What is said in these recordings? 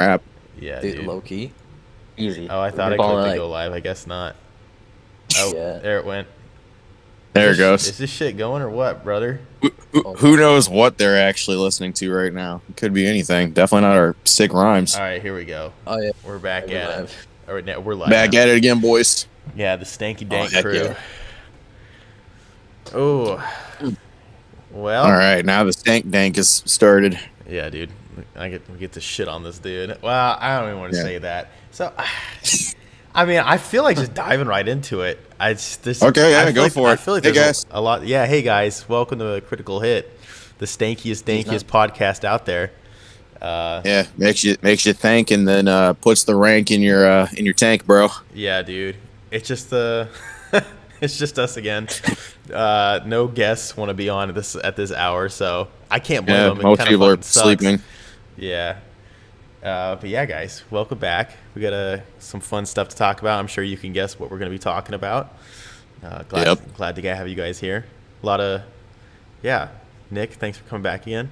crap. Yeah, Dude, dude. low key. Easy. Oh, I thought I We're clicked all to like- go live. I guess not. Oh, Yeah. there it went. There it Is goes. this shit going or what, brother? Who knows what they're actually listening to right now? It could be anything. Definitely not our sick rhymes. All right, here we go. Oh yeah. We're back We're at it. live. All right, now we're live. Back now. at it again, boys. Yeah, the stanky dank heck crew. yeah. Oh. Well. All right, now the stank dank is started. Yeah, dude. We get to shit on this dude. Well, I don't even want to Yeah. say that. So, I mean, I feel like just diving right into it. Okay, yeah, go for it. I feel like Hey, there's guys. a lot. Yeah, hey guys, welcome to Critical Hit, the stankiest, dankiest podcast out there. Yeah, makes you think, and then puts the rank in your tank, bro. Yeah, dude. It's just it's just us again. No guests want to be on at this hour, so I can't blame Yeah, them. It most kinda people are fucking sucks. sleeping. Yeah. But yeah, guys, welcome back. We got some fun stuff to talk about. I'm sure you can guess what we're going to be talking about. Glad to have you guys here. A lot of, Nick, thanks for coming back again.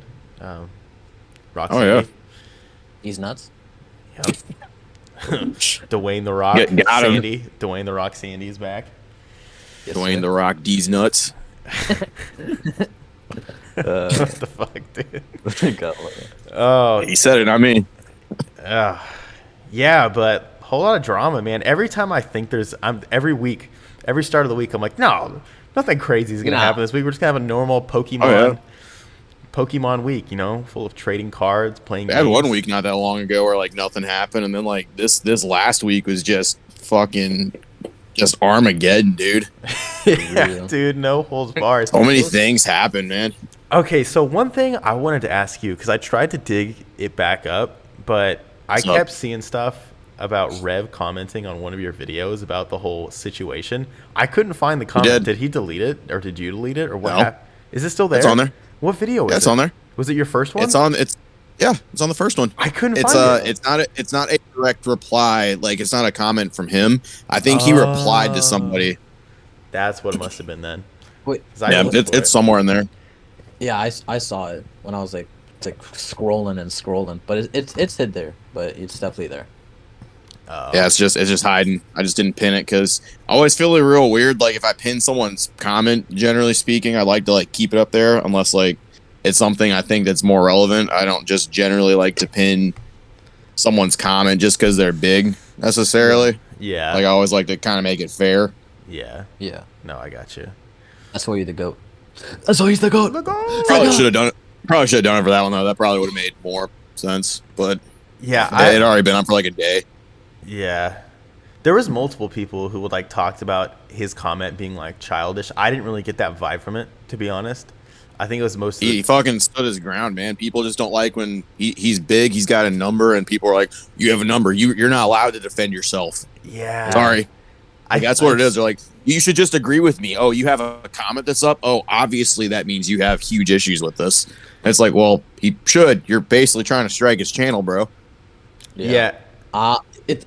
Roxy. Oh, yeah. He's nuts. Yep. Dwayne the Rock Got him. Sandy. Dwayne the Rock Sandy is back. Yes, Dwayne sir. the Rock D's nuts. What the fuck, dude? God, Oh, He said it, I mean. yeah, but whole lot of drama, man. Every time I think every week, every start of the week, I'm like, no, nothing crazy is gonna Nah. happen this week. We're just gonna have a normal Pokemon, Oh, yeah. Pokemon week, full of trading cards, playing. We had games. one week not that long ago where like nothing happened, and then like this last week was just fucking just Armageddon, dude. Yeah, Real. dude, no holds bars. So many things happened, man. Okay, so one thing I wanted to ask you, because I tried to dig it back up, but I What's up? kept seeing stuff about Rev commenting on one of your videos about the whole situation. I couldn't find the comment. did. Did he delete it, or did you delete it, or what No. happened? Is it still there? It's on there. What video was Yeah, it? it's on there. Was it your first one? It's on the first one. I couldn't It's find it. it's not a direct reply, like it's not a comment from him. I think he replied to somebody. That's what it must have been then. Wait. 'Cause I Yeah, looked for it. it's somewhere in there. Yeah, I saw it when I was like, it's like scrolling and scrolling, but it's hid there, but it's definitely there. Yeah, it's just hiding. I just didn't pin it because I always feel it real weird. Like if I pin someone's comment, generally speaking, I like to like keep it up there unless like it's something I think that's more relevant. I don't just generally like to pin someone's comment just because they're big necessarily. Yeah. Like I always like to kind of make it fair. Yeah. Yeah, No, I got you. that's why you're the goat. That's why he's the goat. Probably should have done it. Probably should have done it for that one though. That probably would have made more sense. But Yeah. it had already been up for like a day. Yeah. There was multiple people who would like talked about his comment being like childish. I didn't really get that vibe from it, to be honest. I think it was mostly He fucking stood his ground, man. People just don't like when he's big. He's got a number, and people are like, "You have a number. You're not allowed to defend yourself." yeah. Sorry, like, that's what it is. They're like, "You should just agree with me." Oh, you have a comment that's up. Oh, obviously that means you have huge issues with this. And it's like, well, he should. You're basically trying to strike his channel, bro. Yeah.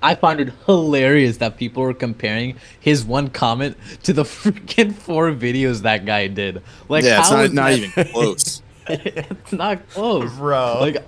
I find it hilarious that people are comparing his one comment to the freaking 4 videos that guy did. Like, Yeah, it's how not, is not that- even close. It's not close, Bro. Like,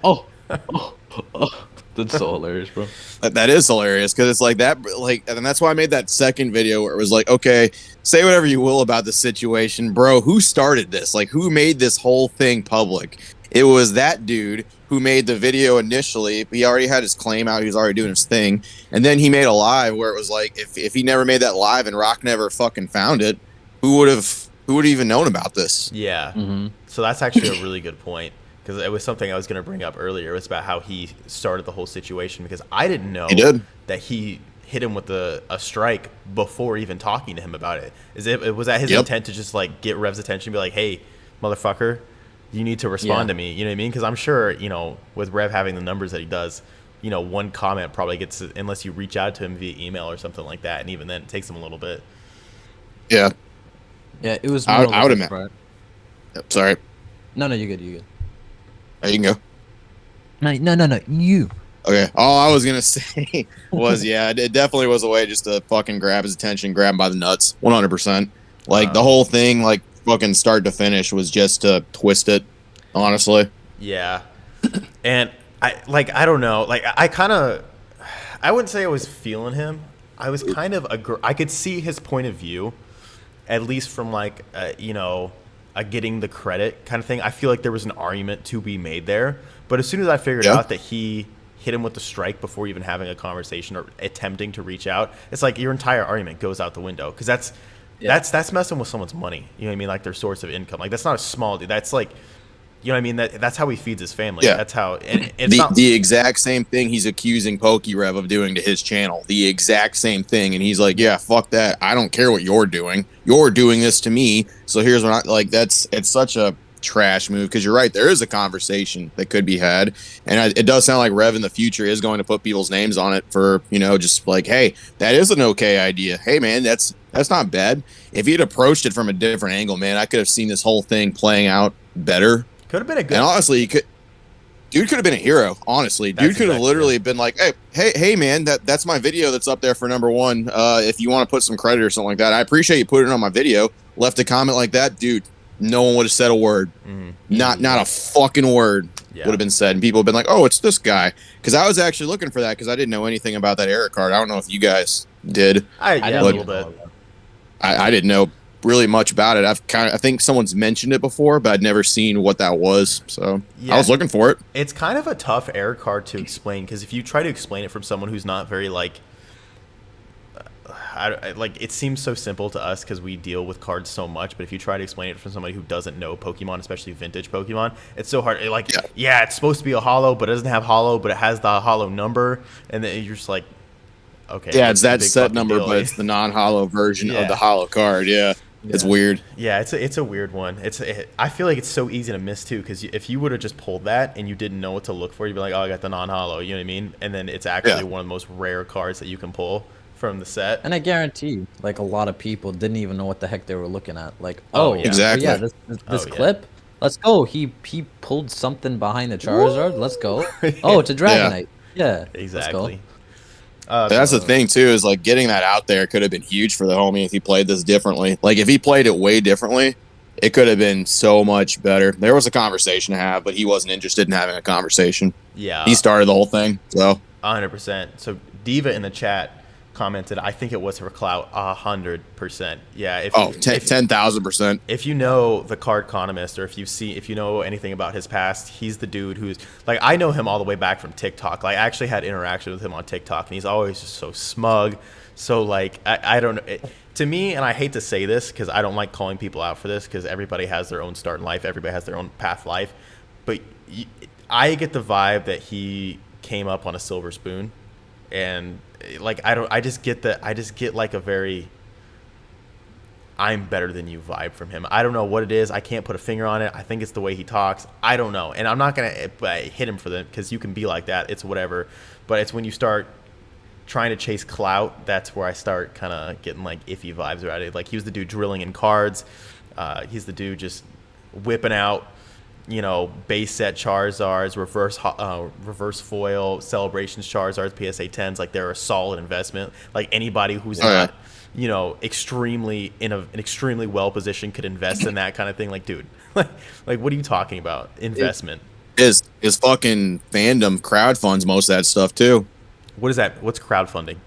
that's so hilarious, bro. That is hilarious because it's like that. Like, and that's why I made that second video where it was like, okay, say whatever you will about the situation, bro. Who started this? Like, who made this whole thing public? It was that dude who made the video initially. He already had his claim out. He was already doing his thing. And then he made a live where it was like, if he never made that live and Rock never fucking found it, who would have even known about this? Yeah. Mm-hmm. So that's actually a really good point, because it was something I was going to bring up earlier. It was about how he started the whole situation, because I didn't know He did. that he hit him with a strike before even talking to him about it. Was that his Yep. intent to just like get Rev's attention and be like, hey, motherfucker, you need to respond Yeah. to me? You know what I mean? Because I'm sure, with Rev having the numbers that he does, one comment probably gets, unless you reach out to him via email or something like that, and even then it takes him a little bit. Yeah. Yeah, it was. I more would like imagine. right. Yep, sorry. No, you're good. You're good. You can go. No, you. Okay. All I was gonna say was, yeah, it definitely was a way just to fucking grab his attention, grab him by the nuts, 100%. Like the whole thing, like fucking start to finish, was just to twist it. Honestly. Yeah. And I don't know. Like I wouldn't say I was feeling him. I was kind of I could see his point of view, at least from like a getting the credit kind of thing. I feel like there was an argument to be made there. But as soon as I figured out that he hit him with the strike before even having a conversation or attempting to reach out, it's like your entire argument goes out the window, because that's messing with someone's money. You know what I mean? Like their source of income. Like that's not a small dude. That's like, you know what I mean? That's how he feeds his family. Yeah. That's how. And it's the exact same thing he's accusing PokeRev of doing to his channel. The exact same thing, and he's like, "Yeah, fuck that. I don't care what you're doing. You're doing this to me. So here's what I like." It's such a trash move, because you're right. There is a conversation that could be had, and it does sound like Rev in the future is going to put people's names on it for just like, "Hey, that is an okay idea. Hey, man, that's not bad." If he'd approached it from a different angle, man, I could have seen this whole thing playing out better. Could have been a good. And honestly, dude could have been a hero. Honestly, dude could have literally been like, "Hey, man, that's my video that's up there for #1. If you want to put some credit or something like that, I appreciate you putting it on my video." Left a comment like that, dude. No one would have said a word. Mm-hmm. Not a fucking word would have been said, and people have been like, "Oh, it's this guy." Because I was actually looking for that, because I didn't know anything about that error card. I don't know if you guys did. A little bit. I didn't know really much about it. I think someone's mentioned it before, but I'd never seen what that was, so I was looking for it. It's kind of a tough error card to explain, because if you try to explain it from someone who's not very like it seems so simple to us because we deal with cards so much, but if you try to explain it from somebody who doesn't know Pokemon, especially vintage Pokemon, it's so hard. It's supposed to be a holo, but it doesn't have holo, but it has the holo number, and then you're just like, okay, yeah, it's that set number, but it's the non-holo version of the holo card. It's weird. Yeah, it's a weird one. I feel like it's so easy to miss too, because if you would have just pulled that and you didn't know what to look for, you'd be like, "Oh, I got the non-holo," you know what I mean? And then it's actually one of the most rare cards that you can pull from the set. And I guarantee, like, a lot of people didn't even know what the heck they were looking at. Like, exactly. Yeah, this clip. Let's go. He pulled something behind the Charizard. Let's go. Oh, it's a Dragonite. Yeah, exactly. That's the thing too, is like getting that out there could have been huge for the homie if he played this differently. Like if he played it way differently, it could have been so much better. There was a conversation to have, but he wasn't interested in having a conversation. Yeah, he started the whole thing. So 100%. So Diva in the chat commented, "I think it was for clout." 100%. Yeah. 10,000%. If you know the card economist, or if you know anything about his past, he's the dude who's like, I know him all the way back from TikTok. Like I actually had interaction with him on TikTok, and he's always just so smug. So like I don't know. To me, and I hate to say this because I don't like calling people out for this, because everybody has their own start in life, everybody has their own path in life, but I get the vibe that he came up on a silver spoon. And like I just get like a very I'm better than you vibe from him. I don't know what it is. I can't put a finger on it. I think it's the way he talks. I don't know. And I'm not gonna hit him for that, because you can be like that. It's whatever. But it's when you start trying to chase clout, that's where I start kind of getting like iffy vibes about it. Like he was the dude drilling in cards. He's the dude just whipping out, base set Charizards, reverse foil celebrations Charizards, PSA 10s. Like they're a solid investment. Like anybody who's not, extremely in an extremely well positioned could invest in that kind of thing. Like, dude, like what are you talking about? Investment is fucking fandom crowdfunds most of that stuff too. What is that? What's crowdfunding?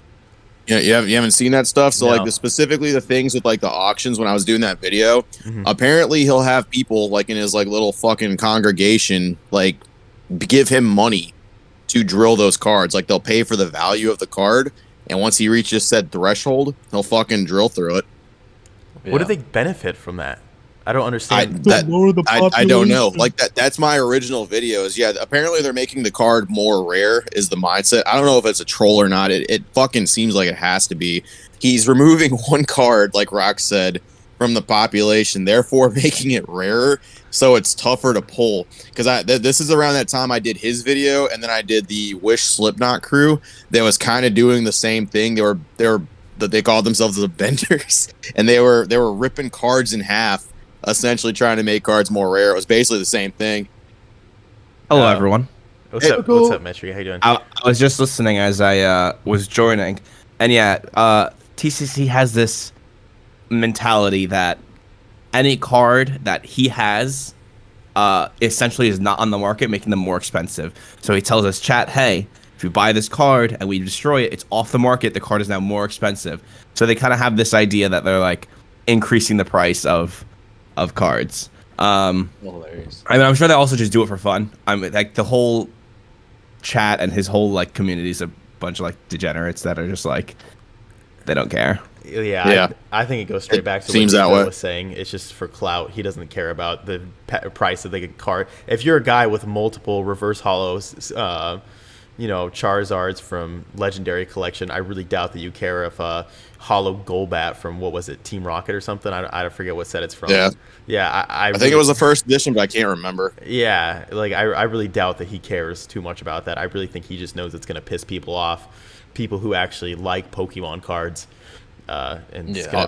Yeah, you haven't seen that stuff. So like specifically the things with like the auctions, when I was doing that video, apparently he'll have people like in his like little fucking congregation like give him money to drill those cards. Like they'll pay for the value of the card, and once he reaches said threshold, he'll fucking drill through it. Yeah. What do they benefit from that? I don't understand. I don't know. Like that's my original video. Is apparently they're making the card more rare is the mindset. I don't know if it's a troll or not. It fucking seems like it has to be. He's removing one card, like Rock said, from the population, therefore making it rarer, so it's tougher to pull. Because this is around that time I did his video, and then I did the Wish Slipknot crew that was kind of doing the same thing. They called themselves the Benders, and they were ripping cards in half, essentially trying to make cards more rare. It was basically the same thing. Hello, everyone. What's up, Metri? How you doing? I was just listening as I was joining, and TCC has this mentality that any card that he has essentially is not on the market, making them more expensive. So he tells us, chat, hey, if you buy this card and we destroy it, it's off the market. The card is now more expensive. So they kind of have this idea that they're like increasing the price of cards. Hilarious. I mean, I'm sure they also just do it for fun. I mean, like the whole chat and his whole like community is a bunch of like degenerates that are just like they don't care. Yeah. I think it goes straight back to what Nico was saying. It's just for clout. He doesn't care about the price of the card. If you're a guy with multiple reverse hollows, Charizards from Legendary Collection, I really doubt that you care if a hollow Golbat from, what was it, Team Rocket or something? I forget what set it's from. Yeah, I think it was the first edition, but I can't remember. Yeah, like I really doubt that he cares too much about that. I really think he just knows it's going to piss people off, people who actually like Pokemon cards. I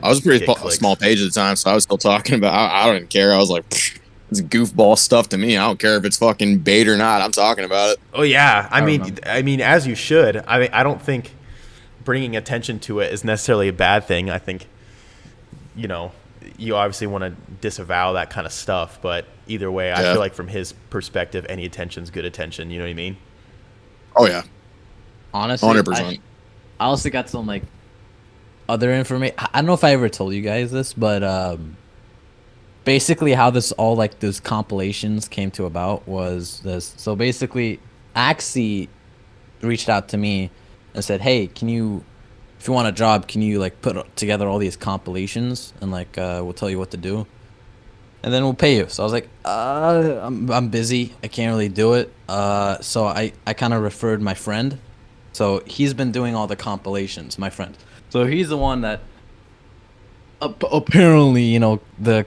was a pretty small page at the time, so I was still talking about. I don't care. I was like, it's goofball stuff to me. I don't care if it's fucking bait or not. I'm talking about it. Oh yeah, I mean, as you should. I don't think bringing attention to it is necessarily a bad thing. I think, you obviously want to disavow that kind of stuff, but either way, I feel like from his perspective, any attention's good attention. You know what I mean? Oh yeah, honestly, 100%. I also got some like other information. I don't know if I ever told you guys this, but basically how this all like those compilations came to about was this. So basically, Axie reached out to me and said, "Hey, if you want a job, can you like put together all these compilations and like we'll tell you what to do, and then we'll pay you." So I was like, I'm busy, I can't really do it. So I kind of referred my friend. So he's been doing all the compilations, my friend. So he's the one that apparently, the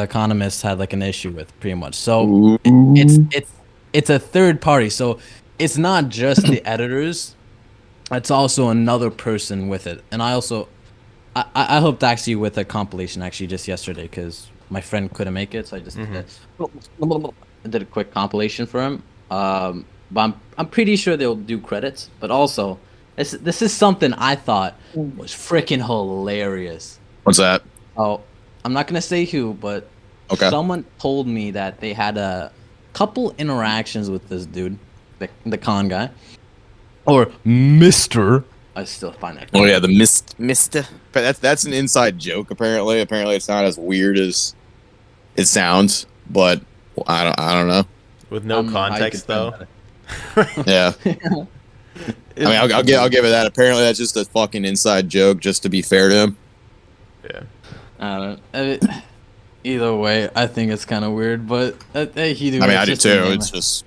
economists had like an issue with, pretty much. So it's a third party. So it's not just the editors. It's also another person with it. And I helped actually with a compilation actually just yesterday because my friend couldn't make it. So I just did a quick compilation for him. But I'm pretty sure they'll do credits. But also, this is something I thought was freaking hilarious. What's that? Oh, I'm not gonna say who, but someone told me that they had a couple interactions with this dude, the con guy, or Mister. I still find that. Oh yeah, the Mister. That's an inside joke. Apparently, it's not as weird as it sounds, but I don't know. With no context though. Yeah. I mean, I'll give it that. Apparently, that's just a fucking inside joke, just to be fair to him. Yeah. I don't know. Either way, I think it's kind of weird, but I do too. It's just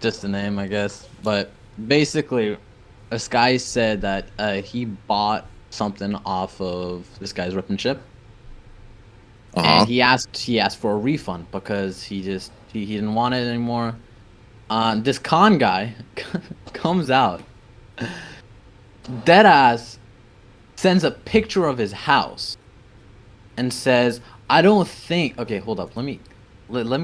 just a name, I guess. But basically, this guy said that he bought something off of this guy's rip and ship, and he asked for a refund because he didn't want it anymore. This con guy comes out, deadass, sends a picture of his house, and says, "I don't think." Okay, hold up. Let me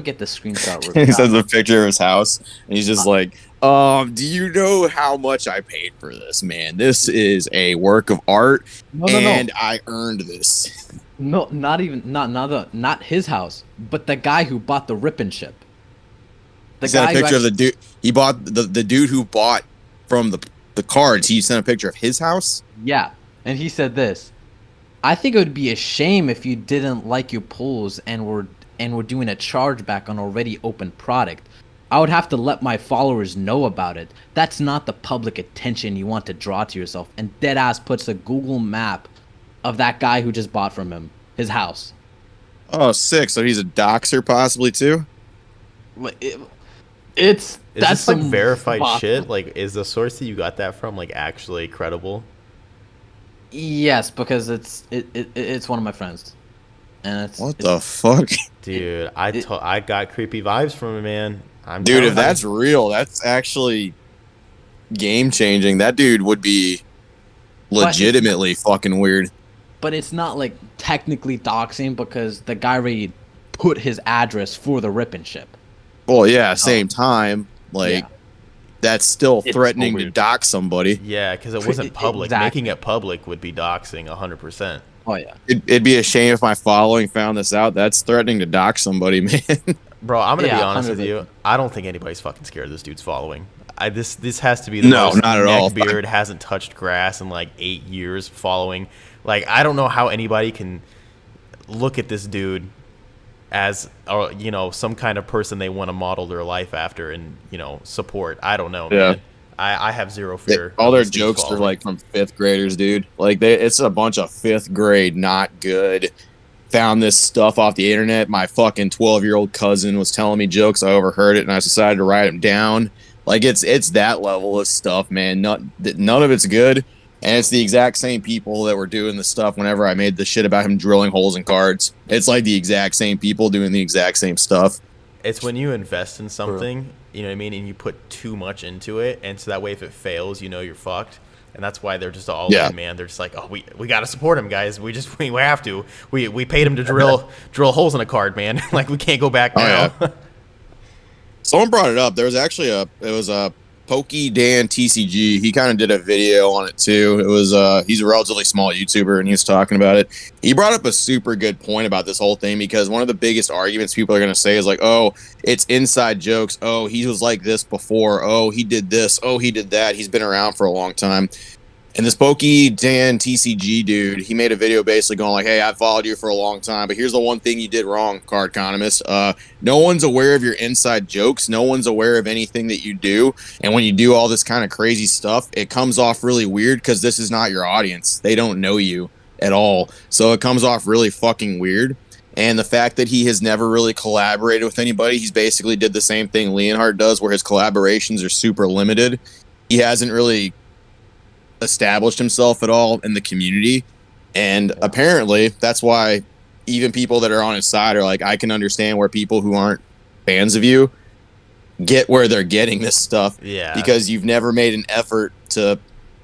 get the screenshot. He sends a picture of his house, and he's just like, "Do you know how much I paid for this, man? This is a work of art, and I earned this." No, not his house, but the guy who bought the rip and ship. He sent a picture of the dude. He bought the dude who bought from the cards. He sent a picture of his house. Yeah, and he said this: "I think it would be a shame if you didn't like your pulls and were doing a chargeback on already open product. I would have to let my followers know about it. That's not the public attention you want to draw to yourself." And deadass puts a Google map of that guy who just bought from him his house. Oh, sick! So he's a doxer, possibly too. That's like verified shit. Like, is the source that you got that from like actually credible? Yes, because it's one of my friends, and what the fuck, dude? I got creepy vibes from him, man. Dude, if that's real, that's actually game changing. That dude would be legitimately fucking weird. But it's not like technically doxing because the guy already put his address for the rip and ship. Well, yeah, same time, that's still threatening to dox somebody. Yeah, because it wasn't public. Exactly. Making it public would be doxing 100%. Oh, yeah. It'd be a shame if my following found this out. That's threatening to dox somebody, man. Bro, I'm gonna be Yeah, honest with 100%. you. I don't think anybody's fucking scared of this dude's following. This has to be the No, most not at all. neckbeard, hasn't touched grass in like 8 years following. Like, I don't know how anybody can look at this dude as, you know, some kind of person they want to model their life after and, you know, support. I don't know, man. I have zero fear. All of their this dude's jokes are following. like from 5th graders, dude. Like it's a bunch of 5th grade, not good. Found this stuff off the internet. My fucking 12-year-old cousin was telling me jokes. I overheard it, and I decided to write them down. Like it's that level of stuff, man. None of it's good, and it's the exact same people that were doing the stuff whenever I made the shit about him drilling holes in cards. It's like the exact same people doing the exact same stuff. It's when you invest in something, you know what I mean, and you put too much into it, and so that way if it fails, you know you're fucked. And that's why they're just all in, man. They're just like, oh, we got to support him, guys. We have to. We paid him to drill holes in a card, man. Like, we can't go back now. Yeah. Someone brought it up. There was actually it was a Pokemon TCG. He kind of did a video on it too. It was he's a relatively small YouTuber, and he was talking about it. He brought up a super good point about this whole thing, because one of the biggest arguments people are going to say is like, oh, it's inside jokes. Oh, he was like this before. Oh, he did this. Oh, he did that. He's been around for a long time. And this Pokemon TCG dude, he made a video basically going like, hey, I followed you for a long time, but here's the one thing you did wrong, card economist. No one's aware of your inside jokes. No one's aware of anything that you do. And when you do all this kind of crazy stuff, it comes off really weird because this is not your audience. They don't know you at all. So it comes off really fucking weird. And the fact that he has never really collaborated with anybody, he's basically did the same thing Leonhardt does, where his collaborations are super limited. He hasn't really established himself at all in the community, and apparently that's why even people that are on his side are like, I can understand where people who aren't fans of you get where they're getting this stuff, because you've never made an effort to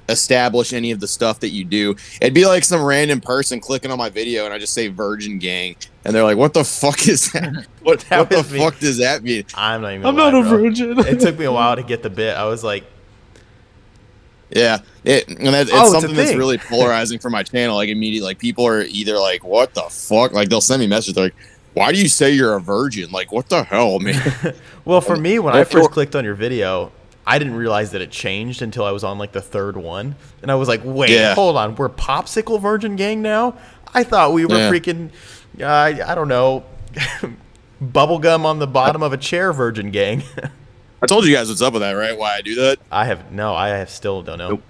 establish any of the stuff that you do. It'd be like some random person clicking on my video and I just say Virgin Gang, and they're like, what the fuck is that? What the fuck does that mean? I'm not even I'm not a virgin. It took me a while to get the bit. I was like, yeah, it's something that's really polarizing for my channel. Like, immediately, like, people are either like, what the fuck? Like, they'll send me messages like, why do you say you're a virgin? Like, what the hell, man? Well, for me, when I first clicked on your video, I didn't realize that it changed until I was on like the 3rd one, and I was like, wait, hold on, we're Popsicle Virgin Gang now? I thought we were freaking, I don't know, bubblegum on the bottom of a chair Virgin Gang. I told you guys what's up with that, right? Why I do that? I still don't know. Nope.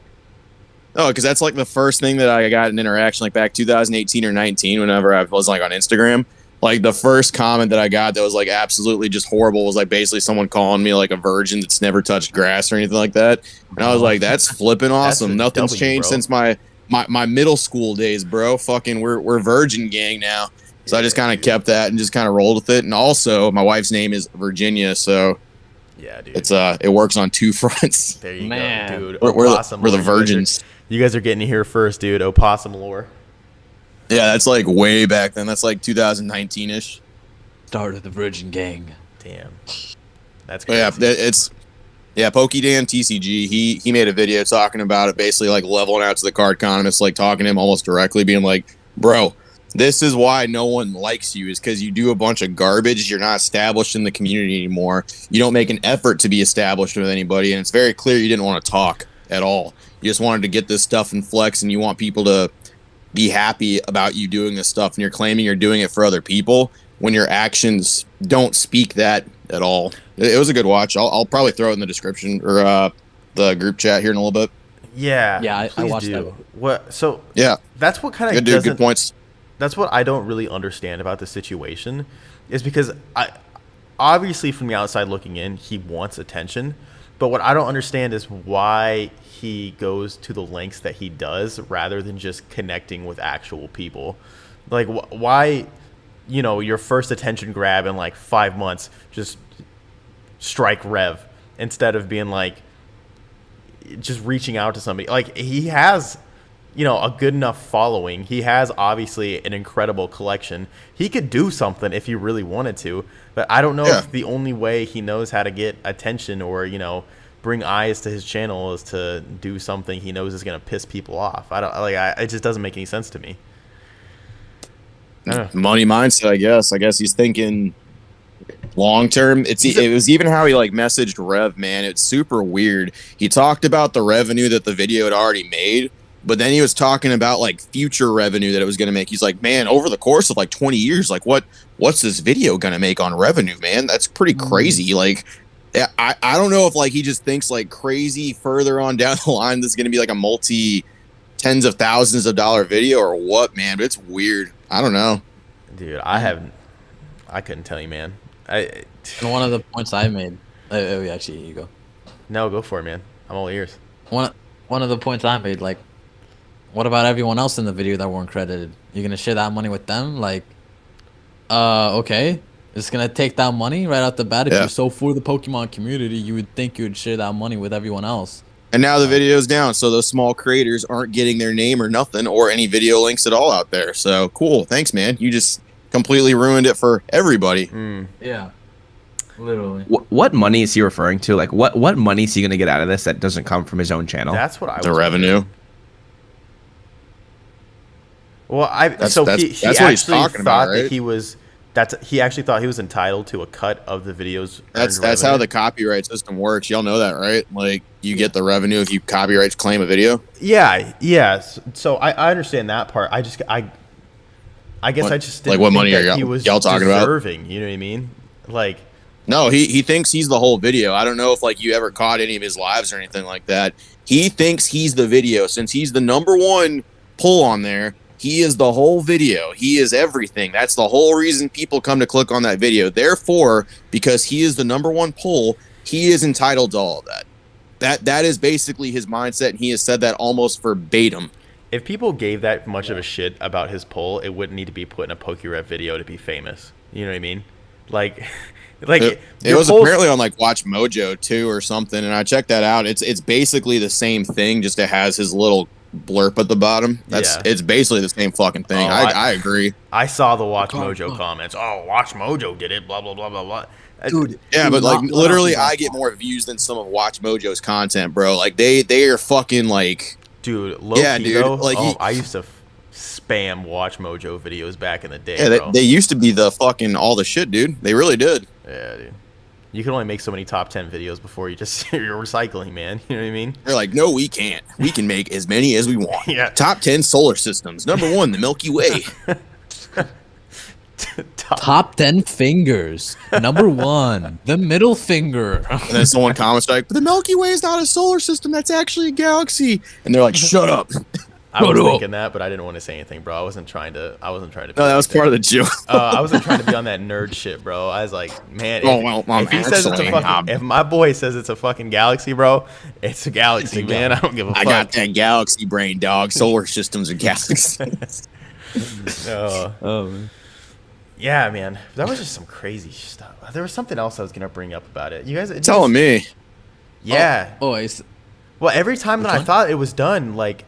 Oh, because that's like the first thing that I got an interaction, like back 2018 or 19, whenever I was like on Instagram. Like, the first comment that I got that was like absolutely just horrible was like basically someone calling me like a virgin that's never touched grass or anything like that. And I was like, that's flipping awesome. Nothing's changed since my middle school days, bro. Fucking we're Virgin Gang now. So I just kind of kept that and just kind of rolled with it. And also, my wife's name is Virginia, so yeah, dude, it's it works on 2 fronts. There you go, dude. We're the virgins. You guys are getting here first, dude. Opossum lore. Yeah, that's like way back then. That's like 2019-ish. Start of the Virgin Gang. Damn. That's crazy. Pokemon TCG, he made a video talking about it, basically like leveling out to the card economist, like talking to him almost directly, being like, bro, this is why no one likes you, is because you do a bunch of garbage. You're not established in the community anymore. You don't make an effort to be established with anybody, and it's very clear you didn't want to talk at all. You just wanted to get this stuff and flex, and you want people to be happy about you doing this stuff, and you're claiming you're doing it for other people when your actions don't speak that at all. It was a good watch. I'll probably throw it in the description or the group chat here in a little bit. Yeah, I watched that. What? So yeah, that's what kind of good points. That's what I don't really understand about the situation, is because obviously from the outside looking in, he wants attention, but what I don't understand is why he goes to the lengths that he does rather than just connecting with actual people. Like, why, your first attention grab in like 5 months, just strike Rev, instead of being like, just reaching out to somebody. Like, he has, a good enough following. He has obviously an incredible collection. He could do something if he really wanted to, but I don't know if the only way he knows how to get attention or, bring eyes to his channel is to do something he knows is going to piss people off. It just doesn't make any sense to me. Money mindset, I guess. I guess he's thinking long term, it was even how he like messaged Rev, man. It's super weird. He talked about the revenue that the video had already made, but then he was talking about like future revenue that it was going to make. He's like, man, over the course of like 20 years, like what's this video going to make on revenue, man? That's pretty crazy. Like, I don't know if like he just thinks like crazy further on down the line this is going to be like a multi tens of thousands of dollar video or what, man. But it's weird. I don't know, dude. I couldn't tell you, man. And one of the points I made, actually, you go. No, go for it, man. I'm all ears. One of the points I made, like, what about everyone else in the video that weren't credited? You're gonna share that money with them? Like, okay, it's gonna take that money right out the bat. If you're so for the Pokemon community, you would think you would share that money with everyone else. And now the video's down, so those small creators aren't getting their name or nothing, or any video links at all out there. So cool, thanks, man. You just completely ruined it for everybody. Yeah, literally. What money is he referring to? Like, what money is he gonna get out of this that doesn't come from his own channel? That's what I was the revenue. Wondering. Well, that's what he's talking about, right? He actually thought he was entitled to a cut of the videos. That's how the copyright system works. Y'all know that, right? Like, you get the revenue if you copyright claim a video. Yeah. So I understand that part. I guess I just didn't like what money think are he was y'all talking deserving, about? You know what I mean? Like, no, he thinks he's the whole video. I don't know if like you ever caught any of his lives or anything like that. He thinks he's the video since he's the #1 pull on there. He is the whole video. He is everything. That's the whole reason people come to click on that video. Therefore, because he is the #1 pull, he is entitled to all of that. That is basically his mindset, and he has said that almost verbatim. If people gave that much of a shit about his poll, it wouldn't need to be put in a PokeRev video to be famous. You know what I mean? Like it was apparently on like Watch Mojo too or something, and I checked that out. It's basically the same thing, just it has his little blurb at the bottom. It's basically the same fucking thing. I agree. I saw the Watch Mojo comments. Oh, Watch Mojo did it. Blah blah blah blah blah. Dude, yeah, but like literally, I get more views than some of Watch Mojo's content, bro. Like they are fucking like. Dude, though, like I used to spam Watch Mojo videos back in the day. Yeah, they used to be the fucking all the shit, dude. They really did. Yeah, dude. You can only make so many top 10 videos before you're recycling, man. You know what I mean? They're like, no, we can't. We can make as many as we want. Yeah. Top 10 solar systems. #1, the Milky Way. Top 10 fingers. #1, the middle finger. And then someone comments like, but the Milky Way is not a solar system. That's actually a galaxy. And they're like, shut up. I was thinking that, but I didn't want to say anything, bro. I wasn't trying to. No, that was part of the joke. I wasn't trying to be on that nerd shit, bro. I was like, man, if he says it's a fucking, if my boy says it's a fucking galaxy, bro, it's a galaxy, man. I don't give a fuck. I got that galaxy brain, dog. Solar systems are galaxies. Man. Yeah, man. That was just some crazy stuff. There was something else I was gonna bring up about it. You guys telling me? Yeah. Well, every time that I thought it was done, like,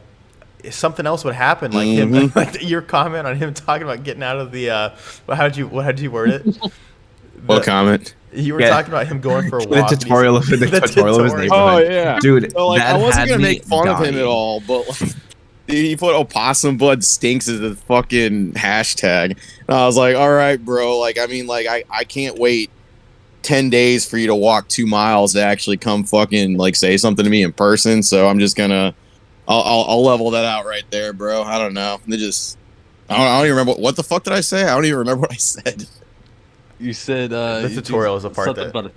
something else would happen, like him, like your comment on him talking about getting out of the. How did you word it? What comment? You were talking about him going for a walk. The tutorial of his neighborhood. Oh yeah, dude. So, like, I wasn't gonna make fun of him at all, but like, dude, he put opossum blood stinks as the fucking hashtag, and I was like, all right, bro. Like, I mean, like, I can't wait 10 days for you to walk 2 miles to actually come fucking like say something to me in person. So I'm just gonna. I'll level that out right there, bro. I don't know. I don't even remember what the fuck did I say. I don't even remember what I said. You said the tutorial is a part that.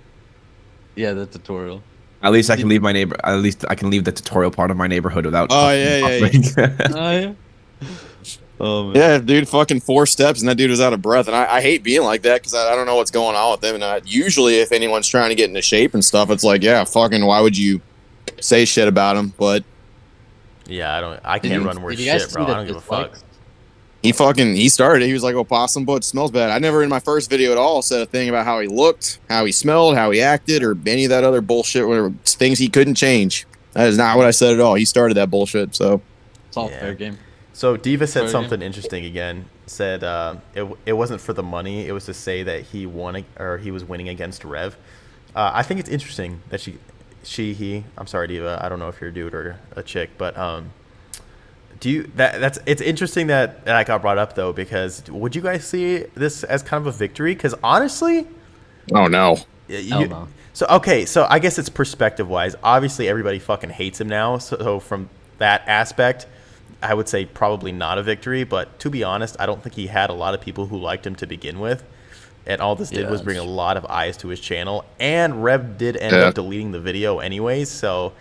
Yeah, the tutorial. At least I can leave the tutorial part of my neighborhood without. Oh yeah. Yeah, dude, fucking 4 steps, and that dude was out of breath. And I hate being like that because I don't know what's going on with them. And usually, if anyone's trying to get into shape and stuff, it's like, yeah, fucking, why would you say shit about him? But. Yeah, I can't run worse shit, bro. I don't give a fuck. He started it. He was like, opossum blood smells bad. I never in my first video at all said a thing about how he looked, how he smelled, how he acted, or any of that other bullshit, whatever, things he couldn't change. That is not what I said at all. He started that bullshit, so. It's all fair game. So Diva said something interesting again. Said it wasn't for the money. It was to say that he was winning against Rev. I think it's interesting that he. I'm sorry, Diva. I don't know if you're a dude or a chick, but it's interesting that got brought up though, because would you guys see this as kind of a victory? Because honestly, Oh no. You, no. So okay, so I guess it's perspective wise. Obviously, everybody fucking hates him now. So from that aspect, I would say probably not a victory. But to be honest, I don't think he had a lot of people who liked him to begin with. And all this did was bring a lot of eyes to his channel. And Rev did end up deleting the video anyways. So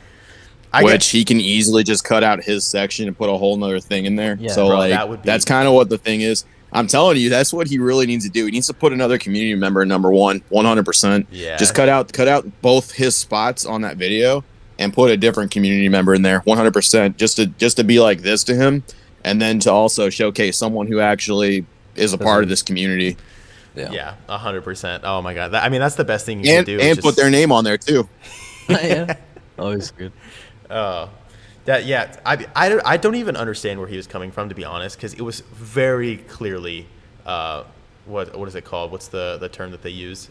Which he can easily just cut out his section and put a whole nother thing in there. Yeah, so bro, like that's kind of what the thing is. I'm telling you, that's what he really needs to do. He needs to put another community member in number 100%. Yeah. Just cut out both his spots on that video and put a different community member in there 100%, just to be like this to him, and then to also showcase someone who actually is a part of this community. Yeah, 100%. Oh my god, I mean that's the best thing you can do. And put their name on there too. Yeah, always good. I don't even understand where he was coming from, to be honest, because it was very clearly what is it called? What's the term that they use?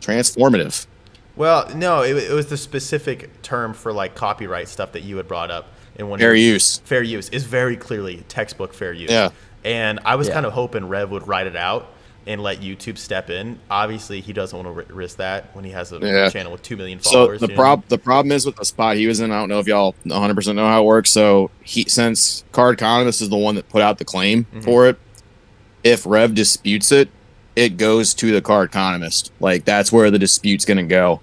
Transformative. Well, no, it was the specific term for like copyright stuff that you had brought up. And when fair use. Fair use is very clearly textbook fair use. Yeah. And I was kind of hoping Rev would write it out and let YouTube step in. Obviously, he doesn't want to risk that when he has a channel with 2 million followers. So the problem is with the spot he was in. I don't know if y'all 100% know how it works. So since Card Economist is the one that put out the claim for it, if Rev disputes it, it goes to the Card Economist. Like that's where the dispute's going to go.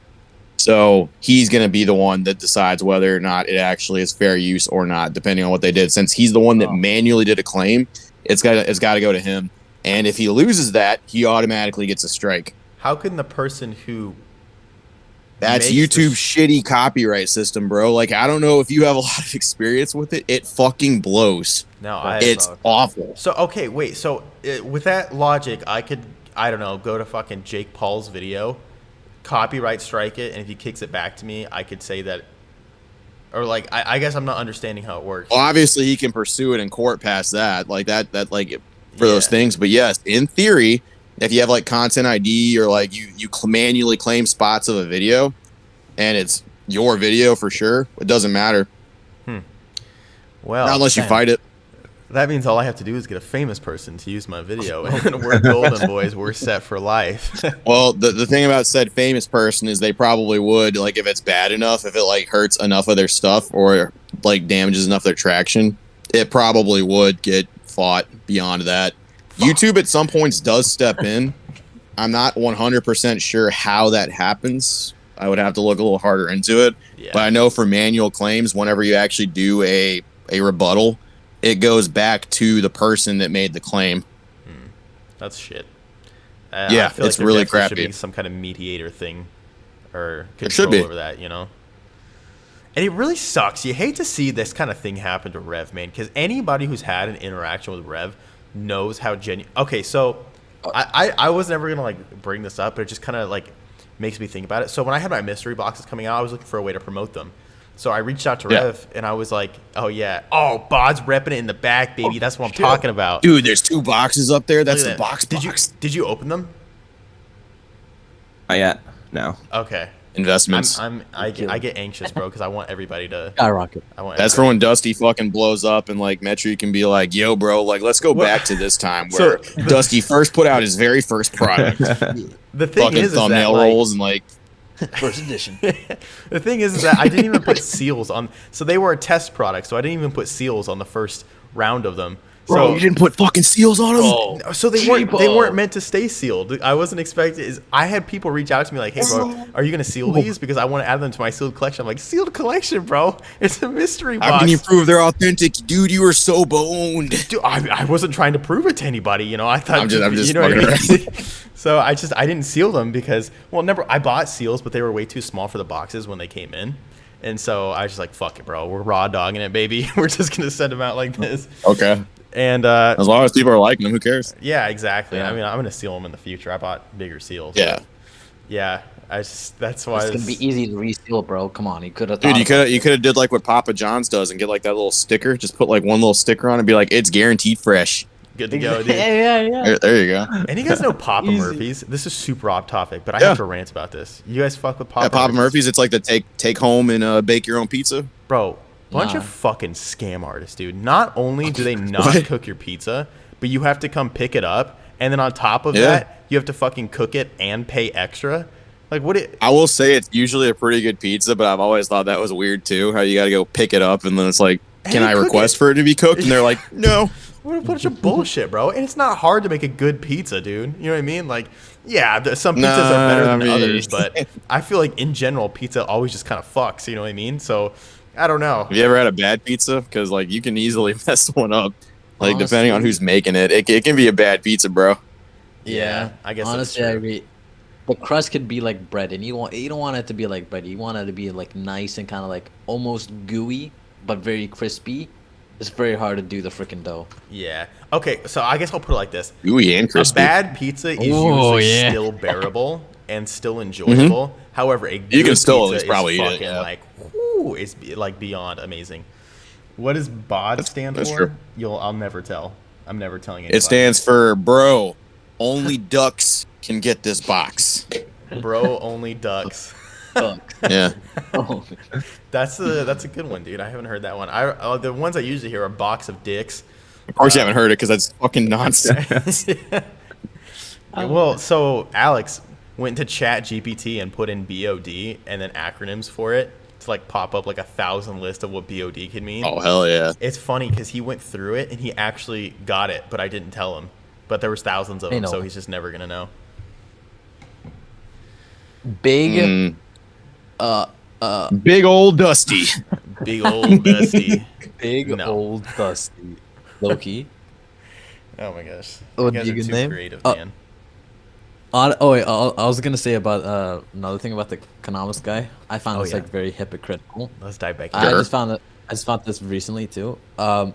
So he's going to be the one that decides whether or not it actually is fair use or not, depending on what they did. Since he's the one that manually did a claim, it's got to go to him. And if he loses that, he automatically gets a strike. How can the person who... That's YouTube's shitty copyright system, bro. Like, I don't know if you have a lot of experience with it. It fucking blows. No, it's awful. So, okay, wait. So, with that logic, I could, I don't know, go to fucking Jake Paul's video, copyright strike it, and if he kicks it back to me, I could say that... Or, like, I guess I'm not understanding how it works. Well, obviously, he can pursue it in court past that. Like, that like... for those things. But yes, in theory, if you have like content ID or like you manually claim spots of a video and it's your video for sure, it doesn't matter. Well, not unless you fight it. That means all I have to do is get a famous person to use my video and we're golden, boys. We're set for life. Well, the thing about said famous person is they probably would, like, if it's bad enough, if it like hurts enough of their stuff or like damages enough their traction, it probably would get fought beyond that. YouTube at some points does step in. I'm not 100% sure how that happens. I would have to look a little harder into it. But I know for manual claims, whenever you actually do a rebuttal, it goes back to the person that made the claim. That's shit. Yeah, I feel it's like really there crappy. should be some kind of mediator thing or There should control be. over that, you know? And it really sucks. You hate to see this kind of thing happen to Rev, man, because anybody who's had an interaction with Rev knows how genuine. Okay, so I was never gonna like bring this up, but it just kind of like makes me think about it. So when I had my mystery boxes coming out, I was looking for a way to promote them. So I reached out to Rev and I was like, "Oh yeah, Bod's repping it in the back, baby. That's what I'm talking about, dude." There's 2 boxes up there. That's the box. Did you open them? Not yet. No. Okay. Investments. I get anxious, bro, because I want everybody to skyrocket. That's for when Dusty fucking blows up and like Metri can be like, "Yo, bro, like let's go back to this time where Dusty first put out his very first product." The thing fucking is thumbnail that, rolls and like First edition. The thing is that I didn't even put seals on. So they were a test product, so I didn't even put seals on the first round of them. Bro, So you didn't put fucking seals on them? So they weren't meant to stay sealed. I wasn't expecting. I had people reach out to me like, "Hey, bro, are you gonna seal these? Because I want to add them to my sealed collection." I'm like, "Sealed collection, bro? It's a mystery box." How can you prove they're authentic, dude? You were so boned. Dude, I wasn't trying to prove it to anybody. You know, I thought I'm just you know what I mean? fucking So I didn't seal them because I bought seals, but they were way too small for the boxes when they came in. And so I was just like, "Fuck it, bro. We're raw dogging it, baby. We're just gonna send them out like this." Okay. And as long as people are liking them, who cares? yeah, exactly. Yeah. I mean, I'm gonna seal them in the future. I bought bigger seals. Yeah. Yeah. That's why It's gonna be easy to reseal, bro. Come on, you could have. Dude, you could have did like what Papa John's does and get like that little sticker. Just put like one little sticker on and be like, "It's guaranteed fresh." good to go, dude. Yeah. There you go. And you guys know Papa Easy. Murphy's? This is super off topic, but I Yeah. have to rant about this. You guys fuck with Papa? Yeah, Papa Murphy's. It's like the take home and bake your own pizza. Bro, bunch Nah. of fucking scam artists, dude. Not only do they not What? cook your pizza, but you have to come pick it up and then on top of that, you have to fucking cook it and pay extra. Like, what? I will say it's usually a pretty good pizza, but I've always thought that was weird too. How you got to go pick it up, and then it's like, can I request for it to be cooked? And they're like, no. What a bunch of bullshit, bro. And it's not hard to make a good pizza, dude. You know what I mean? Like, yeah, some pizzas are better than others, but I feel like in general, pizza always just kind of fucks. You know what I mean? So, I don't know. Have you ever had a bad pizza? Because like you can easily mess one up. Like honestly, depending on who's making it, it can be a bad pizza, bro. Yeah, I guess honestly, I agree. The crust could be like bread, and you don't want it to be like bread. You want it to be like nice and kind of like almost gooey, but very crispy. It's very hard to do the freaking dough. Yeah. Okay, so I guess I'll put it like this. Gooey and crispy. A bad pizza is usually still bearable and still enjoyable. Mm-hmm. However, a good pizza is probably fucking like, whoo, it's like beyond amazing. What does BOD stand for? True. I'll never tell. I'm never telling anybody. It stands for bro. Only ducks can get this box. Bro, only ducks. Yeah. That's a good one, dude. I haven't heard that one. The ones I usually hear are box of dicks. Of course you haven't heard it because that's fucking nonsense. Well, so Alex went to Chat GPT and put in BOD and then acronyms for it to like pop up like 1,000 list of what BOD could mean. Oh hell yeah! It's funny because he went through it and he actually got it, but I didn't tell him. But there was thousands of them, so he's just never gonna know. Big old Dusty. Big old Dusty. Old Dusty. Loki. Oh my gosh. Oh, you guys you are too name? creative, man. I was gonna say about another thing about the Kanamas guy. I found this like very hypocritical. Let's dive back. I just found this recently too. I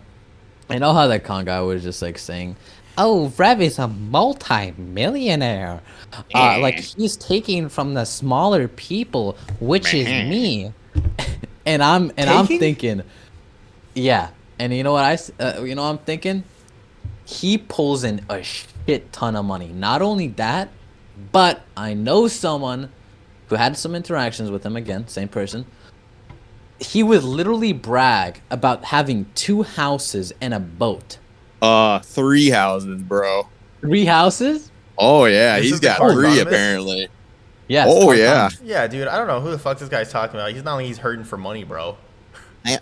know how that con guy was just like saying, "Oh, Rev is a multi-millionaire. Like he's taking from the smaller people, which is me." and I'm thinking, yeah. And you know what I'm thinking? He pulls in a shit ton of money. Not only that, but I know someone who had some interactions with him, again, same person. He would literally brag about having 2 houses and a boat. 3 houses, bro. 3 houses? Oh yeah, he's got 3 apparently. Yeah. Oh yeah. Yeah, dude. I don't know who the fuck this guy's talking about. He's not like he's hurting for money, bro.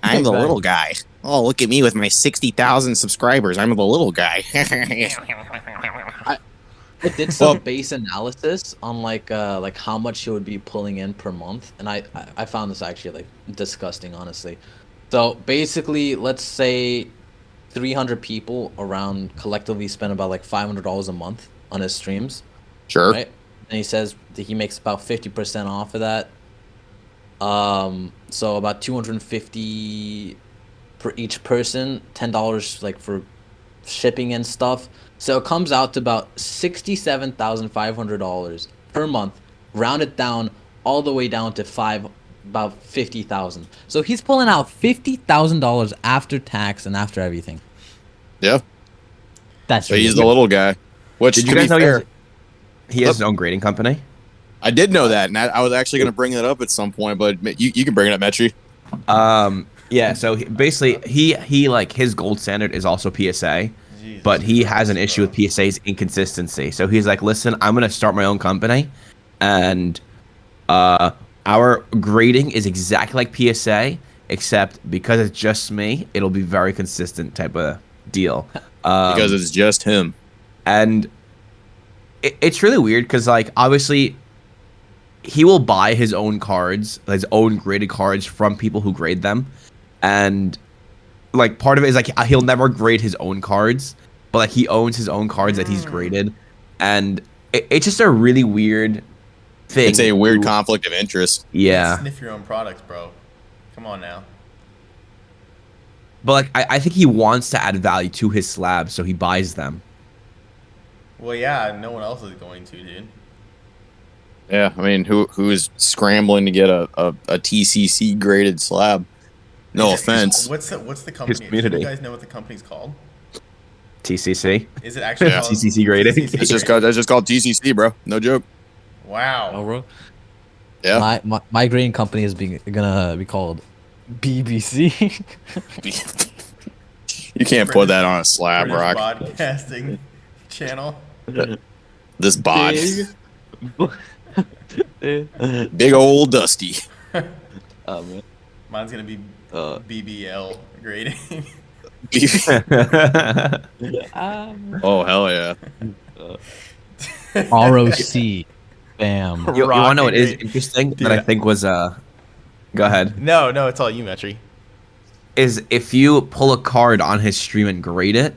I'm the little guy. Oh, look at me with my 60,000 subscribers. I'm the little guy. I did some base analysis on like how much he would be pulling in per month, and I found this actually like disgusting, honestly. So basically, let's say 300 people around collectively spend about like $500 a month on his streams. Sure. Right? And he says that he makes about 50% off of that. So about $250 for each person, $10 like for shipping and stuff. So it comes out to about $67,500 per month, rounded down all the way down to about $50,000. So he's pulling out $50,000 after tax and after everything. Yeah. That's so he's the little guy. Which did you guys know he has his own grading company? I did know that, and I was actually going to bring that up at some point, but you can bring it up, Metri. Yeah. So basically, he like his gold standard is also PSA, but he has an issue with PSA's inconsistency. So he's like, listen, I'm going to start my own company, and our grading is exactly like PSA, except because it's just me, it'll be very consistent type of deal. Because it's just him. And it's really weird because, like, obviously, he will buy his own cards, his own graded cards from people who grade them. And, like, part of it is, like, he'll never grade his own cards, but, like, he owns his own cards that he's graded. And it's just a really weird thing. It's a weird conflict of interest. Yeah. Sniff your own products, bro. Come on now. But, like, I think he wants to add value to his slabs, so he buys them. Well, yeah, no one else is going to, dude. Yeah, I mean, who's scrambling to get a TCC graded slab? No offense. What's the company? Do you guys know what the company's called? TCC. Is it actually called TCC grading? TCC It's just called TCC, bro. No joke. Wow. Oh, bro. Yeah. My grading company is gonna be called BBC. You can't put that on a slab, British Rock. Broadcasting channel. This bot. Big. Big old Dusty. Man. Mine's gonna be BBL grading. Oh hell yeah. ROC. Bam. You want to know what is Rocket interesting Dude. that I think was go ahead. No, it's all you, Metri. Is if you pull a card on his stream and grade it,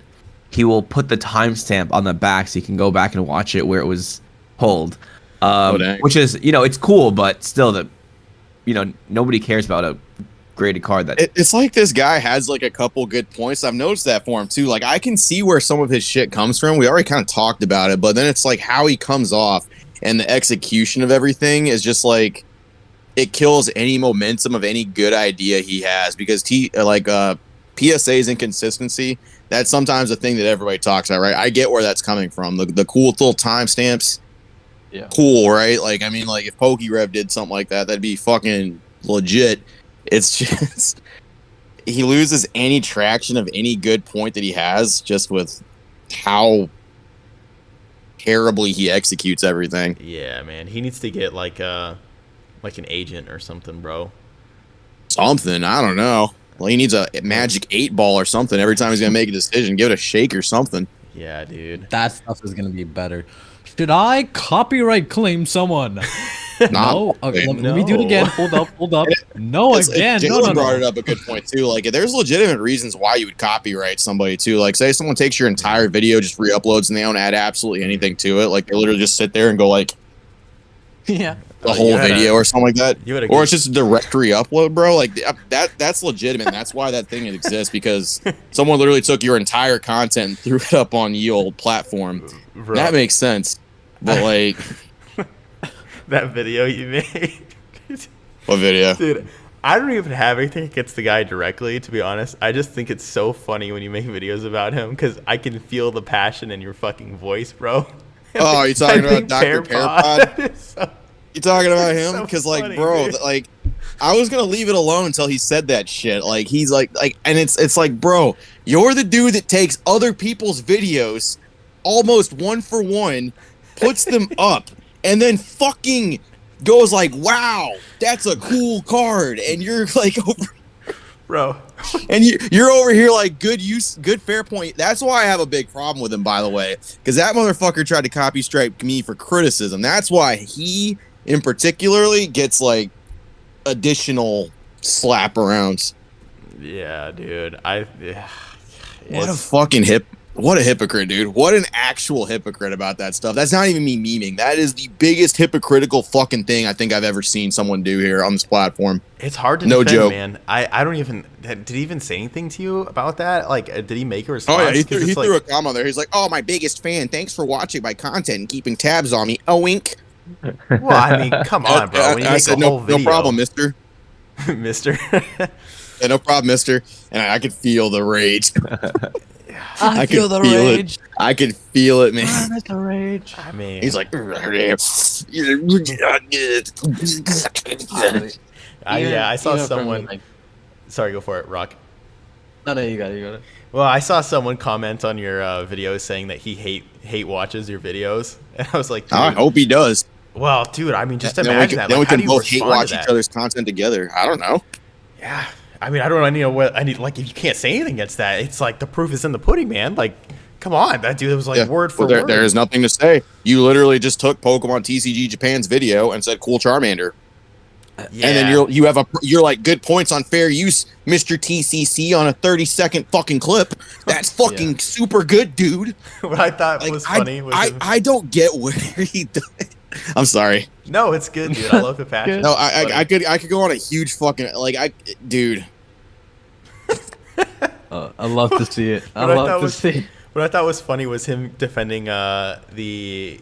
he will put the timestamp on the back so you can go back and watch it where it was pulled. Dang. Which is, it's cool, but still nobody cares about a graded card that It's like this guy has like a couple good points. I've noticed that for him too. Like I can see where some of his shit comes from. We already kind of talked about it, but then it's like how he comes off and the execution of everything is just like it kills any momentum of any good idea he has because PSA's inconsistency. That's sometimes a thing that everybody talks about, right? I get where that's coming from. The cool little timestamps. Yeah. Cool, right? Like, I mean, like if PokeRev did something like that, that'd be fucking legit. It's just he loses any traction of any good point that he has just with how terribly he executes everything. Yeah, man. He needs to get like an agent or something, bro. Something, I don't know. Well, he needs a magic 8-ball or something every time he's gonna make a decision. Give it a shake or something. Yeah, dude. That stuff is gonna be better. Should I copyright claim someone? Nah, No. Okay, let me do it no. again. Hold up. No, again. Jalen No. brought it up a good point too. Like, there's legitimate reasons why you would copyright somebody too. Like, say someone takes your entire video, just re-uploads, and they don't add absolutely anything to it. Like, they literally just sit there and go like Yeah. the whole video or something like that. Or it's just a direct re-upload, bro. Like that's legitimate. That's why that thing exists because someone literally took your entire content and threw it up on the old platform. Bro. That makes sense. But like, That video you made. what video? Dude, I don't even have anything against the guy directly, to be honest. I just think it's so funny when you make videos about him because I can feel the passion in your fucking voice, bro. Oh, you talking about Dr. Pearpod? So, You talking about It's him? so Because like, funny, bro, dude. like, I was gonna leave it alone until he said that shit. Like, he's like, and it's like, bro, you're the dude that takes other people's videos, almost one for one, puts them up, and then fucking goes like, wow, that's a cool card, and you're like, over, bro. and you're over here like, good fair point. That's why I have a big problem with him, by the way, because that motherfucker tried to copy strike me for criticism. That's why he, in particularly, gets like additional slap arounds. Yeah, dude. What a hypocrite, dude. What an actual hypocrite about that stuff. That's not even me memeing. That is the biggest hypocritical fucking thing I think I've ever seen someone do here on this platform. It's hard to No defend, joke. man. I don't even. Did he even say anything to you about that? Like, did he make a response? Oh yeah, he 'Cause threw it's a comment there. He's like, "Oh, my biggest fan. Thanks for watching my content and keeping tabs on me." A wink. Well, I mean, come on, bro. When you I make said, a whole no video, problem, mister. Mister. Yeah, no problem, mister. And I could feel the rage. I could feel the feel it. rage. I could feel it, man. That's the rage. I mean, He's like, I saw Even from, someone. like- Sorry, go for it, Rock. No, you got it. Well, I saw someone comment on your video saying that he hate watches your videos, and I was like, dude, I hope he does. well, dude, I mean, just Then we imagine can, that. then Like, we how do can you both hate respond to watch that? each other's content together. I don't know. Yeah, I mean, I don't know. I need like if you can't say anything against that, it's like the proof is in the pudding, man. Like, come on, that dude was like word for word. There is nothing to say. You literally just took Pokemon TCG Japan's video and said "cool Charmander," Yeah. and then you're like good points on fair use, Mr. TCC, on a 30-second fucking clip. That's fucking super good, dude. What I thought Like, was funny was him- I don't get where he. I'm sorry. no, it's good, dude. I love the passion. No, It's I could go on a huge fucking dude. I love to see it. I What I love thought to was- see it. What I thought was funny was him defending him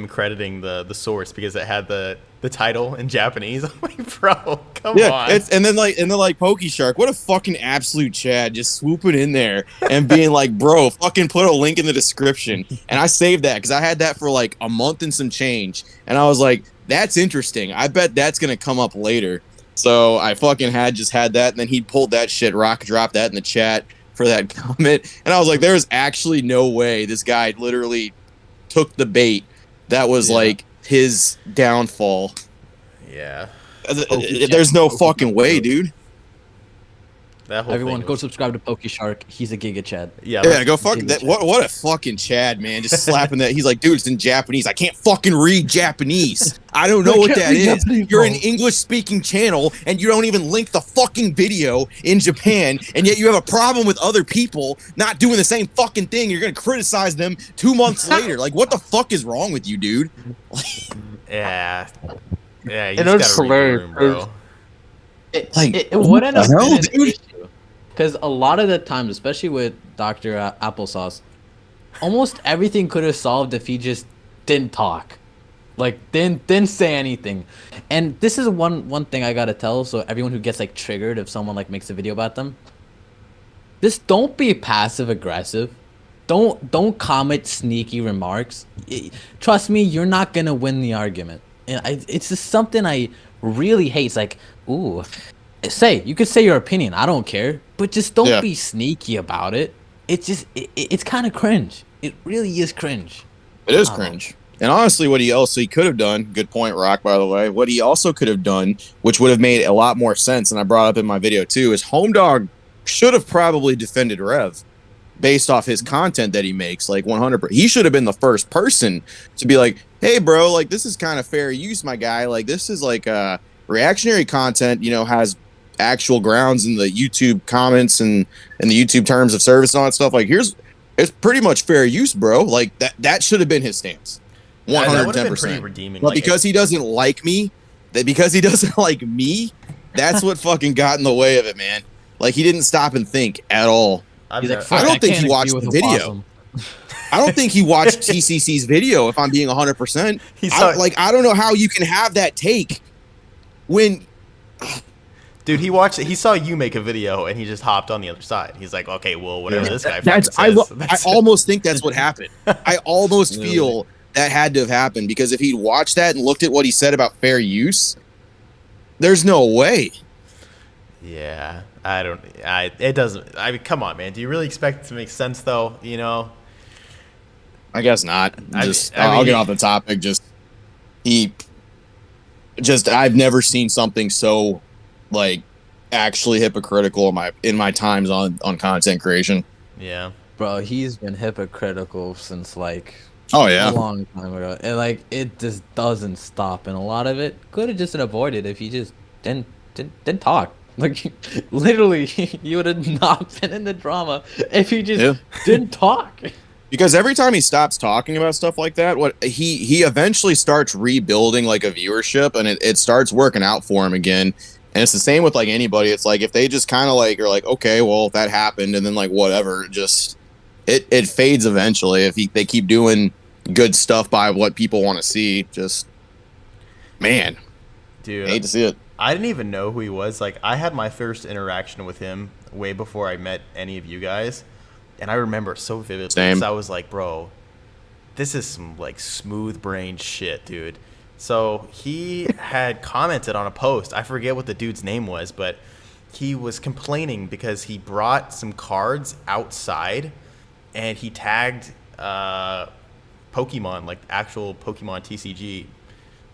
crediting the source because it had the title in Japanese. I'm like, bro, come Yeah, on. and then PokeShark, what a fucking absolute Chad, just swooping in there and being like, bro, fucking put a link in the description. And I saved that because I had that for like a month and some change, and I was like, that's interesting. I bet that's gonna come up later. So I fucking had that, and then he pulled that shit. Rock dropped that in the chat for that comment, and I was like, there's actually no way this guy literally took the bait. That was like his downfall. Yeah. There's no fucking way, dude. That whole Everyone, thing go was- subscribe to PokeShark. He's a Giga Chad. Yeah, go fuck that. What a fucking Chad, man. Just slapping that. He's like, dude, it's in Japanese. I can't fucking read Japanese. I don't know what that is. You're an English speaking channel and you don't even link the fucking video in Japan, and yet you have a problem with other people not doing the same fucking thing. You're gonna criticize them 2 months later. Like, what the fuck is wrong with you, dude? Yeah. Yeah, you And just it's gotta read the hilarious. room, bro. It wouldn't have been an issue. Because a lot of the times, especially with Dr. Applesauce, almost everything could have solved if he just didn't talk. Like, didn't say anything. And this is one thing I gotta tell, so everyone who gets, like, triggered if someone, like, makes a video about them. Just don't be passive-aggressive. Don't comment sneaky remarks. Trust me, you're not gonna win the argument. And it's just something I really hate. It's like, ooh... you could say your opinion, I don't care, but just don't be sneaky about it. It's just it's kind of cringe. It really is cringe. It is cringe. And honestly, what he could have done, good point, Rock, by the way, what he also could have done, which would have made a lot more sense, and I brought up in my video too, is Home Dog should have probably defended Rev based off his content that he makes. Like 100%, he should have been the first person to be like, hey bro, like this is kind of fair use, my guy, like this is like reactionary content, you know, has actual grounds in the YouTube comments and the YouTube terms of service and all that stuff. Like, it's pretty much fair use, bro. Like that should have been his stance. 110%. Redeeming. But because he doesn't like me, that's what fucking got in the way of it, man. Like, he didn't stop and think at all. I don't think he watched the video. I don't think he watched TCC's video, if I'm being 100%. I don't know how you can have that take when... Dude, he saw you make a video and he just hopped on the other side. He's like, okay, well, whatever this guy says. I almost think that's what happened. I almost feel that had to have happened, because if he'd watched that and looked at what he said about fair use, there's no way. Yeah, it doesn't. I mean, come on, man. Do you really expect it to make sense, though? You know? I guess not. I'll get off the topic. I've never seen something so, like, actually hypocritical in my times on content creation. Yeah, bro, he's been hypocritical since like a long time ago, and like it just doesn't stop. And a lot of it could have just been avoided if he just didn't talk. Like, literally, you would have not been in the drama if he just didn't talk. Because every time he stops talking about stuff like that, what he eventually starts rebuilding like a viewership, and it starts working out for him again. And it's the same with like anybody. It's like if they just kind of like are like, okay, well, that happened, and then like whatever, just it fades eventually. If they keep doing good stuff by what people want to see, just man, dude, I hate to see it. I didn't even know who he was. Like, I had my first interaction with him way before I met any of you guys, and I remember so vividly. Because I was like, bro, this is some like smooth brained shit, dude. So he had commented on a post. I forget what the dude's name was, but he was complaining because he brought some cards outside and he tagged Pokemon, like actual Pokemon TCG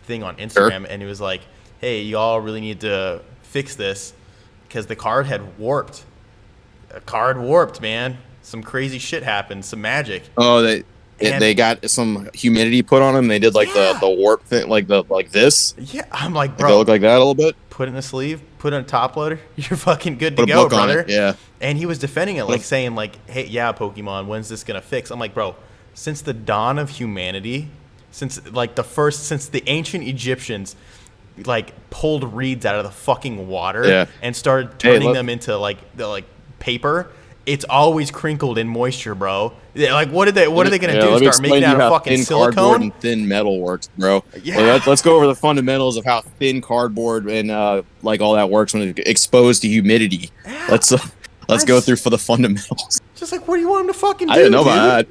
thing on Instagram. And he was like, hey, y'all really need to fix this because the card had warped. A card warped, man. Some crazy shit happened. Some magic. Oh, they got some humidity put on them. They did like the warp thing, like this. Yeah, I'm like, bro, they look like that a little bit. Put it in a sleeve, put it in a top loader. You're fucking good to go, brother. Yeah. And he was defending it, like saying, like, hey, yeah, Pokemon, when's this gonna fix? I'm like, bro, since the dawn of humanity, since the ancient Egyptians, like pulled reeds out of the fucking water and started turning them into like paper. It's always crinkled in moisture, bro. Like, what are they gonna do? Start making out of fucking silicone? Cardboard and thin metal works, bro. Yeah. Well, let's go over the fundamentals of how thin cardboard and like all that works when it's exposed to humidity. Yeah. Let's go through for the fundamentals. Just like, what do you want him to fucking do? I didn't know about that.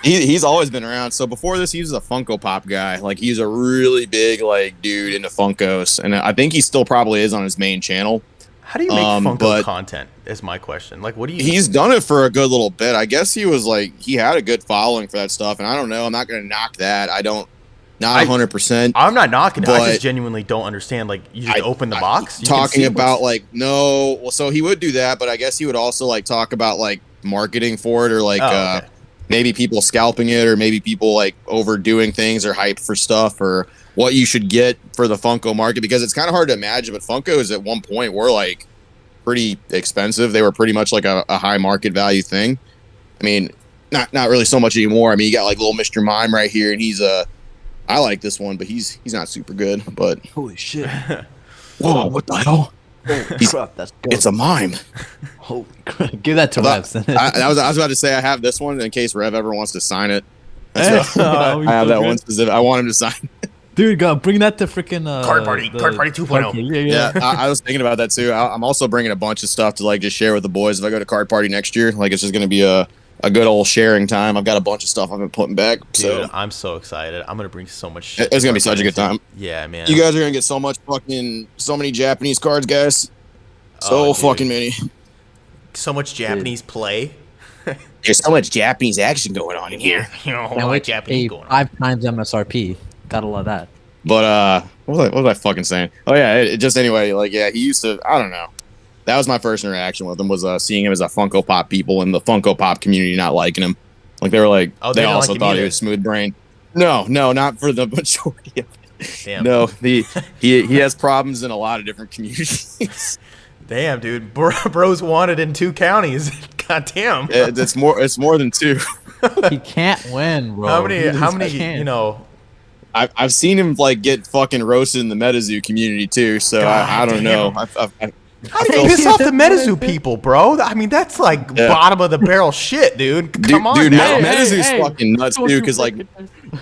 He's always been around. So before this, he was a Funko Pop guy. Like, he's a really big like dude into Funkos, and I think he still probably is on his main channel. How do you make Funko content? is my question. Like, what do you? He's done it for a good little bit. I guess he was like he had a good following for that stuff, and I don't know. I'm not gonna knock that. Not 100%. I'm not knocking it. I just genuinely don't understand. Like, you just open the box. Talking about like no. Well, so he would do that, but I guess he would also like talk about like marketing for it, or like okay. maybe people scalping it, or maybe people like overdoing things or hype for stuff, or what you should get for the Funko market, because it's kind of hard to imagine. But Funkos at one point were like pretty expensive. They were pretty much like a high market value thing. I mean, not really so much anymore. I mean, you got like little Mr. Mime right here, and he's I like this one, but he's not super good. But Holy shit! whoa, what the hell? Holy crap, that's dope. It's a mime. Holy crap! Give that to Rev. I was about to say I have this one in case Rev ever wants to sign it. Hey, So, I have that one specific. I want him to sign it. Dude, go bring that to freaking Card Party 2.0. Yeah, I was thinking about that too. I'm also bringing a bunch of stuff to like just share with the boys if I go to Card Party next year. Like, it's just gonna be a good old sharing time. I've got a bunch of stuff I've been putting back. Dude, So I'm so excited. I'm gonna bring so much shit. it's gonna be such a good time. Yeah, man. You guys are gonna get so many Japanese cards, guys. So Dude. fucking many. So much Japanese play. There's so much Japanese action going on in here. You know, Now like it's Japanese a going on. 5 times MSRP. Gotta love that. But what was I fucking saying? Oh yeah, it just anyway. Like, yeah, he used to. I don't know. That was my first interaction with him, was seeing him as a Funko Pop people in the Funko Pop community not liking him. Like, they were like, Oh, they they don't also like him thought he either. was smooth brain. No, not for the majority of it. Damn. No, he has problems in a lot of different communities. Damn, dude. Bro's wanted in 2 counties. God damn. It's more than 2. He can't win, bro. How He many, just can't. you know, I've seen him like get fucking roasted in the MetaZoo community too. So I don't know. How do you piss off the MetaZoo people, bro? I mean, that's like bottom of the barrel shit, dude. Come on, dude. now. MetaZoo's fucking nuts, dude. Because like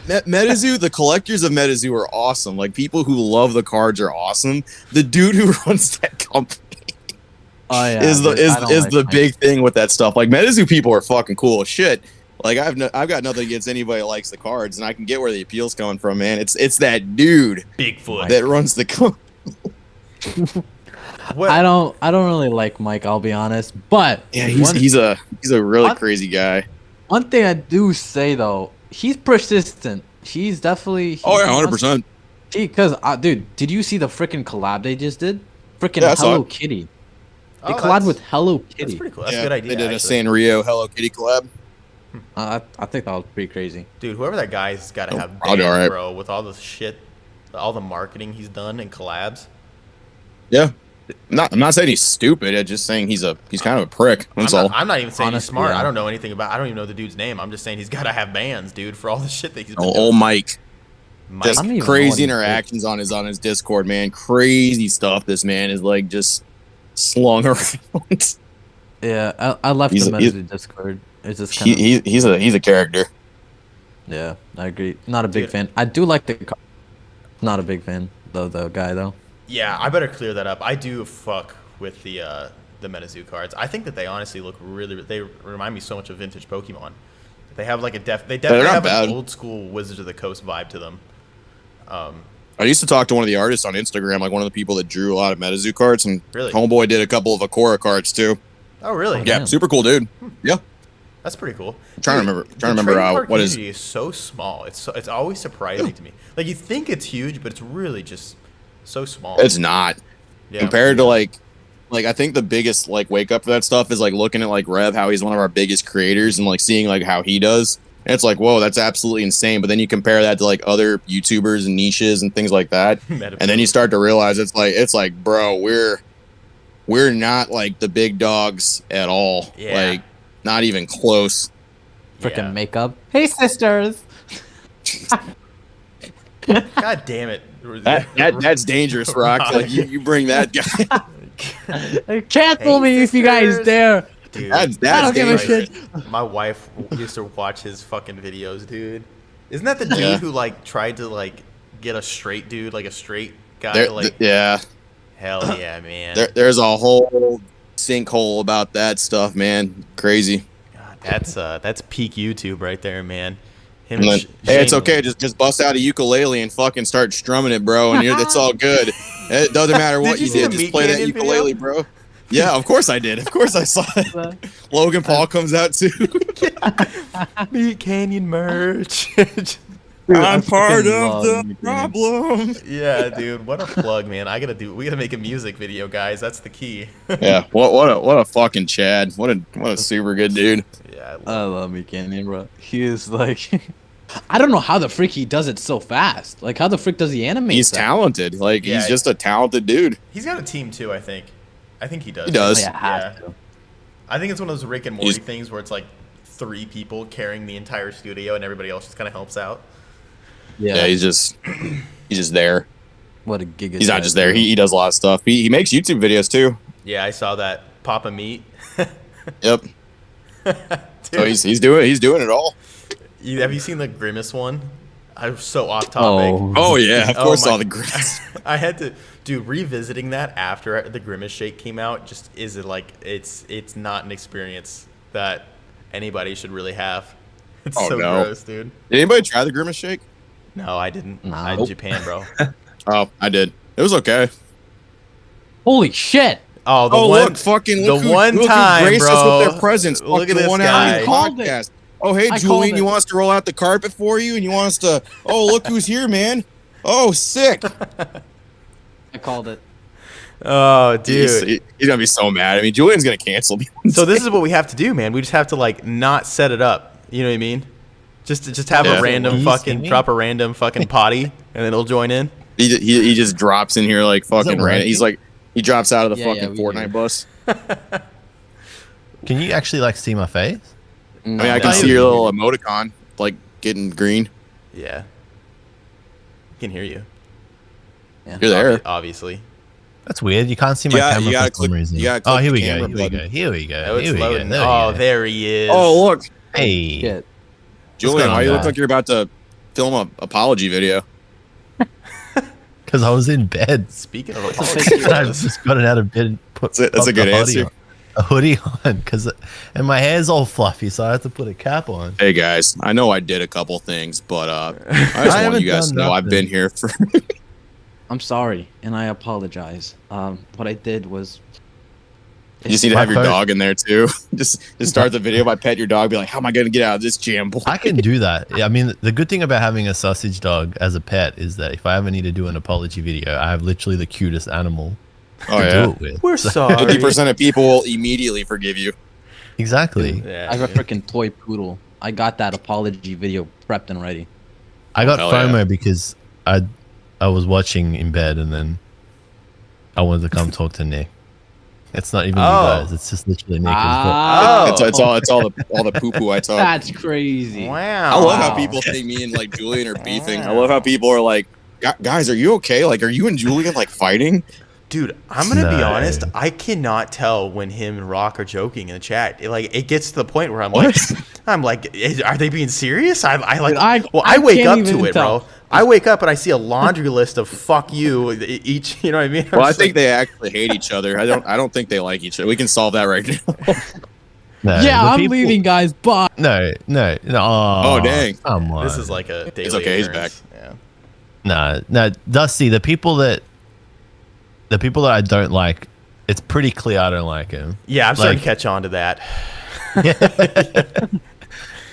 MetaZoo, the collectors of MetaZoo are awesome. Like, people who love the cards are awesome. The dude who runs that company is the big thing with that stuff. Like, MetaZoo people are fucking cool as shit. Like, I've got nothing against anybody that likes the cards, and I can get where the appeal's coming from, man. It's that dude Bigfoot that runs the company. I don't really like Mike, I'll be honest. But Yeah, he's a really crazy guy. one thing I do say though, he's persistent. He's definitely. Oh yeah, 100%. Because dude, did you see the freaking collab they just did? Freaking Yeah, I saw Hello it. Kitty. Oh, They collabed that's- with Hello That's Kitty. pretty cool. That's a good idea. They did actually. a Sanrio Hello Kitty collab. I think that was pretty crazy. Dude, whoever that guy's got to have I'll be bands, alright. bro, with all the shit, all the marketing he's done and collabs. Yeah. I'm not saying he's stupid. I'm just saying he's kind of a prick. That's all. I'm not even saying Honestly, he's smart. yeah. I don't know anything about. I don't even know the dude's name. I'm just saying he's got to have bands, dude, for all the shit that he's been doing. Old Mike. Mike. Just I don't even know crazy what he did. interactions on his Discord, man. Crazy stuff. This man is like just slung around. Yeah, I left He's- him he's- as a Discord. It's just kind of. He's a character. Yeah, I agree. Not a big Dude. fan. I do like the. Not a big fan though. The guy though. Yeah, I better clear that up. I do fuck with the MetaZoo cards. I think that they honestly look really. They remind me so much of vintage Pokemon. They have like they definitely not have bad. an old school Wizards of the Coast vibe to them. I used to talk to one of the artists on Instagram, like one of the people that drew a lot of MetaZoo cards, and Really? Homeboy did a couple of Akora cards too. Oh, really? Yeah, Damn. super cool dude. Yeah. That's pretty cool. Trying to Dude, remember- the trying to remember, trading card what is- community is so small. It's always surprising to me. Like, you think it's huge, but it's really just so small. It's not. Yeah. Compared to like I think the biggest like wake up for that stuff is like looking at like Rev, how he's one of our biggest creators, and like seeing like how he does. And it's like, whoa, that's absolutely insane. But then you compare that to like other YouTubers and niches and things like that, Meta- and then you start to realize it's like, bro, we're not like the big dogs at all. Yeah. Like, not even close. Freaking Yeah. makeup. Hey sisters. God damn it. That's dangerous, Rock. Like you bring that guy. Cancel me if you guys sisters. dare. Dude, That's I don't give a dangerous. shit. my wife used to watch his fucking videos, dude. Isn't that the dude Yeah. who like tried to like get a straight dude, like a straight guy? There- To, like, yeah. hell yeah, man. There's a whole sinkhole about that stuff, man. Crazy. God, that's peak YouTube right there, man. Him And then, hey, it's Shane- okay. Just bust out a ukulele and fucking start strumming it, bro. And it's all good. It doesn't matter what you you see did. the Just Meat play that Canyon ukulele, video? bro. Yeah, of course I did. Of course I saw it. Logan Paul comes out too. Meat Canyon merch. I'm part of the problem. Yeah, dude, what a plug, man. We gotta make a music video, guys. That's the key. Yeah, what a fucking Chad. What a super good dude. Yeah, I love me, Canyon, bro. He is like, I don't know how the frick he does it so fast. Like, how the frick does he animate? He's that? talented. Like, Yeah, he's just a talented dude. he's got a team too, I think. I think he does. He does. Yeah, has Yeah. to. I think it's one of those Rick and Morty things where it's like 3 people carrying the entire studio and everybody else just kind of helps out. Yeah, he's just there. What a giga. He's not just there. He does a lot of stuff. He makes YouTube videos too. Yeah, I saw that. Papa Meat. Yep. Dude, So he's doing it all. have you seen the Grimace one? I'm so off topic. Oh yeah, of course my- all the Grimace. I had to, dude. Revisiting that after the Grimace shake came out, just is it like it's not an experience that anybody should really have. It's Oh, so no. gross, dude. Did anybody try the Grimace shake? No, I didn't. No. I Japan, bro. Oh, I did. It was okay. Holy shit! Oh, the Oh one, look, fucking the look one who time, graced us bro. with their presence. Look at Fucking this 1 guy. hour I called it. podcast. Oh hey I called Julian, it. you want us to roll out the carpet for you, and you want us to? Oh look who's here, man. Oh sick. I called it. Oh, dude. He's gonna be so mad. I mean, Julian's gonna cancel me. So this is what we have to do, man. We just have to like not set it up. You know what I mean? Just have Yeah. a random Are you fucking kidding? drop a random fucking potty, and then it'll join in. He just drops in here like fucking working? random. He's like he drops out of the Yeah, fucking we Fortnite do. bus. Can you actually like see my face? I mean, I can see your little emoticon like getting green. Yeah, I can hear you. You're there. Obviously. That's weird. You can't see my Yeah, camera you gotta for some click- reason. you gotta Oh, click here the we go. camera Here we go. button. Here we go. Oh, it's Here we go. loading. There we Oh, go. there he is. Oh look, Hey. Shit. Julian, going why on, you look guys? like you're about to film a apology video? Because I was in bed. Speaking of a apologies, fake- And I've just gotten out of bed and put That's a popped good a hoodie answer. on- a hoodie on, and my hair's all fluffy, so I have to put a cap on. Hey guys, I know I did a couple things, but I just I want haven't you guys to done know I've nothing. been here for. I'm sorry, and I apologize. What I did was. You just need to have your My dog in there too. just start the video by pet your dog. Be like, how am I gonna get out of this jam? I can do that. Yeah, I mean, the good thing about having a sausage dog as a pet is that if I ever need to do an apology video, I have literally the cutest animal Oh to yeah. do it with. we're sorry. 50% of people will immediately forgive you. Exactly. Yeah, I have a dude. freaking toy poodle. I got that apology video prepped and ready. I got Hell FOMO yeah. because I was watching in bed and then I wanted to come talk to Nick. It's not even Oh. you guys. It's just literally Nick. Oh. It's all the poo poo I talk. That's crazy. Wow. I love how people think me and like Julian are beefing. I love how people are like, guys, are you okay? Like, are you and Julian like fighting? Dude, I'm gonna be No. honest. I cannot tell when him and Rock are joking in the chat. It gets to the point where What? I'm like, are they being serious? I like. Dude, I I wake can't up even to it, tell. bro. I wake up and I see a laundry list of "fuck you" each. You know what I mean? Well, I think they actually hate each other. I don't think they like each other. We can solve that right now. No, Yeah, the I'm people- leaving, guys. Bye. No. Oh, dang. Come on. this is like a daily. okay, he's occurrence. Yeah. No, Dusty. The people that I don't like, it's pretty clear I don't like him. Yeah, I'm starting Like- to catch on to that.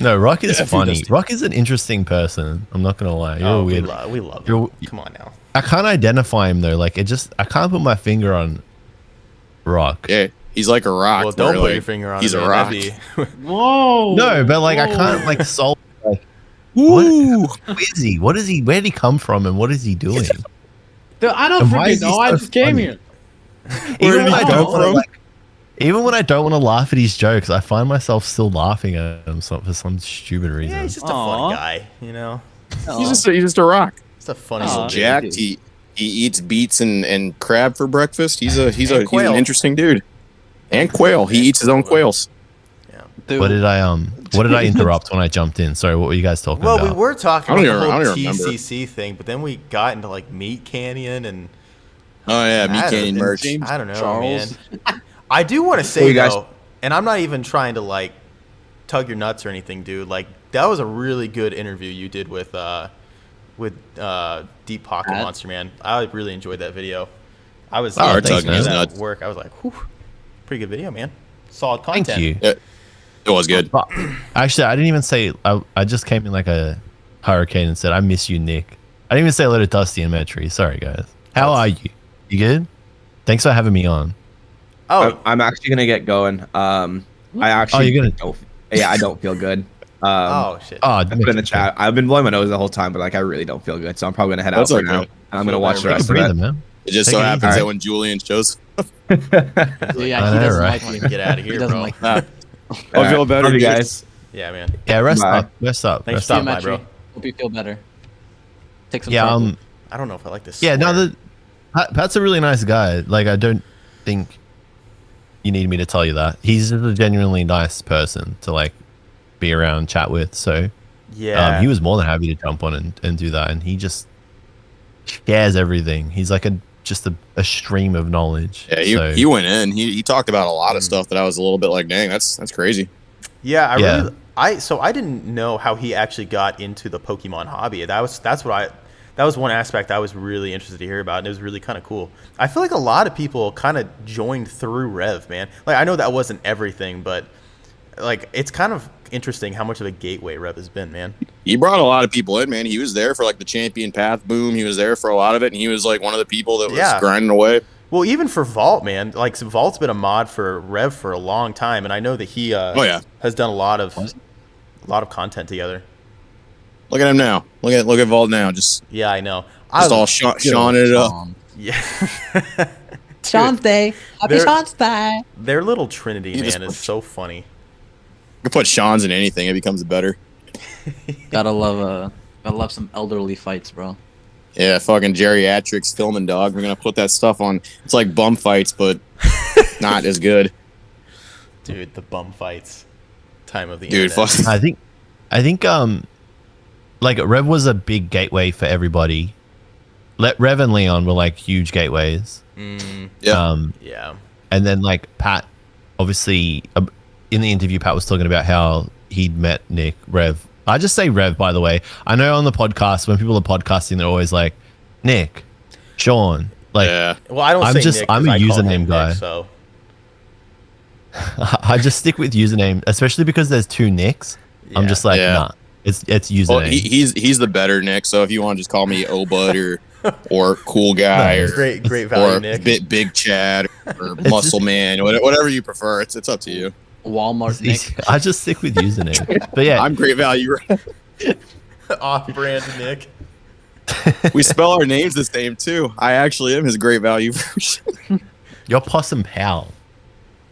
No, Rock is Yeah, if he funny. does- Rock is an interesting person. I'm not gonna lie. You're Oh, weird. we love You're- him. Come on now. I can't identify him though. Like I can't put my finger on Rock. Yeah, he's like a rock. Well, don't where, put like, your finger on He's it. a man. rock. That'd be- Whoa. No, but like I can't like solve. Like, Woo! who is he? What is he? Where did he come from? And what is he doing? Dude, I don't And why freaking is he know. I so just came funny? here. Even when did I he don't come wanna, from? like, even when I don't want to laugh at his jokes, I find myself still laughing at him for some stupid reason. yeah, he's just a Aw. fun guy. You know, He's just a rock. it's a funny Aw. little dude. Jacked. He eats beets and crab for breakfast. He's And an quail. interesting dude. And quail. He eats his own quails. Dude, What did I interrupt when I jumped in? Sorry, what were you guys talking Well, about? we were talking I don't about the even- whole I don't even remember. TCC thing, but then we got into like Meat Canyon and Oh yeah, meat I canyon don't- merch. James I don't know, Charles. man. I do want to say Hey, you guys- though, and I'm not even trying to like tug your nuts or anything, dude. Like that was a really good interview you did with Deep Pocket Pat? Monster, man. I really enjoyed that video. I was Oh, we're thinking tugging his that nuts. at work. I was like, whew. pretty good video, man. Solid Thank content. you. It was good. But actually, I didn't even say. I just came in like a hurricane and said, "I miss you, Nick." I didn't even say hello to Dusty and Metri. Sorry, guys. How are you? You good? Thanks for having me on. Oh, I'm actually gonna get going. I actually. you're gonna. I don't feel good. oh shit. Oh, I put in the chat. I've been blowing my nose the whole time, but like I really don't feel good, so I'm probably gonna head out That's for okay. now. And I'm gonna watch the Take a rest of breather, it. man. It just Take so it happens easy. that when Julian shows up, Yeah, I he know, doesn't right? like you. Get out of He here, doesn't bro. like you. I'll All feel right. better, Love you dude. guys. Yeah, man. Yeah, rest Bye. up. Rest up. Thanks Rest for up. stopping by, bro. Hope you feel better. Take some. Yeah. Purple. I don't know if I like this. Yeah. No, swear. Pat's a really nice guy. Like, I don't think you need me to tell you that. He's just a genuinely nice person to like be around, chat with. So Yeah. he was more than happy to jump on and do that. And he just shares everything. He's like just a stream of knowledge. Yeah, he went in. He talked about a lot of stuff that I was a little bit like, dang, that's crazy. Yeah, Yeah. I didn't know how he actually got into the Pokemon hobby. That was one aspect I was really interested to hear about, and it was really kind of cool. I feel like a lot of people kind of joined through Rev, man. Like, I know that wasn't everything, but like it's kind of interesting how much of a gateway Rev has been, man. He brought a lot of people in, man. He was there for like the Champion Path boom. He was there for a lot of it, and he was like one of the people that was grinding away. Well, even for Vault, man, like Vault's been a mod for Rev for a long time, and I know that he has done a lot of content together. Look at him now. Look at Vault now. Just Yeah, I know. all Sean it up. Yeah. Sean's Day. Happy They're- Sean's Day. Their little trinity, You just- man, is so funny. You can put Sean's in anything, it becomes better. Gotta love some elderly fights, bro. Yeah, fucking geriatrics filming, dog. We're gonna put that stuff on. It's like bum fights, but not as good. Dude, the bum fights. Time of the Dude, internet. fuck. I think like Rev was a big gateway for everybody. Rev and Leon were like huge gateways. Yeah. Yeah. And then like Pat, obviously in the interview, Pat was talking about how he'd met Nick, Rev. I just say Rev, by the way. I know on the podcast, when people are podcasting, they're always like, Nick, Sean. Like, Yeah. Well, I don't I'm say just- Nick 'cause I'm a I call him username Nick, guy. so I just stick with username, especially because there's two Nicks. I'm Yeah. just like, Yeah. nah, it's username. Well, he's the better Nick. So if you want to just call me Obud or cool guy No, or great value, or Nick. big Chad or It's muscle man, whatever you prefer. It's up to you. Walmart Nick. I just stick with username. But yeah, I'm great value. Off-brand Nick. We spell our names the same too. I actually am his great value version. you're Possum Pal.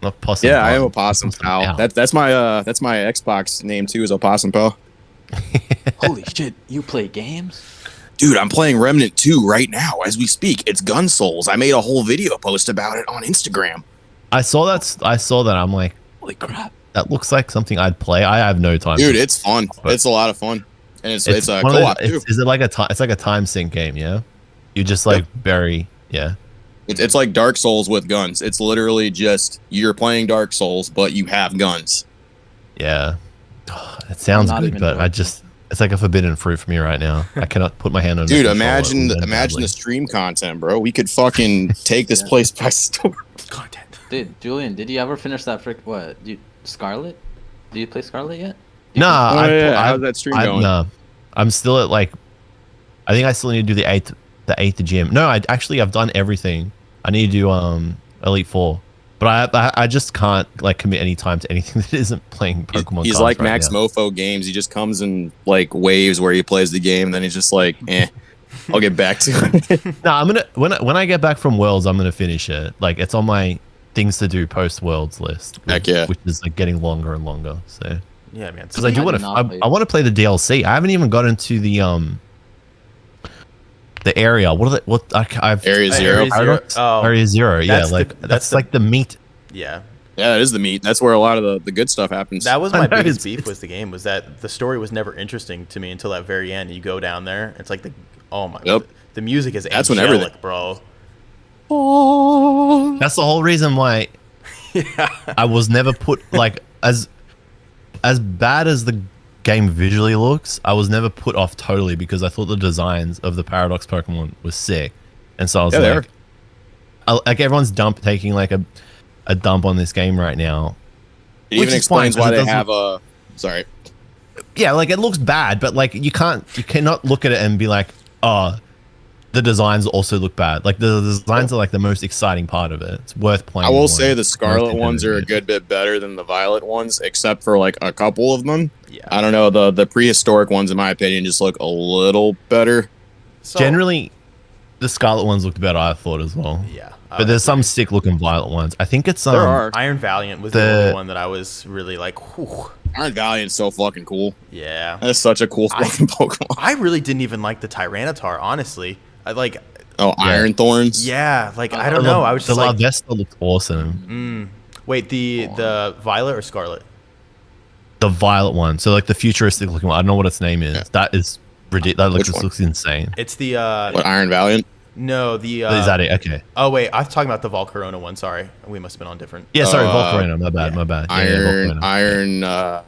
Not Possum Yeah, I am Pal. Opossum Pal. That's my Xbox name too, is Opossum Pal. Holy shit, you play games? Dude, I'm playing Remnant 2 right now as we speak. It's Gun Souls. I made a whole video post about it on Instagram. I saw that. I'm like, Holy crap. that looks like something I'd play. I have no time. Dude, to- it's fun. But- It's a lot of fun. And it's a one of co-op those- too. Is it like it's like a time sync game? Yeah, you just like yeah. It's like Dark Souls with guns. It's literally just you're playing Dark Souls, but you have guns. Yeah. It sounds Not good, even but I joking. just it's like a forbidden fruit for me right now. I cannot put my hand on the Dude, controller. imagine It will end badly. the stream content, bro. We could fucking take this place by storm. Content. Dude, Julian, did you ever finish that Scarlet? Did you play Scarlet yet? Nah, Oh, yeah. How's that stream going? Nah, I'm still at like, I think I still need to do the eighth gym. No, I've done everything. I need to do Elite Four, but I just can't like commit any time to anything that isn't playing Pokemon. He's cards like right Max now. Mofo games. He just comes in like waves where he plays the game, and then he's just like, I'll get back to it. No, I'm gonna when I get back from Worlds, I'm gonna finish it. Like it's on my things to do post Worlds list. Heck yeah. Which is like getting longer and longer. So Yeah, man. because I do I want did not play to, I want to play the DLC. I haven't even got into the area. I've Area Zero. Area Zero. Paradox? Oh, Area Zero. Yeah, that's like the- that's the- like the meat. Yeah. Yeah, that is the meat. That's where a lot of the good stuff happens. That was I my know, biggest it's- beef was the game, was that the story was never interesting to me until that very end. You go down there, it's like Yep. the music is That's when angelic, everything- bro. That's the whole reason why I was never put like as bad as the game visually looks. I was never put off totally because I thought the designs of the Paradox Pokemon was sick, and so I was Yeah, they like, like everyone's taking like a a dump on this game right now. It even explains why they have a. Sorry. Yeah, like it looks bad, but like you cannot look at it and be like, oh, the designs also look bad. Like the designs are like the most exciting part of it. It's worth playing. I will say the Scarlet ones are a good bit better than the Violet ones, except for like a couple of them. Yeah. I don't know, the prehistoric ones, in my opinion, just look a little better. So, generally, the Scarlet ones looked better, I thought, as well. Yeah. But there's some sick looking Violet ones. I think it's There are. Iron Valiant was the only one that I was really like, whew. Iron Valiant's so fucking cool. Yeah. That's such a cool fucking Pokemon. I really didn't even like the Tyranitar, honestly. I like. Oh, Iron Thorns. Yeah, like I don't know. I was just the like, Larvesta looks awesome. wait, the Violet or Scarlet? The Violet one, so like the futuristic looking one. I don't know what its name is. Yeah. That is ridiculous. That Which just one? looks insane. It's the What, Iron Valiant? no, the is that it? Okay. oh wait, I was talking about the Volcarona one. Sorry, we must have been on different. Yeah, sorry, Volcarona. My bad. My bad. Iron, Volcarona.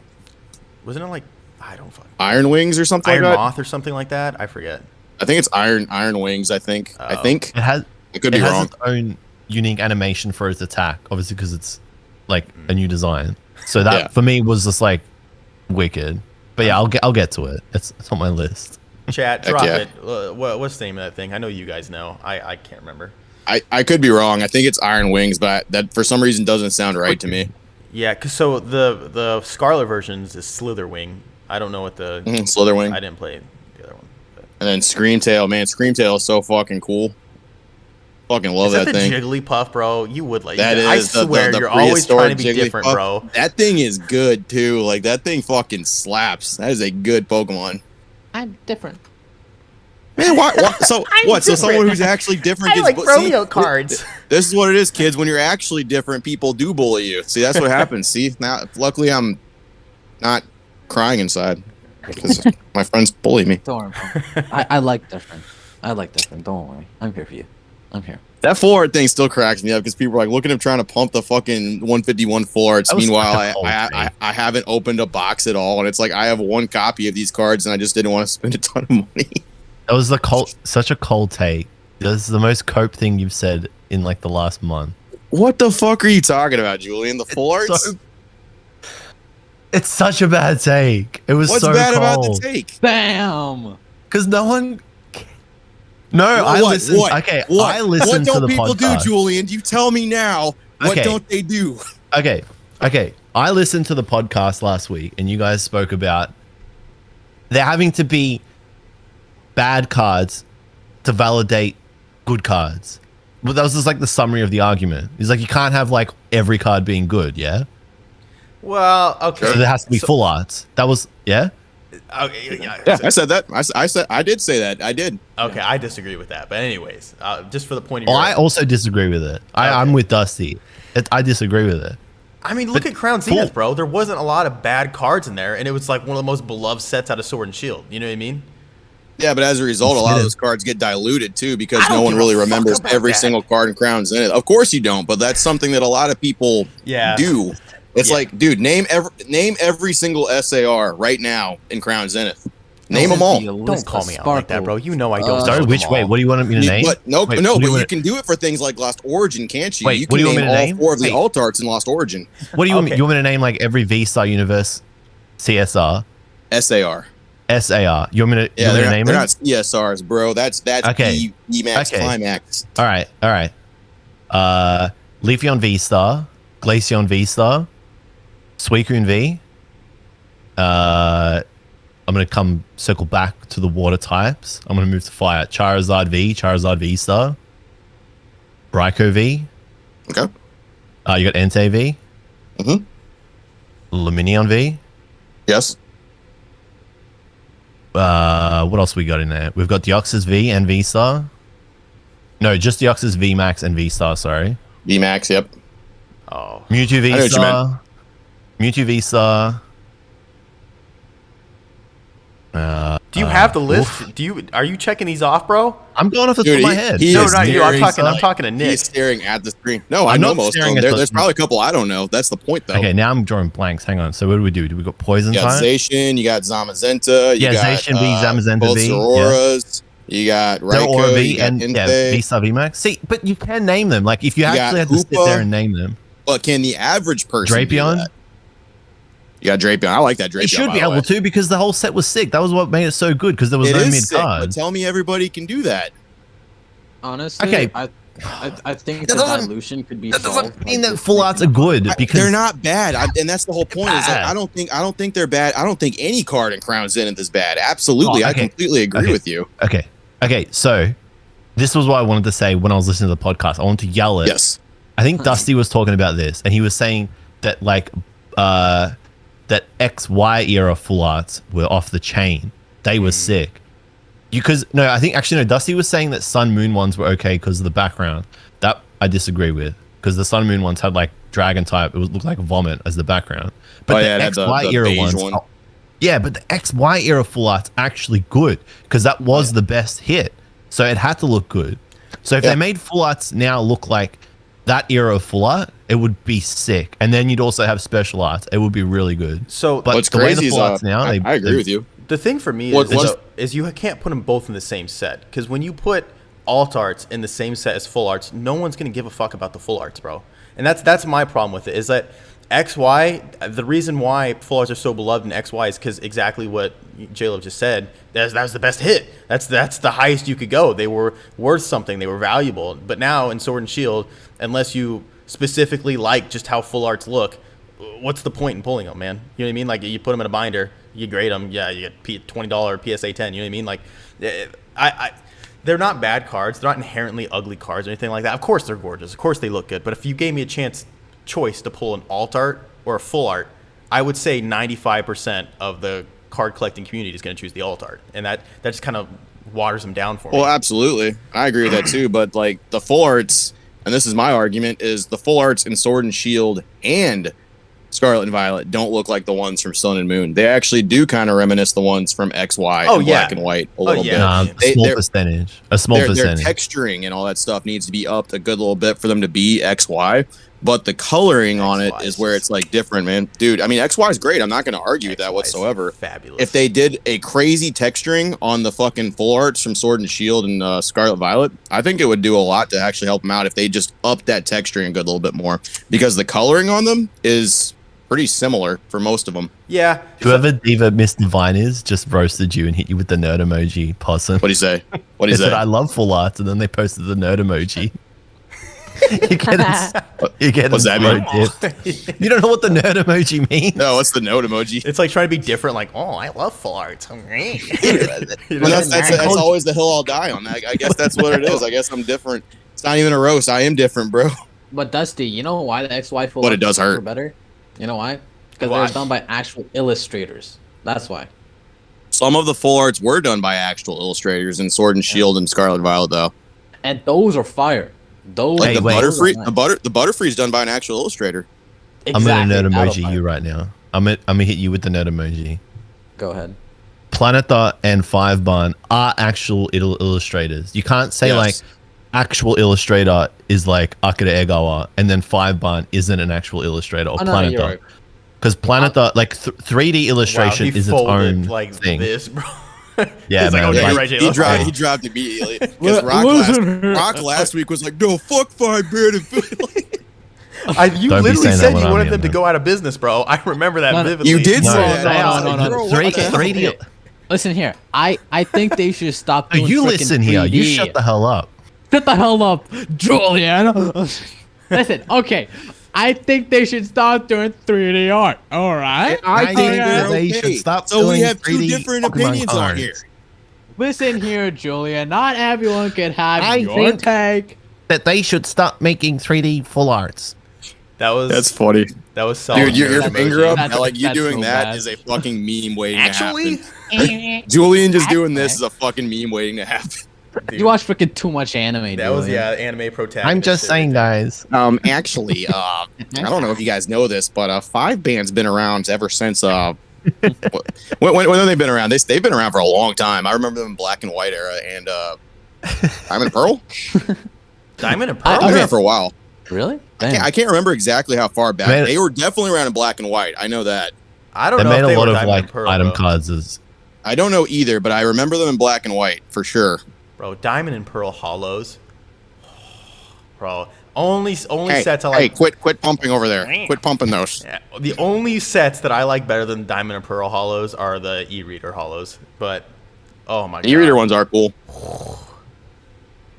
Wasn't it like I don't fuck Iron Wings or something Iron like that? Moth or something like that? I forget. I think it's Iron Wings, I think. I think. It has. I could be it has wrong. its own unique animation for its attack, obviously because it's like a new design. So that for me was just like wicked. But yeah, I'll get to it. It's on my list. Chat, drop yeah. it. What's the name of that thing? I know you guys know. I can't remember. I could be wrong. I think it's Iron Wings, but that for some reason doesn't sound right to me. Yeah, cause so the Scarlet versions is Slitherwing. I don't know what the Slitherwing. I didn't play the other one. But. And then Screamtail, man, Screamtail is so fucking cool. Fucking love Is that the thing. Jigglypuff, bro? You would like That I is swear the you're always trying to be prehistoric different, Jigglypuff. bro. That thing is good too. Like that thing fucking slaps. That is a good Pokemon. I'm different. Man, why so what? So someone who's actually different I gets like see, Romeo cards. This is what it is, kids. When you're actually different, people do bully you. See, that's what happens. See, now luckily I'm not crying inside because my friends bully me. Don't worry, bro. I like different. I like different. Don't worry. I'm here for you. I'm here. That full art thing still cracks me up because people are like, look at him trying to pump the fucking 151 full arts. That was Meanwhile, such a cold I haven't opened a box at all, and it's like I have one copy of these cards, and I just didn't want to spend a ton of money. That was such a cold take. This is the most cope thing you've said in like the last month. What the fuck are you talking about, Julian? The full arts? It's such a bad take. It was What's so bad about cold. the take? Bam. Because no one. No, I listen. Okay, What? I listen to the What don't people podcast. do, Julian? You tell me now. What Okay. don't they do? Okay. I listened to the podcast last week, and you guys spoke about there having to be bad cards to validate good cards. Well, that was just like the summary of the argument. It's like you can't have like every card being good, yeah? Well, okay. So there has to be full arts. That was, yeah? Okay, Yeah, I said that. I did say that. I did. Okay, I disagree with that. But anyways, just for the point of Oh, view, I also disagree with it. I'm with Dusty. I disagree with it. I mean, look at Crown Zenith, bro. There wasn't a lot of bad cards in there, and it was like one of the most beloved sets out of Sword and Shield. You know what I mean? Yeah, but as a result, a lot of those cards get diluted too because I don't no one give a really fuck remembers about every that. single card in Crowns in it. Of course you don't, but that's something that a lot of people do. It's like, dude, name every single SAR right now in Crown Zenith. Name them all. Don't call me out like that, bro. You know I don't. Sorry, know which them way? all. What do you want me to name? But Wait, but what you can do it for things like Lost Origin, can't you? Wait, you what can do you want me name to all name? 4 of the Wait. alt arts in Lost Origin. What do you want me? Okay. You want me to name like every V-Star Universe CSR, SAR. SAR? You want me to, Yeah, name they're it? not CSRs, bro. That's Okay. EMAX Okay. Climax. All right. Leafeon V-Star, Glaceon V-Star, Suicune V. I'm going to come circle back to the water types. I'm going to move to fire. Charizard V, Charizard V-Star. Raikou V. Okay. You got Entei V. Mm-hmm. Luminion V. Yes. What else we got in there? We've got Deoxys V and V-Star. No, just Deoxys V Max and V-Star, sorry. VMAX, yep. Oh, Mewtwo know what you V-Star. Mewtwo V-Star. do you have the list? Are you checking these off, bro? I'm going off the top of my head. he No, is not you. I'm staring- talking to Nick. He's staring at the screen. No, I I'm know not most of staring them. at the- There's probably a couple I don't know. That's the point, though. Okay, now I'm drawing blanks. Hang on. So what do we do? Do we got Poison You got type? Zacian, you got Zamazenta, you Yeah, got Zacian V, Zamazenta both V, yeah. Zororas, you got They're Aura Raikou, V you got and Entei. V-Star V Max. See, but you can name them. Like if you You actually got had to sit Hoopa. there and name them. But can the average person do Drapion? that? You got Drapion. I like that Drapion. It should be able to because the whole set was sick. That was what made it so good because there was no mid card. But tell me everybody can do that. Honestly, Okay. I think the dilution could be That solved. doesn't mean that full arts are good because They're not bad, and that's the whole point. Is that I don't think they're bad. I don't think any card in Crown Zenith is bad. Absolutely, I completely agree with you. Okay. So this was what I wanted to say when I was listening to the podcast. I wanted to yell it. Yes. I think Dusty was talking about this, and he was saying that like that XY era full arts were off the chain. They were sick. I think Dusty was saying that Sun Moon ones were okay because of the background. That I disagree with because the Sun Moon ones had like dragon type. It looked like vomit as the background. But the XY era ones, but the XY era full art's actually good because that was the best hit. So it had to look good. So if they made full arts now look like that era of full art, it would be sick. And then you'd also have special arts. It would be really good. So but what's the way crazy the is full arts now, I agree with you. The thing for me is you can't put them both in the same set because when you put alt arts in the same set as full arts, no one's gonna give a fuck about the full arts, bro. And that's my problem with it is that XY, the reason why full arts are so beloved in XY is because exactly what J-Love just said. That was the best hit. That's the highest you could go. They were worth something. They were valuable. But now in Sword and Shield, unless you specifically like just how full arts look, what's the point in pulling them, man? You know what I mean? Like you put them in a binder, you grade them, you get $20 PSA 10. You know what I mean? Like they're not bad cards. They're not inherently ugly cards or anything like that. Of course they're gorgeous. Of course they look good. But if you gave me a choice to pull an alt art or a full art, I would say 95% of the card collecting community is going to choose the alt art, and that just kind of waters them down for me. Well, absolutely, I agree with that too. But like the full arts, and this is my argument, is the full arts in Sword and Shield and Scarlet and Violet don't look like the ones from Sun and Moon. They actually do kind of reminisce the ones from XY and Black and White a little bit. A small percentage. Their texturing and all that stuff needs to be upped a good little bit for them to be XY. But the coloring on it is where it's like different, man. Dude, I mean, XY is great. I'm not going to argue with that whatsoever. Fabulous. If they did a crazy texturing on the fucking full arts from Sword and Shield and Scarlet Violet, I think it would do a lot to actually help them out if they just upped that texturing a good little bit more. Because the coloring on them is pretty similar for most of them. Yeah. Whoever Diva Miss Divine is just roasted you and hit you with the nerd emoji, Possum. What'd he say? What'd he say? Said, I love full arts, and then they posted the nerd emoji. What's that mean? You don't know what the nerd emoji means? No, what's the nerd emoji? It's like trying to be different, like, oh, I love full arts. Well, that's always the hill I'll die on. I guess that's what it is. I guess I'm different. It's not even a roast. I am different, bro. But Dusty, you know why the XY full but it does hurt. are better? You know why? Because they're done by actual illustrators. That's why. Some of the full arts were done by actual illustrators in Sword and Shield and Scarlet Violet, though. And those are fire. Those like the Butterfree is done by an actual illustrator. Exactly. I'm gonna nerd emoji you right now. I'm gonna hit you with the nerd emoji. Go ahead. Planet Dot and Five Barn are actual illustrators. You can't say like actual illustrator is like Akira Egawa and then Five Barn isn't an actual illustrator or Planet Dot. Because Planet Dot, like 3D illustration is its own like thing. This, bro. Yeah, man. He dropped immediately. Because Rock last week was like, no, fuck 5-bit. You literally said you wanted them to go out of business, bro. I remember that vividly. You did say that. No. 3D. Listen here. I think they should stop doing you listen 3D. here. You shut the hell up. Shut the hell up, Julian. Listen, okay. I think they should stop doing 3D art. All right. I think they should stop. So we have two different opinions on here. Listen here, Julian. Not everyone can have your take. That they should stop making 3D full arts. That's funny. That was solid. Dude, your finger up. Like you doing that is a fucking meme waiting to happen. Julian just doing this is a fucking meme waiting to happen. Dude. You watch freaking too much anime. That was anime protagonist. I'm just saying, guys. Actually, I don't know if you guys know this, but Five Band's been around ever since. When have they been around? They've been around for a long time. I remember them in Black and White era and Diamond and Pearl. Diamond and Pearl. I've been around for a while. Really? I can't remember exactly how far back. They were definitely around in Black and White. I know that. I don't know. They made a lot of like like Pearl, item cards. I don't know either, but I remember them in Black and White for sure. Bro, Diamond and Pearl hollows. Bro, Only Hey, sets I hey, like. quit pumping over there. Quit pumping those. Yeah, the only sets that I like better than Diamond and Pearl hollows are the e-reader hollows. But oh my god, E-reader ones are cool.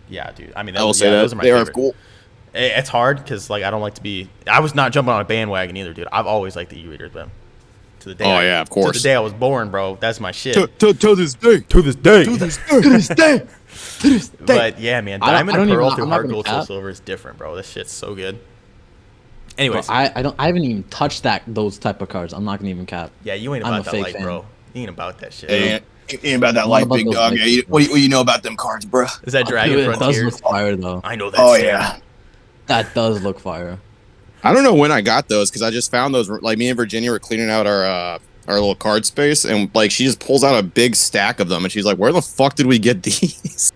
Yeah, dude. I mean, I will say that those are my they favorite. are cool. It's hard because like I don't like to be. I was not jumping on a bandwagon either, dude. I've always liked the e-readers, but to the day. Oh, yeah, of course. To the day I was born, bro. That's my shit. To this day. To this day. To this day. To this day. To this day. But yeah, man, I Diamond don't and Pearl even- through I'm not Heart gonna Gold Soul cap. Silver is different, bro. This shit's so good. Anyways, I haven't even touched those type of cards. I'm not gonna even cap. yeah, you ain't I'm about a that fake life, fan. bro. You ain't about that shit. Ain't about that What life, about big those dog. lights, Yeah, bro? what do you know about them cards, bro? Is that Dragon Dude, it does Frontiers? look fire though. I know that. Oh, Stan. yeah. That does look fire. I don't know when I got those because I just found those. Like me and Virginia were cleaning out our little card space, and like she just pulls out a big stack of them, and she's like, "Where the fuck did we get these?"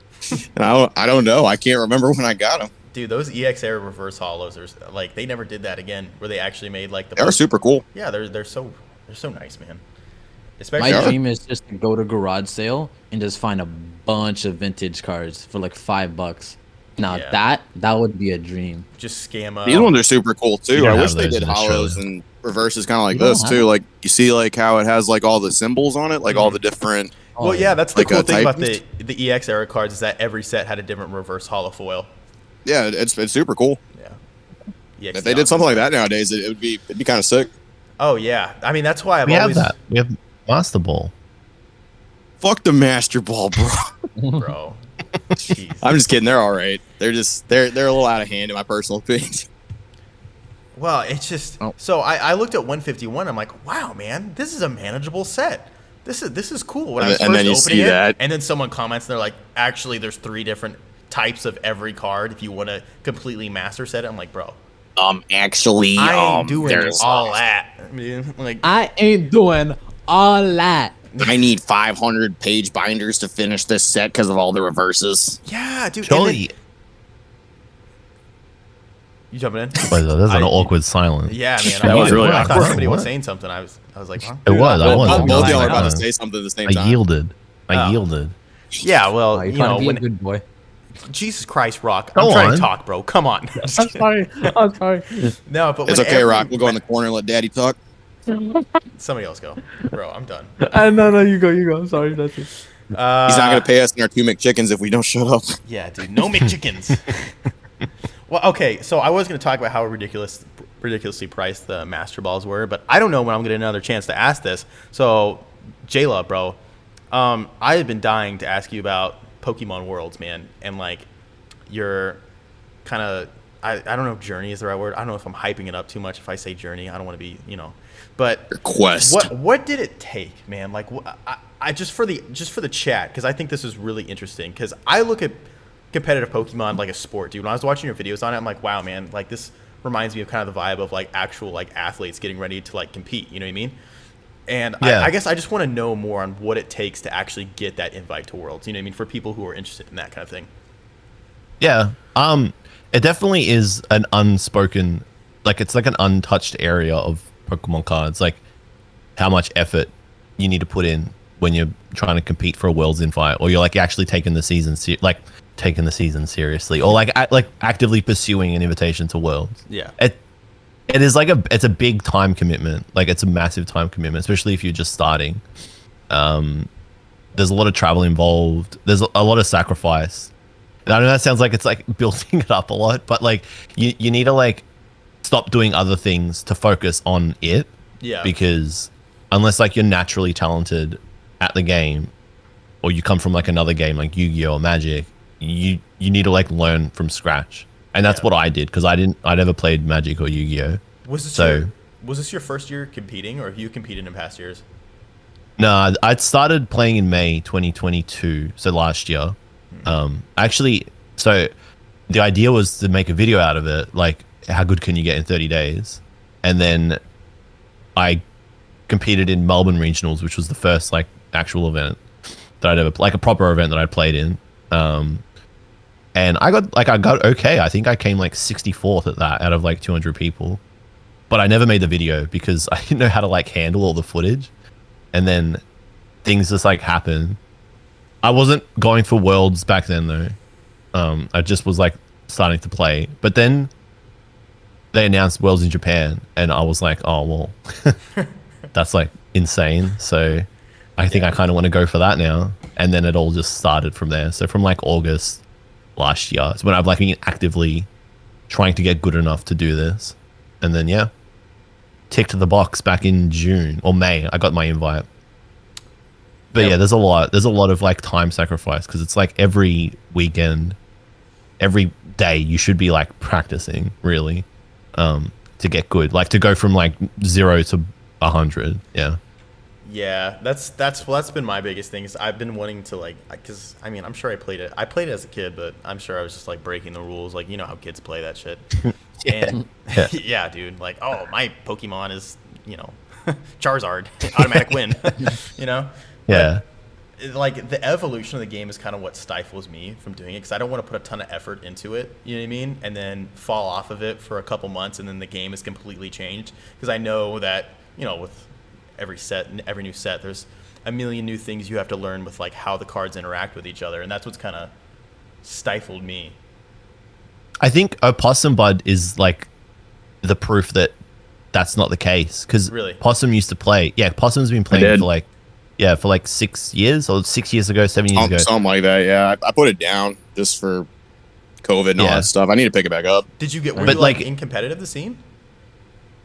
And I don't know. I can't remember when I got them. Dude, those EX Era reverse hollows are like they never did that again, where they actually made like the. They are super cool. Yeah, they're so nice, man. My Especially dream is just to go to garage sale and just find a bunch of vintage cards for like $5. Now Yeah. that would be a dream. just scam. These ones are super cool You too. don't I have wish they those did in hollows Australia. and reverses kind of like You don't this have too. them? Like you see, like how it has like all the symbols on it, like all the different. Oh, Well, yeah, that's the Like cool a thing about type- the EX Era cards is that every set had a different reverse hollow foil. Yeah, it's super cool. Yeah. If they did something like that nowadays, it'd be kind of sick. Oh yeah, I mean that's why I've We have always, that. We have Master Ball. Fuck the Master Ball, bro. bro. Jeez. I'm just kidding. They're all right. They're a little out of hand in my personal opinion. Well, it's just Oh. so I looked at 151. I'm like, wow, man, this is a manageable set. This is cool. When I was And first then you opening see it, that. and then someone comments, and they're like, actually, there's 3 different types of every card if you want to completely master set it. I'm like, bro, Actually, I ain't doing all that. I mean, like, I ain't doing all that. I need 500 page binders to finish this set because of all the reverses. yeah, dude. and Surely, then- you jumping in? Wait, there's an awkward silence. Yeah, man. That was really I thought awkward. somebody was What? saying something. I was like, huh? It was. I was. Both y'all are about I to say something at the same I time. yielded. I Oh. yielded. Yeah, well, Oh, you're you trying know, to be when a good boy. Jesus Christ, Rock, Go I'm trying on. to talk, bro. Come on. I'm sorry. I'm sorry. No, but It's when okay, Rock. We'll go in the corner and let Daddy talk. Somebody else go, bro. I'm done. No, you go. I'm sorry. That's it. He's not going to pay us in our 2 McChickens if we don't shut up. Yeah, dude. No McChickens. Well, okay. So I was going to talk about how ridiculously priced the Master Balls were, but I don't know when I'm going to get another chance to ask this. So, J-Love, bro, I have been dying to ask you about Pokemon Worlds, man, and like your kind of I don't know if journey is the right word. I don't know if I'm hyping it up too much if I say journey. I don't want to be, but Your quest. what did it take, man? Like I just for the chat, because I think this is really interesting, because I look at competitive Pokemon like a sport, dude. When I was watching your videos on it, I'm like, wow, man, like this reminds me of kind of the vibe of like actual like athletes getting ready to like compete. You know what I mean? And Yeah. I guess I just want to know more on what it takes to actually get that invite to Worlds. You know what I mean? For people who are interested in that kind of thing. Yeah. It definitely is an unspoken, like it's like an untouched area of Pokemon cards. Like how much effort you need to put in when you're trying to compete for a Worlds invite, or you're like actually taking the season seriously, or like actively pursuing an invitation to Worlds. Yeah. It is like it's a big time commitment. Like it's a massive time commitment, especially if you're just starting. There's a lot of travel involved. There's a lot of sacrifice. And I know that sounds like it's like building it up a lot, but like you need to like stop doing other things to focus on it. Yeah. Because unless like you're naturally talented at the game, or you come from like another game like Yu-Gi-Oh or Magic, you need to like learn from scratch. And that's Yeah. what I did, because I never played Magic or Yu-Gi-Oh. Was this your first year competing, or have you competed in past years? No, I started playing in May 2022, so last year. Actually, so the idea was to make a video out of it, like how good can you get in 30 days? And then I competed in Melbourne Regionals, which was the first like actual event that I'd ever, like a proper event that I'd played in. And I got okay. I think I came like 64th at that out of like 200 people. But I never made the video because I didn't know how to like handle all the footage. And then things just like happen. I wasn't going for Worlds back then though. I just was like starting to play. But then they announced Worlds in Japan, and I was like, oh well, that's like insane. So I think I kind of want to go for that now. And then it all just started from there. So from like August last year is when I've like been actively trying to get good enough to do this. And then yeah, ticked the box back in June or May. I got my invite. But yeah, there's a lot of like time sacrifice, because it's like every weekend, every day you should be like practicing really to get good, like to go from like 0 to 100. Yeah, that's been my biggest thing. Is I've been wanting to like, because I mean, I'm sure I played it as a kid, but I'm sure I was just like breaking the rules, like you know how kids play that shit. And yeah, dude, like, oh, my Pokemon is, you know, Charizard, automatic win. You know. Yeah. But, like, the evolution of the game is kind of what stifles me from doing it, because I don't want to put a ton of effort into it, you know what I mean, and then fall off of it for a couple months, and then the game is completely changed, because I know that, you know, with every new set, there's a million new things you have to learn with like how the cards interact with each other, and that's what's kind of stifled me. I think Opossum Bud is like the proof that that's not the case, because really? Possum used to play. Yeah, Possum's been playing for like 6 years, or 6 years ago, 7 years ago. Something like that, yeah. I put it down just for COVID and all that stuff. I need to pick it back up. Were you like in competitive the scene?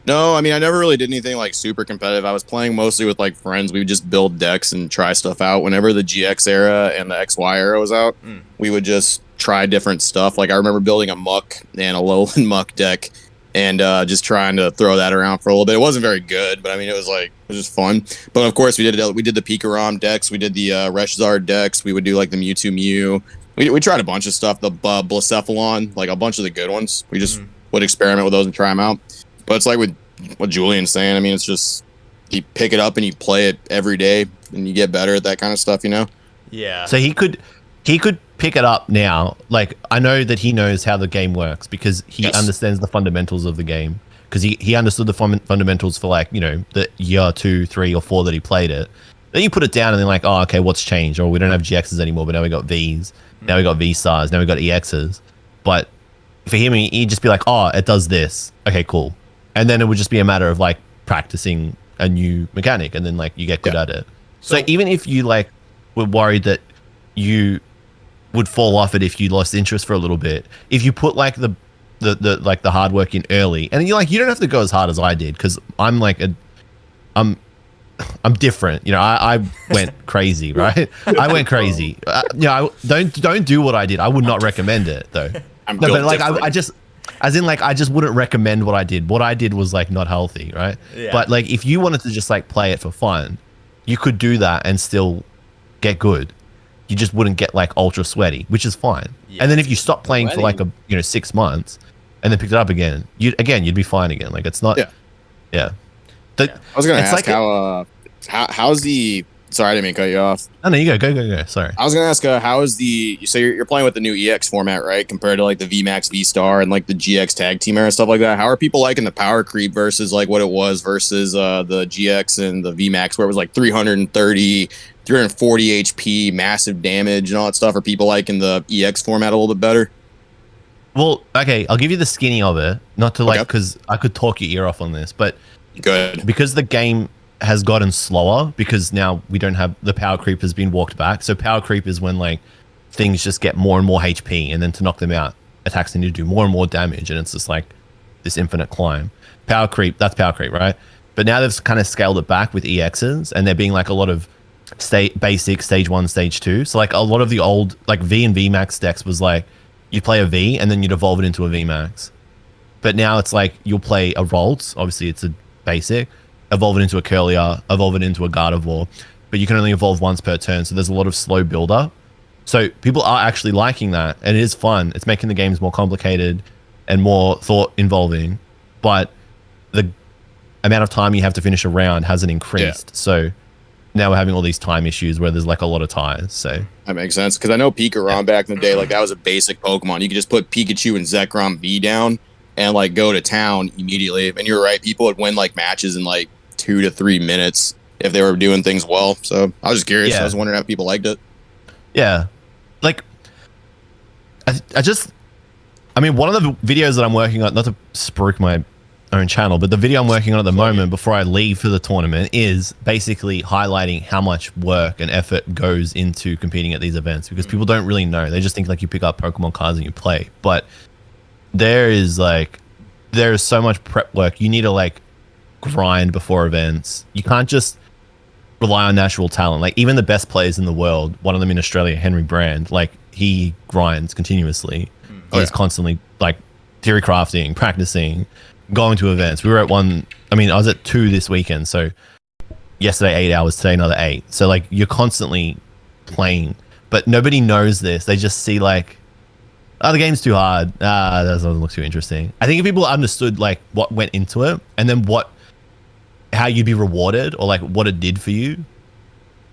No, I mean, I never really did anything like super competitive. I was playing mostly with like friends. We would just build decks and try stuff out. Whenever the GX era and the XY era was out, we would just try different stuff. Like I remember building a Muck and a Lowland Muck deck, and just trying to throw that around for a little bit. It wasn't very good, but I mean, it was just fun. But of course, we did the Pikarom decks, we did the Reshzard decks, we would do like the Mewtwo Mew. We tried a bunch of stuff, the Blacephalon, like a bunch of the good ones. We just would experiment with those and try them out. But it's like with what Julian's saying. I mean, it's just you pick it up and you play it every day, and you get better at that kind of stuff, you know? Yeah. So he could pick it up now. Like, I know that he knows how the game works, because he understands the fundamentals of the game, because he understood the fundamentals for like, you know, the year 2, 3, or 4 that he played it. Then you put it down and then like, oh, okay, what's changed? Or we don't have GXs anymore, but now we got Vs. Now we got V stars. Now we got EXs. But for him, he'd just be like, oh, it does this. Okay, cool. And then it would just be a matter of like practicing a new mechanic, and then like you get good at it. So even if you like were worried that you would fall off it if you lost interest for a little bit, if you put like the like the hard work in early, and you don't have to go as hard as I did, because I'm like I'm different, you know. I went crazy, right? I went crazy. Don't do what I did. I would not recommend it though. But like I just, as in like I just wouldn't recommend what I did. What I did was like not healthy, right? Yeah. But like if you wanted to just like play it for fun, you could do that and still get good. You just wouldn't get like ultra sweaty, which is fine. Yeah. And then if you stop playing for like 6 months and then picked it up again, you'd be fine again. Like it's not. Yeah. I was gonna ask how's the. Sorry, I didn't mean to cut you off. Oh, no, you go. Sorry. I was gonna ask how is the. So you're playing with the new EX format, right? Compared to like the VMAX, V Star, and like the GX tag team era and stuff like that. How are people liking the power creep versus like what it was versus the GX and the VMAX, where it was like 330, 340 HP, massive damage, and all that stuff? Are people liking the EX format a little bit better? Well, okay, I'll give you the skinny of it. Not to like, because I could talk your ear off on this, but good, because the game has gotten slower, because now we don't have the power creep has been walked back. So power creep is when like things just get more and more HP, and then to knock them out, attacks need to do more and more damage, and it's just like this infinite climb. Power creep, that's power creep, right? But now they've kind of scaled it back with EXs, and there being like a lot of basic stage 1, stage 2. So like a lot of the old like V and VMAX decks was like you'd play a V and then you'd evolve it into a VMAX. But now it's like you'll play a Ralts, obviously it's a basic, evolve it into a Curlier, evolve it into a Gardevoir, but you can only evolve once per turn, so there's a lot of slow build-up. So people are actually liking that, and it is fun. It's making the games more complicated and more thought-involving, but the amount of time you have to finish a round hasn't increased. So now we're having all these time issues where there's like a lot of ties. So that makes sense, because I know Pikarom back in the day, like that was a basic Pokemon. You could just put Pikachu and Zekrom V down and like go to town immediately. And you're right, people would win like matches in like 2 to 3 minutes if they were doing things well. So I was just curious. I was wondering how people liked it. Yeah, like I just I mean, one of the videos that I'm working on, not to spruik my own channel, but the video I'm working on at the moment before I leave for the tournament is basically highlighting how much work and effort goes into competing at these events, because people don't really know. They just think like you pick up Pokemon cards and you play, but there is so much prep work. You need to like grind before events. You can't just rely on natural talent. Like even the best players in the world, one of them in Australia, Henry Brand, like he grinds continuously. He's constantly like theory crafting, practicing, going to events. We were at one, I was at 2 this weekend. So yesterday 8 hours, today another 8. So like you're constantly playing, but nobody knows this. They just see like, oh, the game's too hard. That doesn't look too interesting. I think if people understood like what went into it and then how you'd be rewarded or like what it did for you,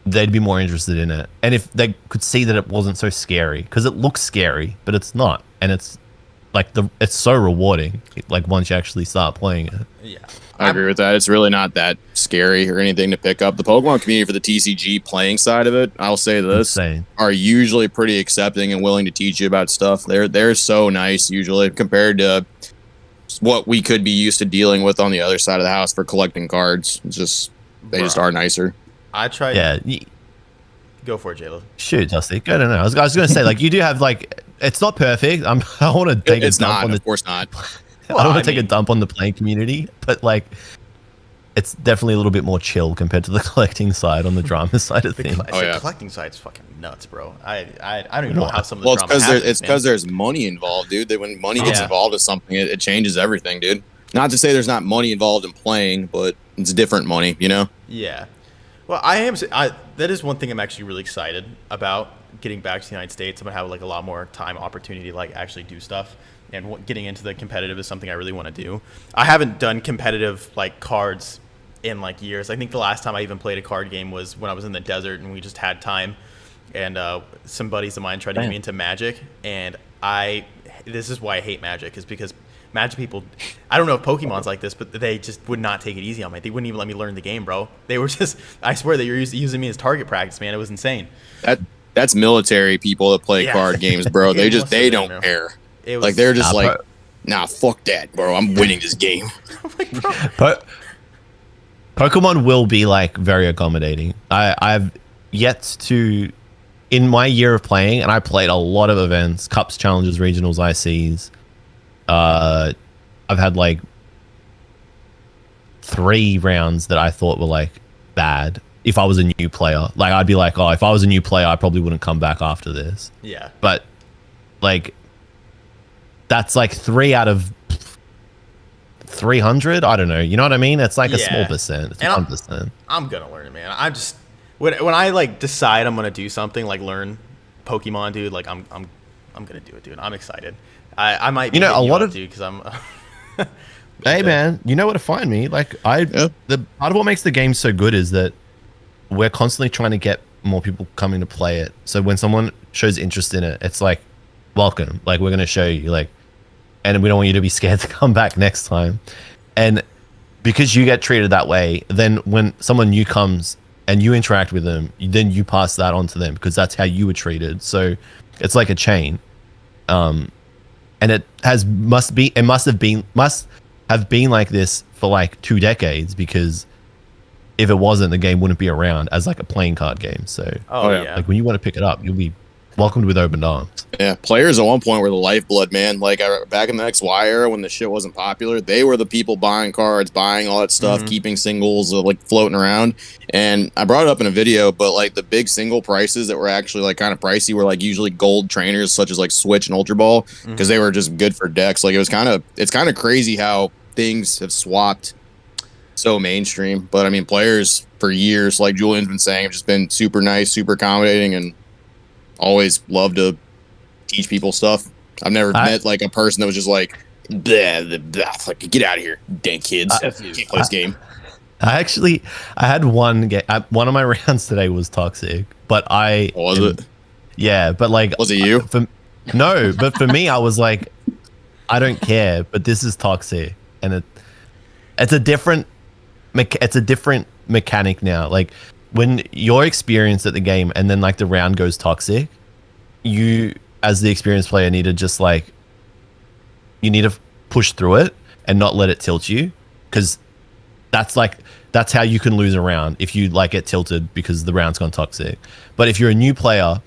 they'd be more interested in it. And if they could see that it wasn't so scary, because it looks scary, but it's not. And it's like it's so rewarding, like once you actually start playing it. Yeah, I agree with that. It's really not that scary or anything to pick up. The Pokemon community for the TCG playing side of it, I'll say this, Insane. Are usually pretty accepting and willing to teach you about stuff. They're so nice usually compared to what we could be used to dealing with on the other side of the house for collecting cards. It's just they just are nicer. I tried. Yeah. Go for it, J-Lo. Shoot, Dusty. I don't know. I was going to say, like, you do have, like, it's not perfect. I want to take a dump on the... Of course not. I don't want to take a dump on the playing community, but, like, it's definitely a little bit more chill compared to the collecting side on the drama side of things. The collecting side's fucking nuts, bro. I don't even know how some of the drama it's because there's money involved, dude. When money gets involved with something, it changes everything, dude. Not to say there's not money involved in playing, but it's different money, you know? Yeah. Well, that is one thing I'm actually really excited about, getting back to the United States. I'm going to have like a lot more time, opportunity to like actually do stuff, and getting into the competitive is something I really want to do. I haven't done competitive like cards in like years. I think the last time I even played a card game was when I was in the desert and we just had time, and some buddies of mine tried to get me into Magic, and this is why I hate Magic, is because Magic people, I don't know if Pokemon's like this, but they just would not take it easy on me. They wouldn't even let me learn the game, bro. They were just, I swear they were using me as target practice, man. It was insane. That's military people that play card games, bro. They don't care. Like they're just like, nah, fuck that, bro. I'm winning this game. But Pokemon will be like very accommodating. I've yet to, in my year of playing, and I played a lot of events, cups, challenges, regionals, ICs. I've had like 3 rounds that I thought were like bad. If I was a new player, like I'd be like, oh, if I was a new player, I probably wouldn't come back after this. Yeah. But like, that's like 3 out of 300. I don't know. You know what I mean? It's like a small percent. It's 1%. I'm gonna learn it, man. I'm just when I like decide I'm gonna do something like learn Pokemon, dude. Like I'm gonna do it, dude. I'm excited. I might be, a lot of, dude, because I'm hey man, you know where to find me. Like the part of what makes the game so good is that we're constantly trying to get more people coming to play it. So when someone shows interest in it, it's like, welcome. Like we're gonna show you, like, and we don't want you to be scared to come back next time. And because you get treated that way, then when someone new comes and you interact with them, then you pass that on to them because that's how you were treated. So it's like a chain. And it must have been like this for like 2 decades, because if it wasn't, the game wouldn't be around as like a playing card game. So like when you want to pick it up, you'll be welcomed with open arms. Yeah, players at one point were the lifeblood, man. Like back in the XY era when the shit wasn't popular, they were the people buying cards, buying all that stuff, keeping singles like floating around. And I brought it up in a video, but like the big single prices that were actually like kind of pricey were like usually gold trainers such as like Switch and Ultra Ball, because they were just good for decks. Like it's kind of crazy how things have swapped so mainstream. But I mean, players for years, like Julian's been saying, have just been super nice, super accommodating, and always love to teach people stuff. I've never met like a person that was just like, blah, blah, blah, like, get out of here, dang kids. Can't play this game. I had one game. One of my rounds today was toxic, but was it? Yeah, but like, was it you? No, but for me, I was like, I don't care, but this is toxic, and it's a different mechanic now. Like when you're experienced at the game and then like the round goes toxic, you as the experienced player need to just like you need to push through it and not let it tilt you, because that's how you can lose a round if you like get tilted because the round's gone toxic. But if you're a new player,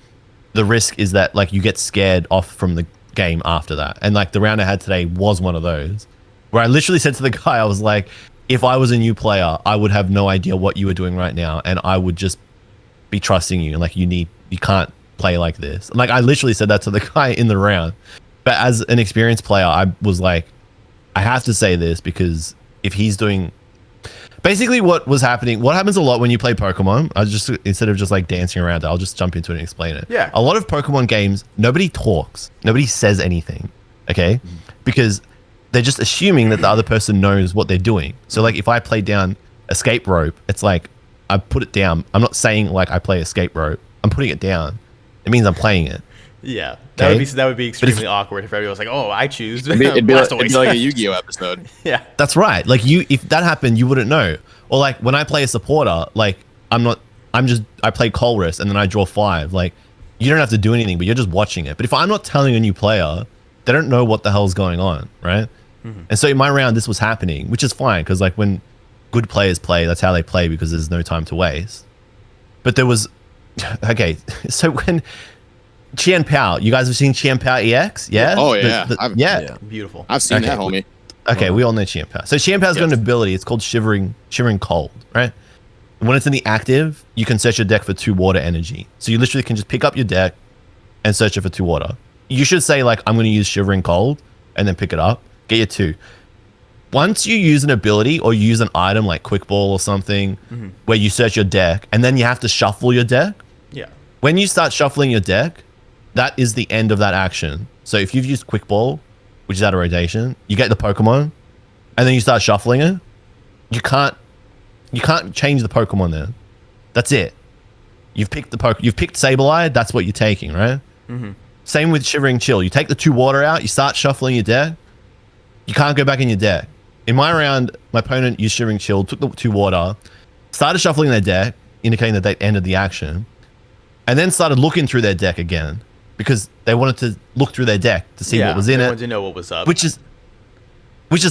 the risk is that like you get scared off from the game after that. And like the round I had today was one of those where I literally said to the guy, I was like, if I was a new player, I would have no idea what you were doing right now, and I would just be trusting you. And like you can't play like this. And like I literally said that to the guy in the round. But as an experienced player, I was like, I have to say this, because if he's doing basically what happens a lot when you play Pokemon, instead of just like dancing around it, I'll just jump into it and explain it. Yeah. A lot of Pokemon games, nobody talks, nobody says anything, okay? Because they're just assuming that the other person knows what they're doing. So like if I play down escape rope, it's like I put it down. I'm not saying like I play escape rope. I'm putting it down. It means I'm playing it. Yeah, Okay? that would be extremely awkward if everyone was like, "Oh, I choose." It'd be like a Yu-Gi-Oh episode. Yeah, That's right. Like if that happened, you wouldn't know. Or like when I play a supporter, like I play Colress and then I draw 5. Like you don't have to do anything, but you're just watching it. But if I'm not telling a new player, they don't know what the hell's going on, right? Mm-hmm. And so in my round, this was happening, which is fine, because like when good players play, that's how they play, because there's no time to waste. But there was, okay, so when Qian Pao, you guys have seen Qian Pao EX? Yeah? Oh, yeah. Yeah. beautiful. I've seen that, homie. Okay, we all know Qian Pao. So Qian Pao's got an ability. It's called Shivering Cold, right? When it's in the active, you can search your deck for 2 water energy. So you literally can just pick up your deck and search it for 2 water. You should say like, I'm going to use Shivering Cold, and then pick it up, get your 2. Once you use an ability or you use an item like Quick Ball or something, where you search your deck and then you have to shuffle your deck. Yeah. When you start shuffling your deck, that is the end of that action. So if you've used Quick Ball, which is out of rotation, you get the Pokemon, and then you start shuffling it, you can't change the Pokemon then. That's it. You've picked Sableye, that's what you're taking, right? Mm-hmm. Same with Shivering Chill. You take the 2 water out, you start shuffling your deck, you can't go back in your deck. In my round, my opponent used Shivering Chill, took the 2 water, started shuffling their deck, indicating that they ended the action, and then started looking through their deck again, because they wanted to look through their deck to see what was in they it. wanted to know what was up. Which is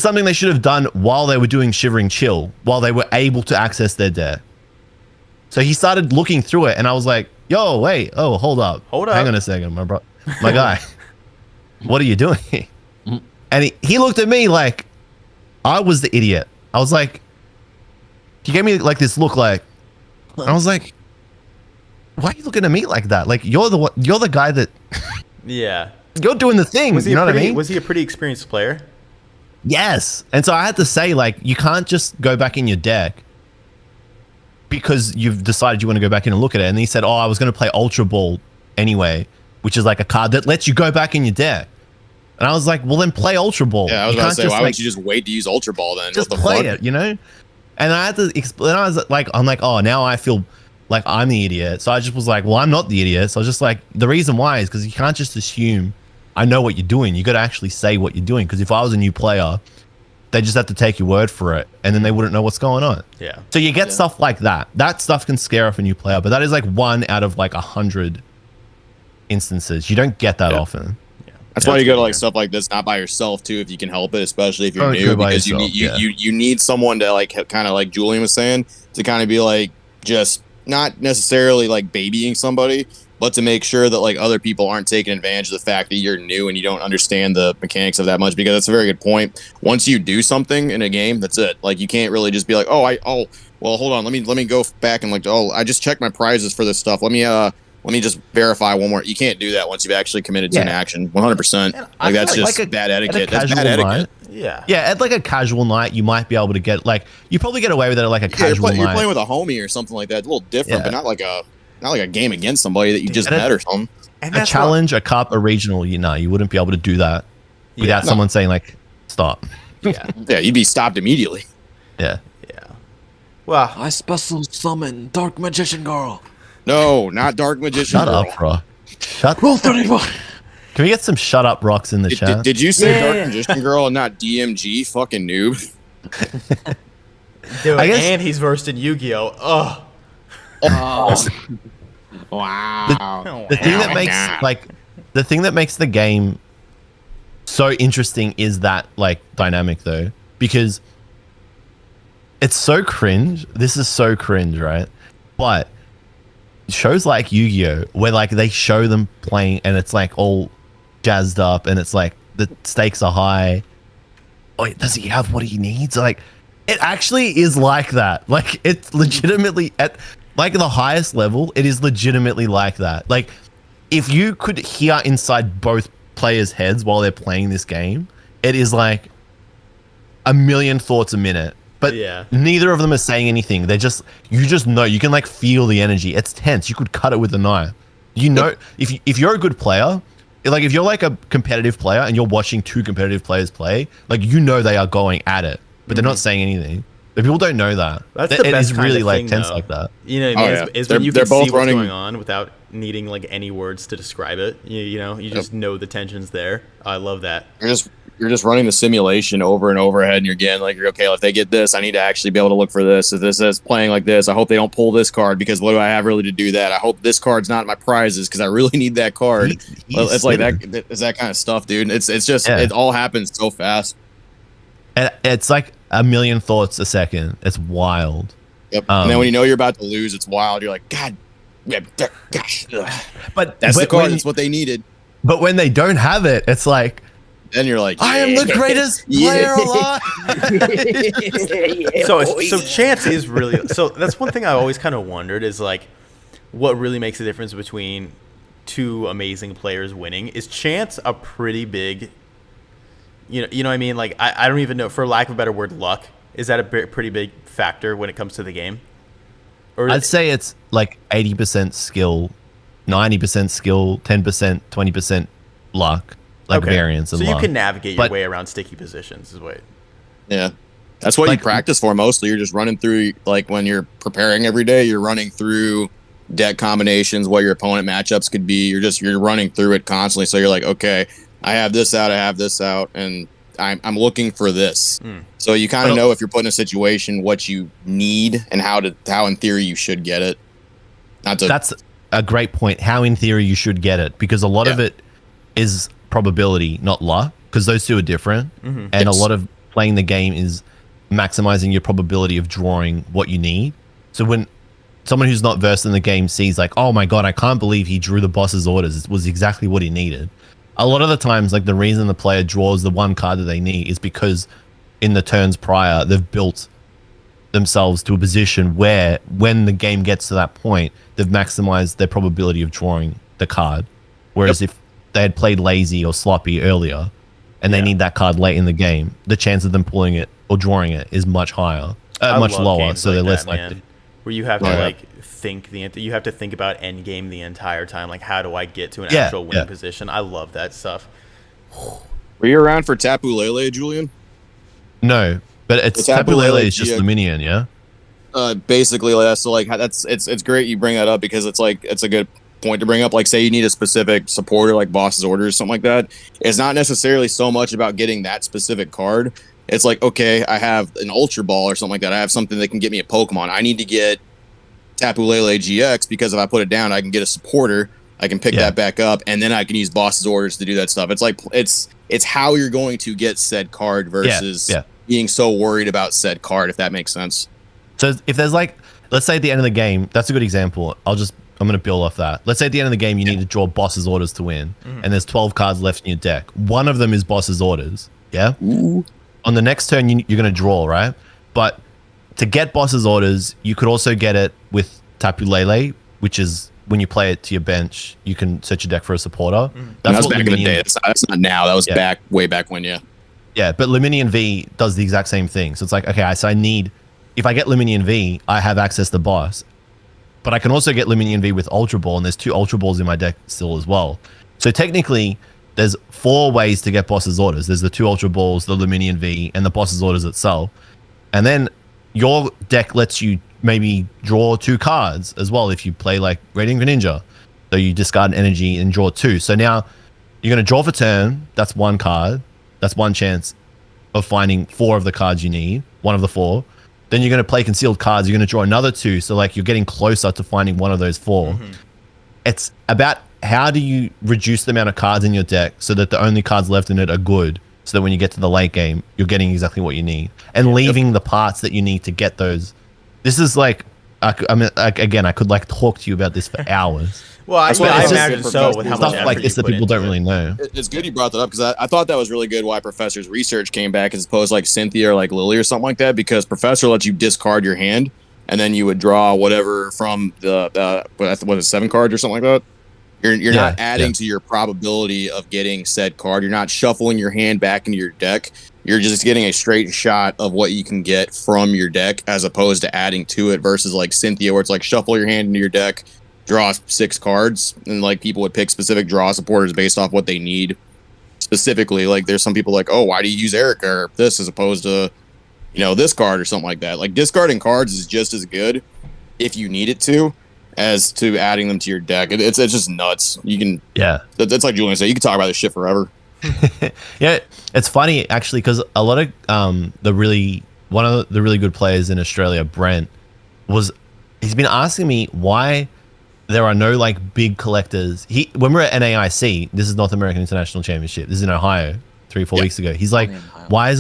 something they should have done while they were doing Shivering Chill, while they were able to access their deck. So he started looking through it, and I was like, yo, wait, hold up. Hang on a second, my guy. What are you doing? And he looked at me like I was the idiot. I was like, he gave me like this look like, I was like, why are you looking at me like that? Like you're the guy that yeah. You're doing the thing. You know what I mean? Was he a pretty experienced player? Yes. And so I had to say, like, you can't just go back in your deck because you've decided you want to go back in and look at it. And he said, I was going to play Ultra Ball anyway, which is like a card that lets you go back in your deck. And I was like, well, then play Ultra Ball. Yeah, I was about to say, why would you just wait to use Ultra Ball then? Just play it, you know? And I had to explain. I was like, now I feel like I'm the idiot. So I just was like, well, I'm not the idiot. So I was just like, the reason why is because you can't just assume I know what you're doing. You got to actually say what you're doing. Because if I was a new player, they just have to take your word for it, and then they wouldn't know what's going on. Yeah. So you get stuff like that. That stuff can scare off a new player, but that is like 1 out of like 100 instances. You don't get that often. That's why you go to like stuff like this, not by yourself too, if you can help it, especially if you're new, because you need someone to like kind of like Julian was saying, to kind of be like just not necessarily like babying somebody, but to make sure that like other people aren't taking advantage of the fact that you're new and you don't understand the mechanics of that much. Because that's a very good point. Once you do something in a game, that's it. Like you can't really just be like, well, hold on, let me go back and like, I just checked my prizes for this stuff. Let me just verify one more. You can't do that once you've actually committed to an action. 100%. Like that's just bad etiquette. That's bad etiquette. Yeah. Yeah, at like a casual night, you might be able to get like you probably get away with it at like a casual night. You're playing with a homie or something like that. It's a little different, but not like a game against somebody that you just met or something. And a challenge, a cup, a regional, you wouldn't be able to do that without someone saying like, stop. Yeah. Yeah, you'd be stopped immediately. Yeah. Yeah. Well, I special summon Dark Magician Girl. No, not Dark Magician Shut Girl. up, bro. Shut Roll 31. Can we get some shut up rocks in the chat? Did you say Dark Magician Girl and not DMG? Fucking noob. Dude, and he's versed in Yu-Gi-Oh. Oh. Wow. The thing that makes the game so interesting is that like dynamic though, because it's so cringe. This is so cringe, right? But shows like Yu-Gi-Oh, where like they show them playing and it's like all jazzed up and it's like the stakes are high. Oh, does he have what he needs? Like, it actually is like that. Like, it's legitimately at like the highest level. It is legitimately like that. Like, if you could hear inside both players' heads while they're playing this game, it is like a million thoughts a minute. But neither of them are saying anything. They're just, you just know, you can like feel the energy. It's tense. You could cut it with a knife. You know, if you're a good player, like if you're like a competitive player and you're watching two competitive players play, like you know they are going at it, but they're not saying anything. But people don't know that. That's the best it's really kind of like thing, tense though. like that. You know what I mean? Oh, yeah. Is when you can both see what's running- going on without needing like any words to describe it. You know, you just know the tension's there. I love that. You're just running the simulation over and over ahead, and you're getting like, you're okay. Well, if they get this, I need to actually be able to look for this. If this is playing like this, I hope they don't pull this card because what do I have really to do that? I hope this card's not my prizes because I really need that card. It's like that. It's that kind of stuff, dude. It's just it all happens so fast. And it's like a million thoughts a second. It's wild. Yep. And then when you know you're about to lose, it's wild. You're like, God, gosh. Ugh. But That's the card. when, That's what they needed. but when they don't have it, it's like, Then you're like, I am the greatest player alive. So chance is really, so that's one thing I always kind of wondered is like what really makes the difference between two amazing players winning. Is chance a pretty big, you know what I mean? Like I don't even know, for lack of a better word, luck. Is that a pretty big factor when it comes to the game? Or I'd say it's like 80% skill, 90% skill, 10%, 20% luck, like variance and so luck. you can navigate your way around sticky positions, is what. Yeah. That's what Like- you practice for mostly. You're just running through, like when you're preparing every day, you're running through deck combinations, what your opponent matchups could be. You're running through it constantly. So you're like, okay, I have this out, and I'm looking for this. So you kind of know if you're put in a situation what you need and how in theory you should get it. That's a great point. How in theory you should get it, because a lot of it is probability, not luck, because those two are different. And a lot of playing the game is maximizing your probability of drawing what you need. So when someone who's not versed in the game sees like, oh my God, I can't believe he drew the boss's orders. It was exactly what he needed. A lot of the times, like the reason the player draws the one card that they need is because in the turns prior, they've built themselves to a position where when the game gets to that point, they've maximized their probability of drawing the card. Whereas if they had played lazy or sloppy earlier and they need that card late in the game, the chance of them pulling it or drawing it is much higher, much lower. So they're less likely. Where you have to like you have to think about end game the entire time. Like, how do I get to an actual winning position? I love that stuff. Were you around for Tapu Lele, Julian? No, but it's Tapu Lele is just the minion, yeah. Basically, so like it's great you bring that up because it's like it's a good point to bring up. Like, say you need a specific supporter, like boss's orders, something like that. It's not necessarily so much about getting that specific card. It's like, okay, I have an Ultra Ball or something like that. I have something that can get me a Pokemon. I need to get Tapu Lele GX because if I put it down, I can get a supporter. I can pick that back up, and then I can use boss's orders to do that stuff. It's like it's how you're going to get said card versus being so worried about said card, if that makes sense. So if there's like, let's say at the end of the game, that's a good example. I'm going to build off that. Let's say at the end of the game, you need to draw boss's orders to win, and there's 12 cards left in your deck. One of them is boss's orders. Yeah. Ooh. On the next turn, you're going to draw, right? But to get boss's orders, you could also get it with Tapu Lele, which is when you play it to your bench, you can search your deck for a supporter. That's back in the day. That's not now. That was way back when, Yeah, but Luminion V does the exact same thing. So it's like, okay, so I need, if I get Luminion V, I have access to boss. But I can also get Luminion V with Ultra Ball, and there's 2 Ultra Balls in my deck still as well. So technically, there's 4 ways to get boss's orders. There's the 2 Ultra Balls, the Luminion V, and the boss's orders itself. And then your deck lets you maybe draw 2 cards as well if you play like Radiant Greninja. So you discard an energy and draw 2. So now you're going to draw for turn. That's 1 card. That's 1 chance of finding 4 of the cards you need, 1 of the 4. Then you're going to play concealed cards. You're going to draw another 2. So like you're getting closer to finding one of those 4. It's about how do you reduce the amount of cards in your deck so that the only cards left in it are good, so that when you get to the late game, you're getting exactly what you need, and leaving the parts that you need to get those. This is like, I mean, again, I could like talk to you about this for hours. Well, I imagine so, with how much stuff effort like this that people don't really know. It's good you brought that up, because I thought that was really good why Professor's research came back as opposed to like Cynthia or like Lily or something like that, because Professor lets you discard your hand and then you would draw whatever from the what is it, 7 cards or something like that. You're not adding to your probability of getting said card. You're not shuffling your hand back into your deck. You're just getting a straight shot of what you can get from your deck, as opposed to adding to it, versus like Cynthia, where it's like shuffle your hand into your deck, draw 6 cards, and like people would pick specific draw supporters based off what they need specifically. Like there's some people like, oh, why do you use Eric or this as opposed to, you know, this card or something like that. Like discarding cards is just as good if you need it to, as to adding them to your deck. It's just nuts. You can that's like Julian said, you can talk about this shit forever. Yeah, it's funny actually, because a lot of one of the really good players in Australia, Brent, he's been asking me why there are no like big collectors. When we're at NAIC, this is North American International Championship, this is in Ohio 3-4 weeks ago, he's like, why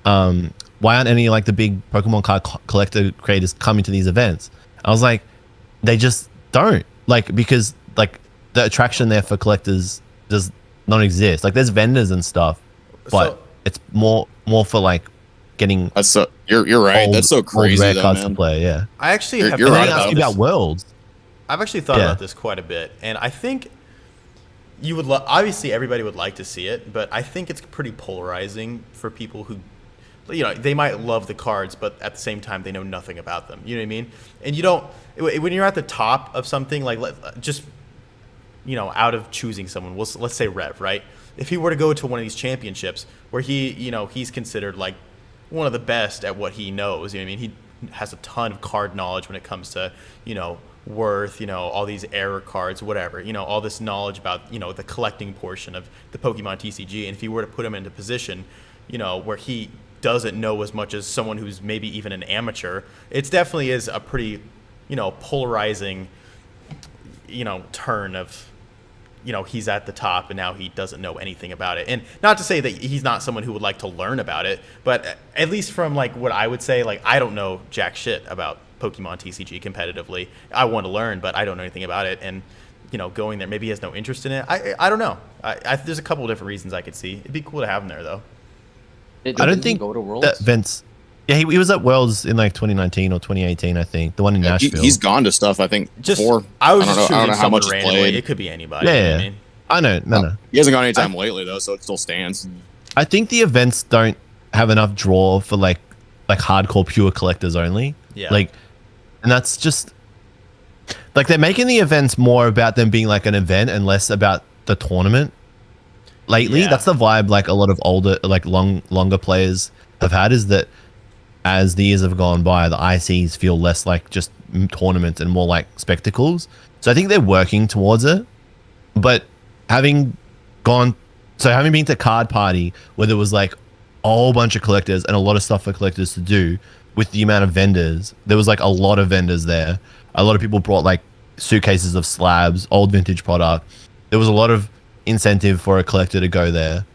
aren't any like the big Pokemon card collector creators coming to these events? I was like, they just don't, like, because like the attraction there for collectors does not exist. Like there's vendors and stuff, but it's more for like getting. That's so you're right. That's so crazy. Rare though, cards man. to play. Yeah, I actually have. You're right about Worlds. I've actually thought about this quite a bit, and I think you would obviously everybody would like to see it, but I think it's pretty polarizing for people who, you know, they might love the cards, but at the same time they know nothing about them. You know what I mean? And you don't, when you're at the top of something, like just, you know, out of choosing someone, let's say Rev, right? If he were to go to one of these championships where he's considered like one of the best at what he knows, you know what I mean? He has a ton of card knowledge when it comes to, you know, Worth, you know, all these error cards, whatever, you know, all this knowledge about, you know, the collecting portion of the Pokemon TCG. And if you were to put him into position, you know, where he doesn't know as much as someone who's maybe even an amateur, it definitely is a pretty, you know, polarizing, you know, turn of, you know, he's at the top and now he doesn't know anything about it. And not to say that he's not someone who would like to learn about it, but at least from like what I would say, like, I don't know jack shit about Pokemon TCG competitively. I want to learn, but I don't know anything about it. And, you know, going there, maybe he has no interest in it. I don't know. There's a couple of different reasons I could see. It'd be cool to have him there, though. I don't think go to Worlds. that Vince. Yeah, he was at Worlds in like 2019 or 2018, I think. The one in Nashville. He's gone to stuff, I think, before. I was don't just know choosing how much someone he's randomly. played. It could be anybody. Yeah, You know what I mean? I know. No. He hasn't gone anytime lately, though, so it still stands. I think the events don't have enough draw for like hardcore pure collectors only. Yeah. Like, and that's just like they're making the events more about them being like an event and less about the tournament. Lately, that's the vibe like a lot of older, like longer players have had, is that as the years have gone by, the ICs feel less like just tournaments and more like spectacles. So I think they're working towards it. But having been to Card Party, where there was like a whole bunch of collectors and a lot of stuff for collectors to do, with the amount of vendors, there was like a lot of vendors there. A lot of people brought like suitcases of slabs, old vintage product. There was a lot of incentive for a collector to go there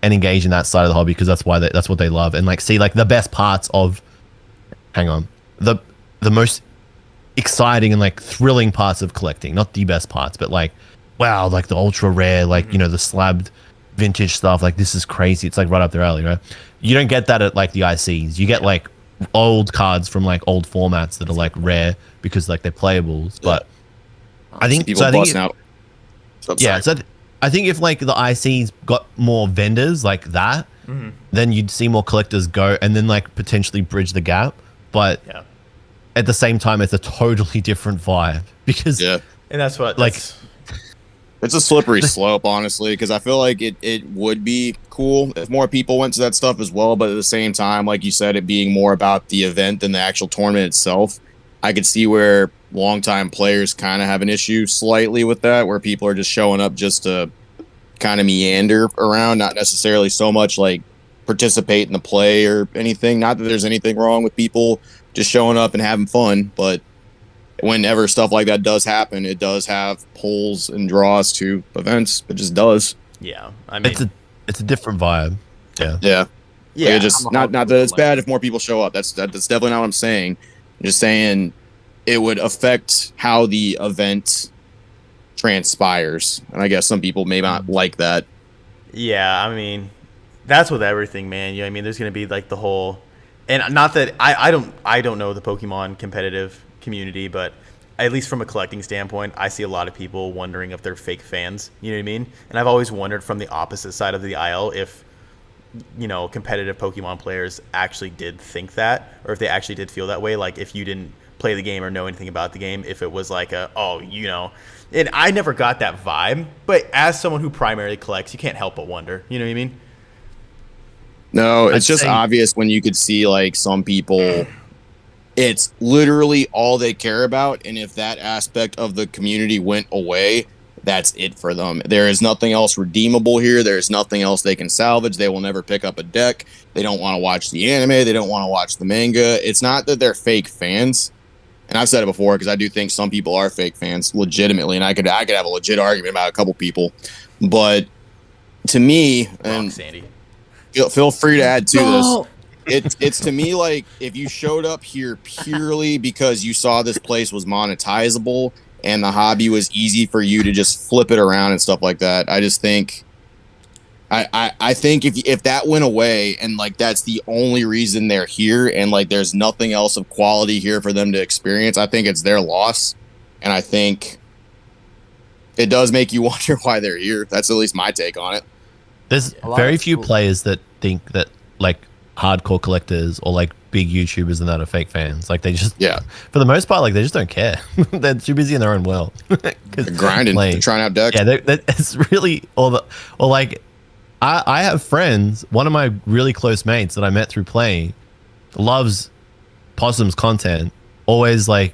and engage in that side of the hobby, because that's what they love, and like see like the best parts of the most exciting and like thrilling parts of collecting, not the best parts, but like, wow, like the ultra rare, like, you know, the slabbed vintage stuff, like this is crazy. It's like right up their alley, right? You don't get that at like the ICs. You get like old cards from like old formats that are like rare because like they're playables. But I think people busting out. I think if like the ICs got more vendors like that, then you'd see more collectors go, and then like potentially bridge the gap. But at the same time, it's a totally different vibe, because and that's what like. It's a slippery slope, honestly, because I feel like it would be cool if more people went to that stuff as well. But at the same time, like you said, it being more about the event than the actual tournament itself, I could see where longtime players kind of have an issue slightly with that, where people are just showing up just to kind of meander around, not necessarily so much like participate in the play or anything. Not that there's anything wrong with people just showing up and having fun, but whenever stuff like that does happen, it does have pulls and draws to events. It just does. Yeah, I mean, it's a different vibe. Yeah. Yeah. yeah. Like, it just not that it's bad if more people show up. That's definitely not what I'm saying. I'm just saying it would affect how the event transpires, and I guess some people may not like that. Yeah, I mean, that's with everything, man. You know what I mean? There's gonna be like the whole, and not that I don't know the Pokemon competitive community, but at least from a collecting standpoint, I see a lot of people wondering if they're fake fans. You know what I mean? And I've always wondered from the opposite side of the aisle if, you know, competitive Pokemon players actually did think that, or if they actually did feel that way. Like if you didn't play the game or know anything about the game, if it was like and I never got that vibe. But as someone who primarily collects, you can't help but wonder. You know what I mean? No, it's just obvious when you could see like some people, it's literally all they care about, and if that aspect of the community went away, that's it for them. There is nothing else redeemable here. There's nothing else they can salvage. They will never pick up a deck. They don't want to watch the anime. They don't want to watch the manga. It's not that they're fake fans. And I've said it before because I do think some people are fake fans legitimately, and I could have a legit argument about a couple people. But to me, and Sandy, feel free to add to this. It's to me like if you showed up here purely because you saw this place was monetizable and the hobby was easy for you to just flip it around and stuff like that. I just think I think if that went away and like that's the only reason they're here and like there's nothing else of quality here for them to experience, I think it's their loss. And I think it does make you wonder why they're here. That's at least my take on it. There's very few players that think that like hardcore collectors or like big YouTubers and that are fake fans. Like they just, for the most part, like they just don't care. They're too busy in their own world. They're grinding, they're trying out decks. Yeah, it's really I have friends. One of my really close mates that I met through playing loves Possum's content. Always like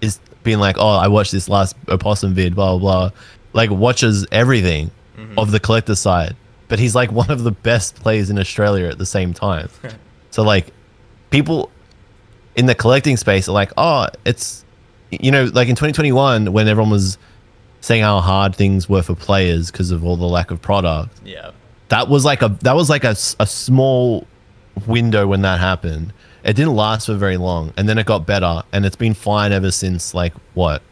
is being like, oh, I watched this last Opossum vid, blah blah blah. Like watches everything of the collector side. But he's like one of the best players in Australia at the same time. So like people in the collecting space are like, oh, it's, you know, like in 2021 when everyone was saying how hard things were for players because of all the lack of product. Yeah. That was like a small window when that happened. It didn't last for very long, and then it got better, and it's been fine ever since. Like what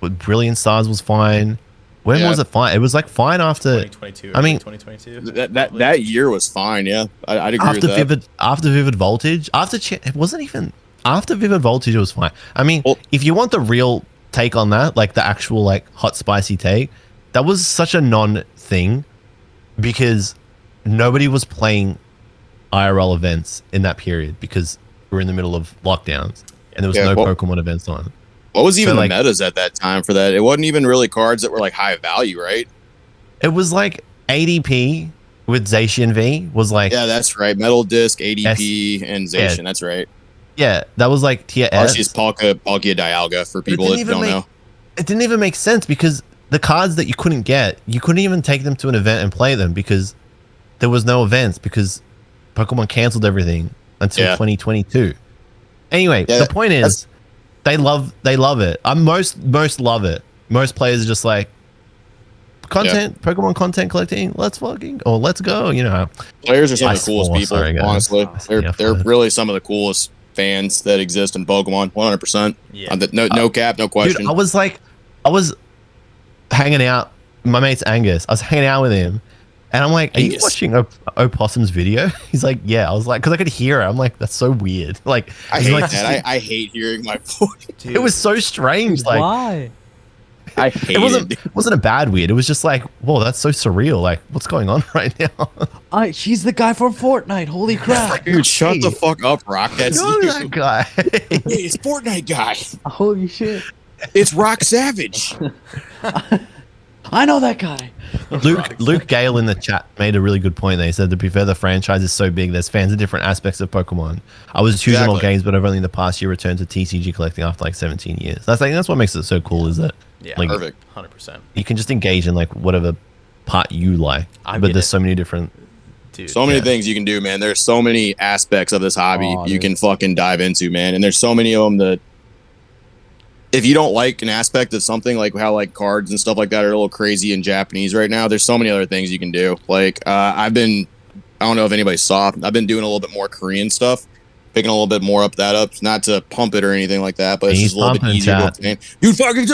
Brilliant Stars was fine. When was it fine? It was like fine after 2022. I mean, 2022. That year was fine. Yeah, I'd agree with that. After Vivid Voltage, it wasn't even after Vivid Voltage. It was fine. I mean, if you want the real take on that, like the actual like hot spicy take, that was such a non-thing because nobody was playing IRL events in that period because we're in the middle of lockdowns and there was no Pokemon events on. What was even the metas at that time for that? It wasn't even really cards that were like high value, right? It was like ADP with Zacian V was like... Yeah, that's right. Metal Disc, ADP, and Zacian. That's right. Yeah, that was like tier S. Arceus, Palkia, Dialga for people that don't know. It didn't even make sense because the cards that you couldn't get, you couldn't even take them to an event and play them because there was no events because Pokemon canceled everything until 2022. Anyway, the point is... They love it. Most love it. Most players are just like Pokemon content collecting. Let's go. You know, players are some of the coolest people. Honestly, they're really some of the coolest fans that exist in Pokemon. 100%. Yeah. No cap, no question. Dude, I was hanging out. My mate's Angus. I was hanging out with him, and I'm like, "Are you watching Opossum's video?" He's like, "Yeah." I was like, because I could hear it. I'm like, "That's so weird." Like, I hate that. I hate hearing my voice. Dude. It was so strange. Like, why? I hate it. Wasn't a bad weird. It was just like, whoa, that's so surreal. Like, what's going on right now? She's the guy from Fortnite. Holy crap. Dude, shut the fuck up, Rock. That's you. That guy. Hey, it's Fortnite guy. Holy shit. It's Rock Savage. I know that guy. Luke Gale in the chat made a really good point. They said, to be fair, the franchise is so big, there's fans of different aspects of Pokemon. I was huge on all games, but I've only in the past year returned to TCG collecting after like 17 years. That's what makes it so cool, is that like, perfect. 100%. You can just engage in like whatever part you like. But there's so many different many things you can do, man. There's so many aspects of this hobby you can fucking dive into, man. And there's so many of them that if you don't like an aspect of something, like how like cards and stuff like that are a little crazy in Japanese right now, there's so many other things you can do. Like I don't know if anybody saw, I've been doing a little bit more Korean stuff, picking a little bit more up, not to pump it or anything like that, but it's just a little bit easier to obtain. You fucking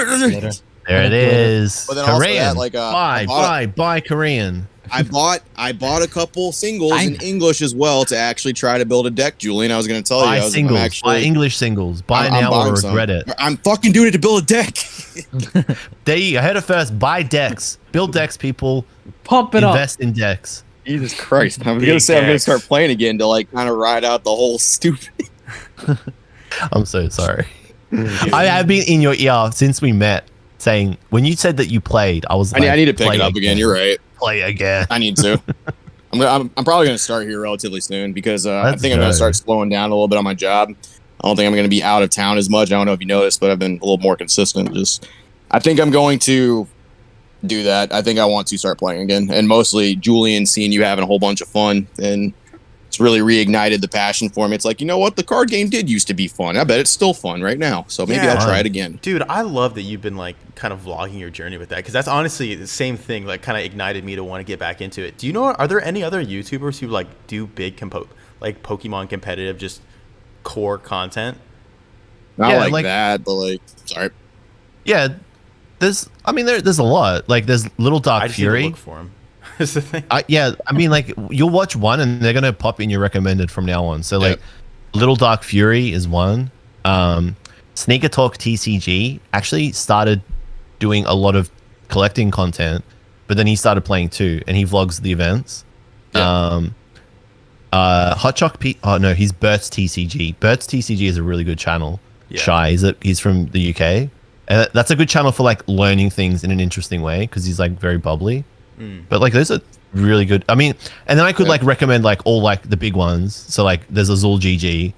there it is. But then Korean. also that, like buy Korean. I bought a couple singles in English as well to actually try to build a deck, Julian. I was going to tell you. Buy English singles. Buy now or regret it. I'm fucking doing it to build a deck. There you go. I heard it first. Buy decks. Build decks, people. Pump it up. Invest in decks. Jesus Christ. I was going to say I'm going to start playing again to like kind of ride out the whole stupid. I'm so sorry. I have been in your ear since we met saying, when you said that you played, I was like, I need to pick it up again. You're right. Play again. I need to. I'm probably going to start here relatively soon because I think I'm going to start slowing down a little bit on my job. I don't think I'm going to be out of town as much. I don't know if you noticed, but I've been a little more consistent. I think I'm going to do that. I think I want to start playing again, and mostly Julian, seeing you having a whole bunch of fun, and it's really reignited the passion for me. It's like, you know what, the card game did used to be fun. I bet it's still fun right now, so maybe I'll try it again. Dude, I love that you've been like kind of vlogging your journey with that, because that's honestly the same thing, like kind of ignited me to want to get back into it. Do you know, are there any other YouTubers who like do big like Pokemon competitive, just core content? Not like that, but like, sorry. Yeah, there's a lot. Like there's Little Dark Fury. Need to look for him. Is the thing. Yeah, I mean, like you'll watch one and they're gonna pop in your recommended from now on. So like, Little Dark Fury is one. Sneaker Talk TCG actually started doing a lot of collecting content, but then he started playing too, and he vlogs the events. Yeah. Hot Choc Pete. Oh no, he's Bert's TCG. Bert's TCG is a really good channel. Yeah. Shy, he's from the UK. That's a good channel for like learning things in an interesting way because he's like very bubbly. But like those are really good. I mean, and then I could like recommend like all like the big ones. So like there's Azul GG,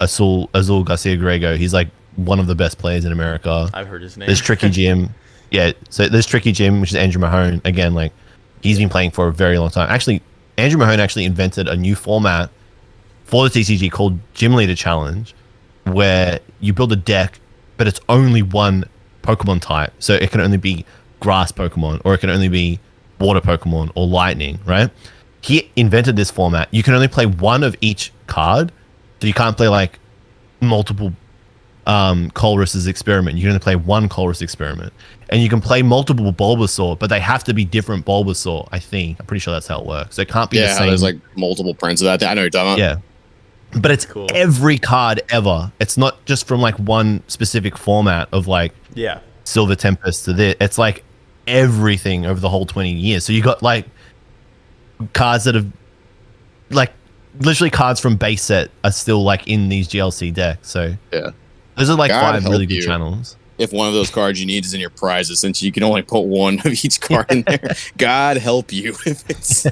Azul Garcia Grego. He's like one of the best players in America. I've heard his name. There's Tricky Jim. Yeah, so there's Tricky Jim, which is Andrew Mahone. Again, like he's been playing for a very long time. Actually, Andrew Mahone actually invented a new format for the TCG called Gym Leader Challenge, where you build a deck, but it's only one Pokemon type. So it can only be grass Pokemon, or it can only be water Pokemon, or lightning, right? He invented this format. You can only play one of each card, so you can't play like multiple Colress's Experiment. You can only play one Colress Experiment, and you can play multiple Bulbasaur, but they have to be different Bulbasaur. I think I'm pretty sure that's how it works. So it can't be the same. There's like multiple prints of that. I know you're talking about. Yeah, but it's cool. Every card ever. It's not just from like one specific format of like Silver Tempest to this. It's like everything over the whole 20 years. So you got like cards that have like literally cards from base set are still like in these GLC decks. So yeah, those are like five really good channels. If one of those cards you need is in your prizes, since you can only put one of each card in there, God help you if it's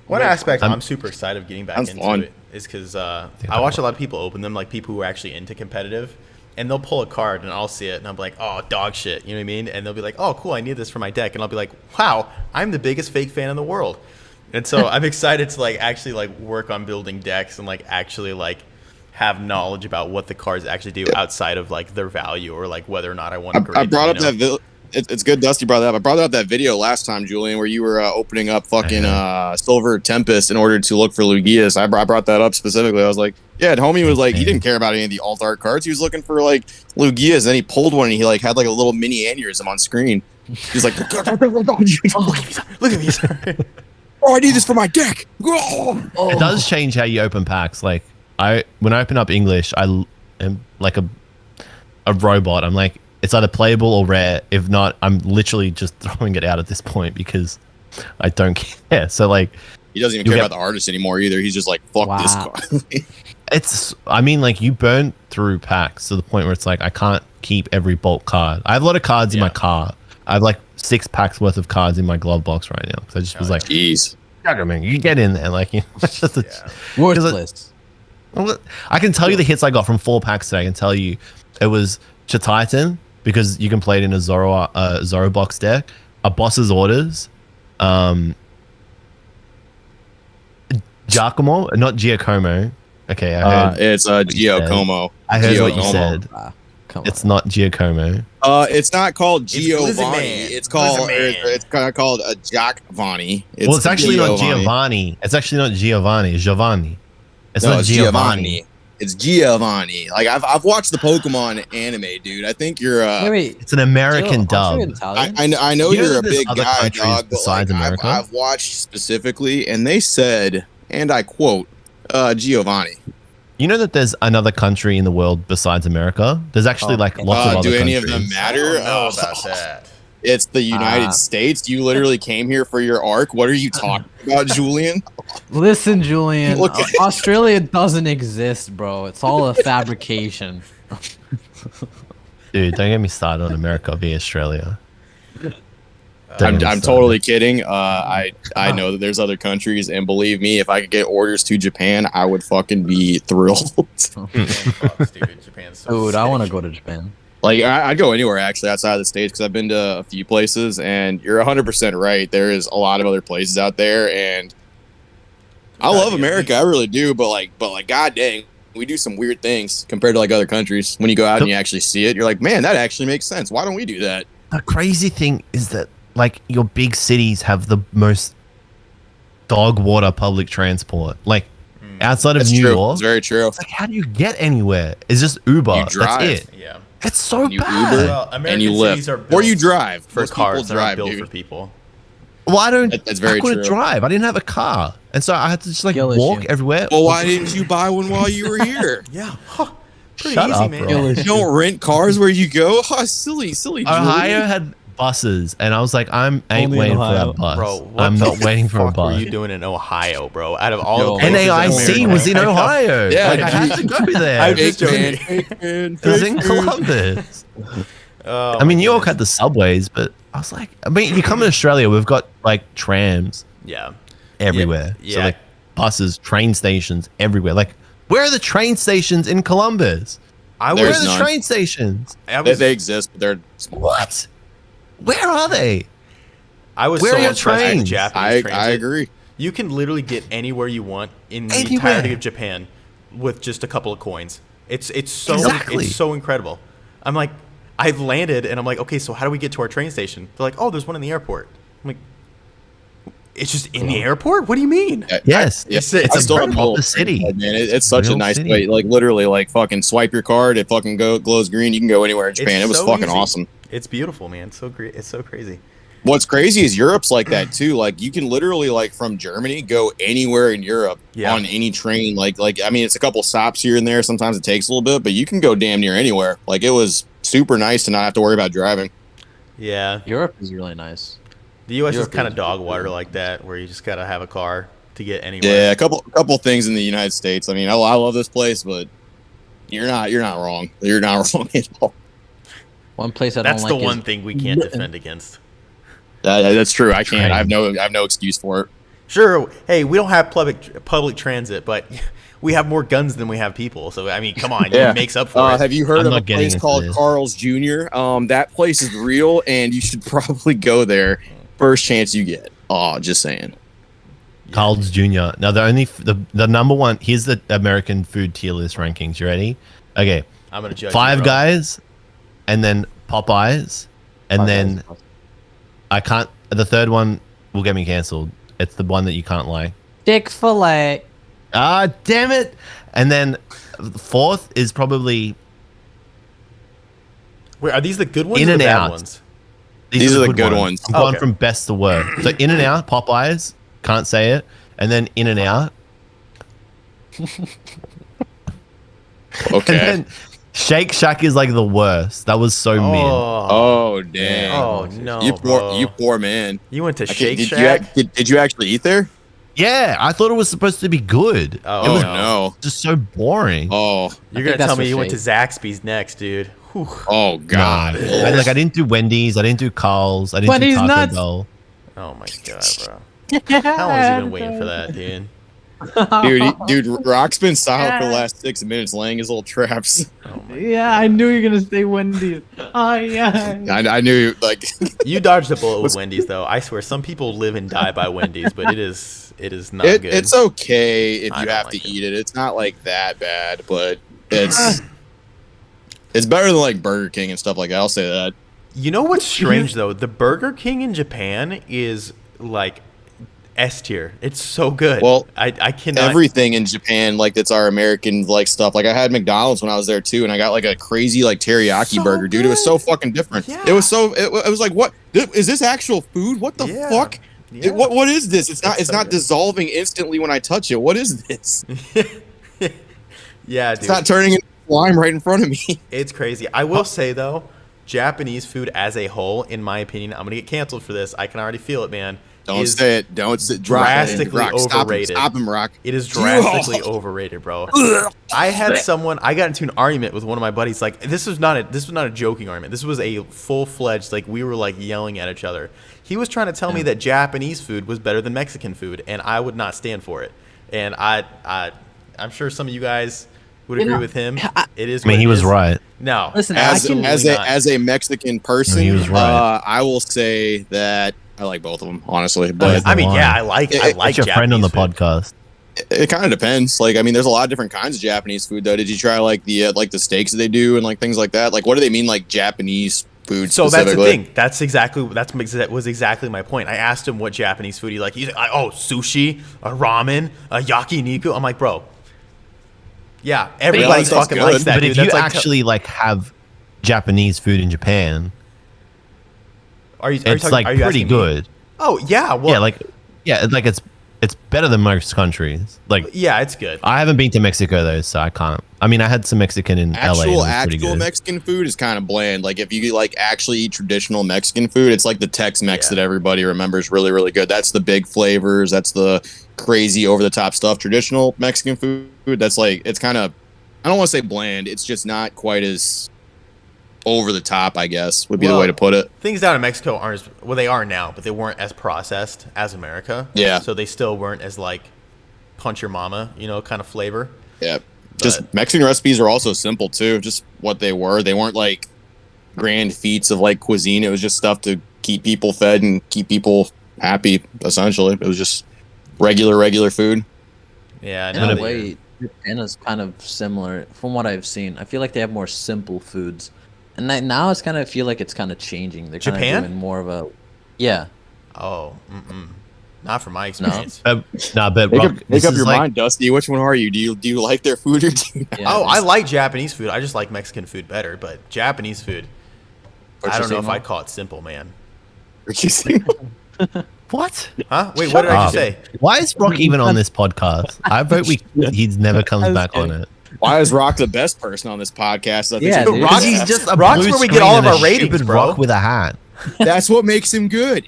one aspect I'm super excited of getting back into it is because I watch a lot of people open them, like people who are actually into competitive. And they'll pull a card, and I'll see it, and I'm like, oh, dog shit. You know what I mean? And they'll be like, oh, cool, I need this for my deck. And I'll be like, wow, I'm the biggest fake fan in the world. And so I'm excited to like actually like work on building decks and like actually like have knowledge about what the cards actually do outside of like their value or like whether or not I want to grade I brought up that it's good Dusty brought that up. I brought up that video last time, Julian, where you were opening up fucking Silver Tempest in order to look for Lugias. I brought that up specifically. I was like, yeah, and homie was like, he didn't care about any of the alt art cards. He was looking for like Lugias, and he pulled one, and he like had like a little mini aneurysm on screen. He's like, look at me. Oh, I need this for my deck. It does change how you open packs. Like when I open up English, I am like a robot. I'm like, it's either playable or rare. If not, I'm literally just throwing it out at this point because I don't care. So like, he doesn't even care about the artist anymore either. He's just like, fuck this card. I mean, like you burn through packs to the point where it's like, I can't keep every bulk card. I have a lot of cards in my car. I have like 6 packs worth of cards in my glove box right now. So I just was like, jeez, man, you get in there. Like, you know, it's just worthless. I can tell you the hits I got from 4 packs today. I can tell you it was Chititan, because you can play it in a Zoro box deck, a Boss's Orders, Giacomo, not Giacomo. Okay, I heard it's Giacomo. I heard what you said. Come It's on. not Giacomo. It's not called Blizzard Giovanni. Man. It's called Blizzard Man. it's called a Giovanni. Well, it's actually not Giovanni. It's actually not Giovanni. It's Giovanni. It's not Giovanni. It's Giovanni. Like I've watched the Pokemon anime, dude. I think you're Wait. It's an American dub. I know You know you're that a there's big other guy, countries dog, but besides like, America? I've watched specifically, and they said, and I quote, Giovanni. You know that there's another country in the world besides America? There's actually like lots of other Do any countries. of them matter? I don't know about that. It's the United States. You literally came here for your arc. What are you talking about, Julian? Listen, Julian. Look at- Australia doesn't exist, bro. It's all a fabrication. Dude, don't get me started on America via Australia. I'm totally kidding. I know that there's other countries, and believe me, if I could get orders to Japan, I would fucking be thrilled. Dude, Japan's so Dude, I sick. want to go to Japan. Like I'd go anywhere actually outside of the States, because I've been to a few places, and you're 100% right. There is a lot of other places out there, and I love America, I really do. But like, god dang, we do some weird things compared to like other countries. When you go out and you actually see it, you're like, man, that actually makes sense. Why don't we do that? The crazy thing is that like your big cities have the most dog water public transport. Like outside of That's New true. York, It's very true. it's like how do you get anywhere? It's just Uber. You drive. That's it. Yeah. It's so You bad. Uber. Well, American And you cities live. are built Or you drive. for Most people cars. They're not drive, built dude. for people. Well, I don't. That's very I couldn't true. drive. I didn't have a car, and so I had to just like Skill walk issue. everywhere. Well, why didn't you buy one while you were here? Yeah. Pretty Shut easy, up, man. bro. You don't rent cars where you go? Oh, silly, Julian. Ohio had buses, and I was like, I ain't Only in waiting for Ohio. that bus. Bro, what I'm the not waiting for a fuck were bus. you doing in Ohio, bro? Out of all Yo, the places in NAIC America. was in Ohio. Yeah, Like, I had to go there. I'm just Fake joking. man, It was in fake man. Columbus. Oh, I mean, New my York had the subways, but I was like, I mean, you come to Australia, we've got like trams Yeah. everywhere. So Yeah. like buses, train stations everywhere. Like, where are the train stations in Columbus? I Where There's are the none. train stations? They exist, but they're small. What? Where are they? I was Where so are your impressed with the trains? Japanese transit. I agree. You can literally get anywhere you want in the Anywhere. entirety of Japan with just a couple of coins. It's so Exactly. it's so incredible. I'm like, I've landed and I'm like, okay, so how do we get to our train station? They're like, oh, there's one in the airport. I'm like, it's just in the airport? What do you mean? Yes. It's I still have proper a city. Man, it's such a Real nice city. way. Like literally, like fucking swipe your card, it fucking glows green. You can go anywhere in Japan. It's It was so fucking easy. awesome. It's beautiful, man. It's so great. It's so crazy. What's crazy is Europe's like that too. Like you can literally like from Germany go anywhere in Europe Yeah. on any train. Like I mean, it's a couple stops here and there. Sometimes it takes a little bit, but you can go damn near anywhere. Like it was super nice to not have to worry about driving. Yeah. Europe is really nice. The U.S. is Europe kind is of dog pretty water cool. like that, where you just gotta have a car to get anywhere. Yeah, a couple things in the United States. I mean, I love this place, but you're not wrong. You're not wrong at all. One place I That's don't the like one is thing we can't defend against. That's true. I can't. Train. I have no excuse for it. Sure. Hey, we don't have public transit, but we have more guns than we have people. So I mean, come on, Yeah. it makes up for it. Have you heard I'm of a not getting place into called this. Carl's Jr.? That place is real, and you should probably go there first chance you get. Oh, just saying. Carl's Jr. Now the number one. Here's the American food tier list rankings. You ready? Okay, I'm gonna judge. Five you, bro. Guys, and then Popeyes, and then I can't. The third one will get me cancelled. It's the one that you can't like. Chick-fil-A. Ah, damn it! And then the fourth is probably Wait, are these the good ones In or and the bad Out. ones? These are the good ones. I'm going Okay. from best to worst. So In and Out, Popeyes, can't say it, and then In and Out, Okay. and then Shake Shack is like the worst. That was so mean. Oh, Oh damn. oh no, you bro. poor man. You went to I can't- Shake did Shack? did you actually eat there? Yeah, I thought it was supposed to be good. Oh, it was no. just so boring. Oh. You're think gonna that's tell me for you went to Shake. Zaxby's next, dude. Whew. Oh god. I didn't do Wendy's. I didn't do Carl's. I didn't Wendy's do Taco nuts. Bell. Oh my god, bro. How long has he been waiting for that, dude? Dude, Rock's been silent for the last 6 minutes laying his little traps. Oh my. Yeah, I knew you were gonna say Wendy's. Oh yeah. I knew like You dodged a bullet with Wendy's, though. I swear, some people live and die by Wendy's, but it is not good. it's okay if I you don't have like to it. eat it. It's not like that bad, but it's It's better than like Burger King and stuff like that. I'll say that. You know what's strange though? The Burger King in Japan is like S tier. It's so good. Well, I cannot. Everything in Japan, like it's our American like stuff. Like I had McDonald's when I was there too, and I got like a crazy like teriyaki So burger, dude. It was so fucking different. Yeah. It was so. It was like, what is this actual food? What the Yeah. fuck? Yeah. What is this? It's not. It's so not good. dissolving instantly when I touch it. What is this? Yeah, dude. It's not turning into slime right in front of me. It's crazy. I will say though, Japanese food as a whole, in my opinion, I'm gonna get canceled for this. I can already feel it, man. Don't is say it. Don't say drastically Rock. overrated. Stop him, Rock. It is drastically overrated, bro. I got into an argument with one of my buddies. Like this was not a joking argument. This was a full-fledged, like we were like yelling at each other. He was trying to tell me that Japanese food was better than Mexican food, and I would not stand for it. And I'm sure some of you guys would agree with him. It is. I mean, he was is. right. No, Listen, As not. a Mexican person, He was right. I will say that I like both of them, honestly. But I mean, Why? yeah, I like It's your Japanese friend on the food. podcast. it kind of depends. Like, I mean, there's a lot of different kinds of Japanese food, though. Did you try like the steaks that they do and like things like that? Like, what do they mean like Japanese food? So that's the specifically? thing. That was exactly my point. I asked him what Japanese food he like. He's like, oh, sushi, ramen, yakiniku. I'm like, bro. Yeah, everybody that sounds fucking good. likes that. But dude. if you That's like actually like have Japanese food in Japan, are you it's like pretty asking me? good. Oh yeah, well, It's better than most countries. Like, yeah, it's good. I haven't been to Mexico though, so I can't. I mean, I had some Mexican in LA. And it was pretty Actual good. Mexican food is kind of bland. Like, if you like actually eat traditional Mexican food, it's like the Tex-Mex Yeah. that everybody remembers really, really good. That's the big flavors. That's the crazy over the top stuff. Traditional Mexican food, that's like, it's kind of, I don't want to say bland. It's just not quite as over the top, I guess, would be the way to put it. Things down in Mexico aren't they are now, but they weren't as processed as America. Yeah. So they still weren't as like punch your mama, kind of flavor. Yeah. Just Mexican recipes are also simple too. Just what they were. They weren't like grand feats of like cuisine. It was just stuff to keep people fed and keep people happy, essentially. It was just regular food. Yeah, In a way, Japan is kind of similar from what I've seen. I feel like they have more simple foods, and now it's kind of feel like it's kind of changing. They're kind Japan? of doing more of a, yeah. Oh, not from my experience. But Make Rock, up this is your like, mind, Dusty. Which one are you? Do you like their food or do you not? Yeah, Oh, I like Japanese food. I just like Mexican food better, but Japanese food, I don't know if I'd call it simple, man. what? Huh? Wait, what did I just say? Why is Rock even on this podcast? I vote he never comes back on it. Why is Rock the best person on this podcast? I think Yeah, so. dude. Rock's- He's just a Rock's blue where we get screen all of and our a ratings, stupid bro. Rock with a hat. That's what makes him good.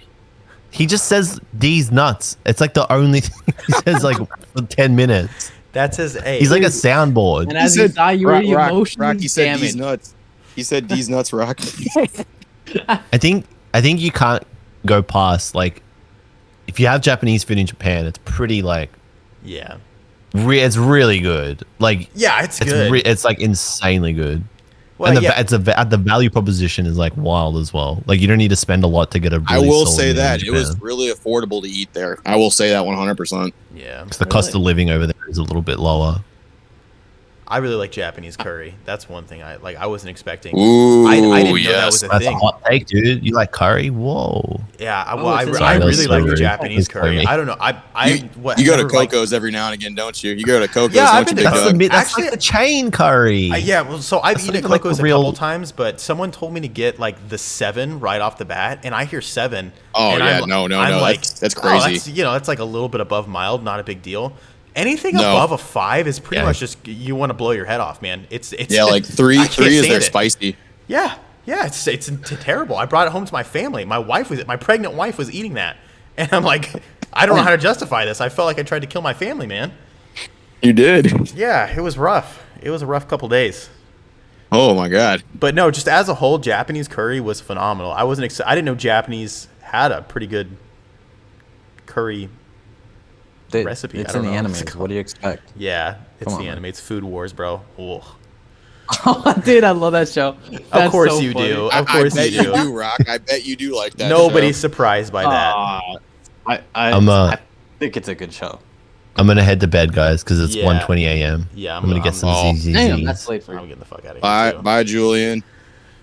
He just says these nuts. It's like the only thing he says like for 10 minutes. That's his A. He's like a soundboard. And as you saw, you were emotionally Rock, he said these damaged. nuts. He said these nuts, Rock. I think you can't go past like if you have Japanese food in Japan, it's pretty like yeah. it's really good. Like Yeah, it's good. It's like insanely good. Well, And yeah. the value proposition is like wild as well. Like you don't need to spend a lot to get a. Really I will solid say meal in that it was Japan. really affordable to eat there. I will say that 100%. Yeah. 'Cause the cost of living over there is a little bit lower. I really like Japanese curry. That's one thing I like. I wasn't expecting. Ooh, I didn't know that yes. was a That's thing. a hot take, dude. You like curry? Whoa. Yeah, Oh, I it's in really there. like the Sorry. Japanese Sorry. curry. I don't know. You go to never liked- Coco's every now and again, don't you? You go to Coco's, Yeah, I've don't you, been big to That's, dog? that's Actually- like the chain curry. Yeah, well, so I've That's eaten at not even like Coco's the a real- couple times, but someone told me to get like the 7 right off the bat, and I hear 7. Oh, and yeah, I'm no, like, that's oh, crazy. that's like a little bit above mild, not a big deal. Anything No. above a 5 is pretty Yeah. much just you want to blow your head off, man. It's Yeah, like three I can't is stand their it. spicy. Yeah, it's terrible. I brought it home to my family. My pregnant wife was eating that, and I'm like, I don't know how to justify this. I felt like I tried to kill my family, man. You did. Yeah, it was rough. It was a rough couple days. Oh my god. But no, just as a whole, Japanese curry was phenomenal. I didn't know Japanese had a pretty good curry. Recipe, It's I in don't the know what it's animes. What do you expect? Yeah, it's Come on, the man. anime. It's Food Wars, bro. Ugh. Oh, dude, I love that show. Of That's course so you funny. do. I Of course bet you do. Rock. I bet you do like that. Nobody's show. surprised by that. I I'm, I think it's a good show. I'm gonna head to bed, guys, because it's Yeah. 1:20 a.m. Yeah, I'm gonna get some Oh. ZZZ. Damn, that's late for I'm you. getting the fuck out of here. Bye, too. bye, Julian.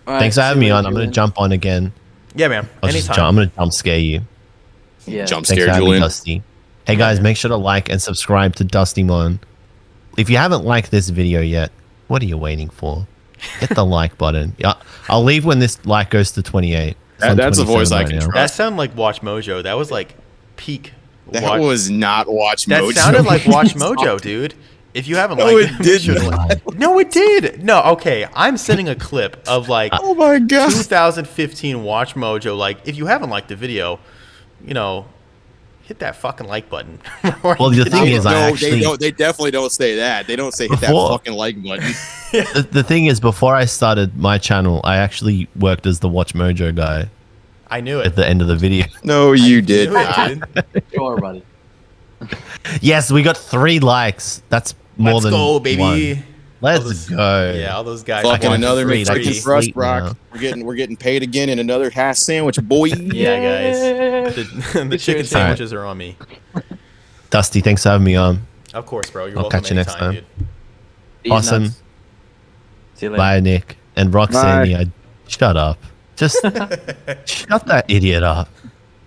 All right, Thanks for see having you me later, on. I'm gonna Julian. jump on again. Yeah, man. Anytime. I'm gonna jump scare you. Yeah. Jump Thanks scare, for having me, Julian. Dusty. Hey guys, make sure to like and subscribe to Dusty.mon. If you haven't liked this video yet, what are you waiting for? Hit the like button. Yeah, I'll leave when this like goes to 28. It's on That's a voice 27 I right can now. trust. That sounded like Watch Mojo. That was like peak. That was not Watch That Mojo. sounded like Watch Mojo, dude. If you haven't No, liked it make sure to didn't. like- No, it did. No, okay. I'm sending a clip of like Oh my god. 2015 Watch Mojo. Like, if you haven't liked the video, you know, hit that fucking like button. Well, the thing is, I No, actually they definitely don't say that. They don't say hit that Before- fucking like button. the thing is, before I started my channel, I actually worked as the Watch Mojo guy I knew it. at the end of the video. No, you did Knew it, not. dude. Sure, buddy. Yes, we got 3 likes. That's more Let's than go, baby. one. Let's All those- go. Yeah, all those guys. Fucking watching another free. McChicken free. thrust, Brock. We're getting paid again in another hash sandwich, boy. Yeah, guys. The chicken sandwiches are on me. Dusty, thanks for having me on. Of course, bro. You're I'll welcome catch you next anytime, time. dude. Eat Awesome. nuts. See you later. Bye, Nick. And Roxanne, shut up. Just shut that idiot up.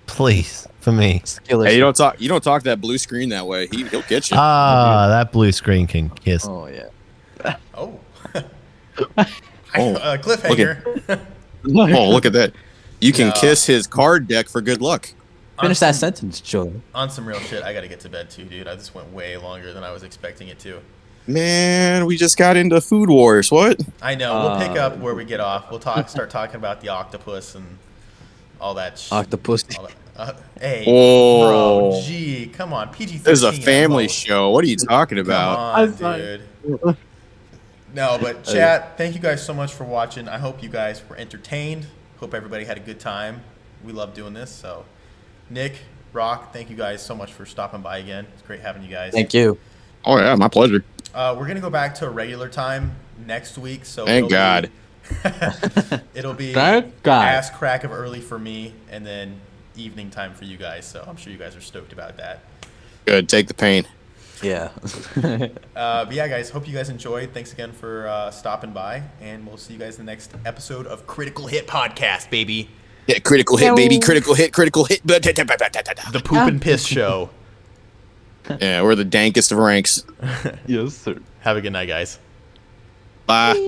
Please, for me. Killer Hey, shit. you don't talk that blue screen that way. He'll get you. Ah, that blue screen can kiss. Oh yeah. Oh. Oh. Cliffhanger. Oh, look at that. You can No. kiss his card deck for good luck. Finish that sentence, Joe. On some real shit, I gotta get to bed too, dude. I just went way longer than I was expecting it to. Man, we just got into Food Wars. What? I know. We'll pick up where we get off. We'll start talking about the octopus and all that shit. Octopus. Hey, Oh. bro, gee, come on, PG-13. This is a family ammo. show. What are you talking Come about? on, I'm sorry. dude. No, but chat, thank you guys so much for watching. I hope you guys were entertained. Hope everybody had a good time. We love doing this. So, Nick, Rock, thank you guys so much for stopping by again. It's great having you guys. Thank you. Oh yeah, my pleasure. We're gonna go back to a regular time next week. So Thank God. It'll be Thank God. ass crack of early for me, and then evening time for you guys. So I'm sure you guys are stoked about that. Good. Take the pain. Yeah. But yeah, guys, hope you guys enjoyed. Thanks again for stopping by, and we'll see you guys in the next episode of Critical Hit Podcast, baby. Yeah, critical hit, baby. Critical hit. The Poop and Piss Show. Yeah, we're the dankest of ranks. Yes, sir. Have a good night, guys. Bye.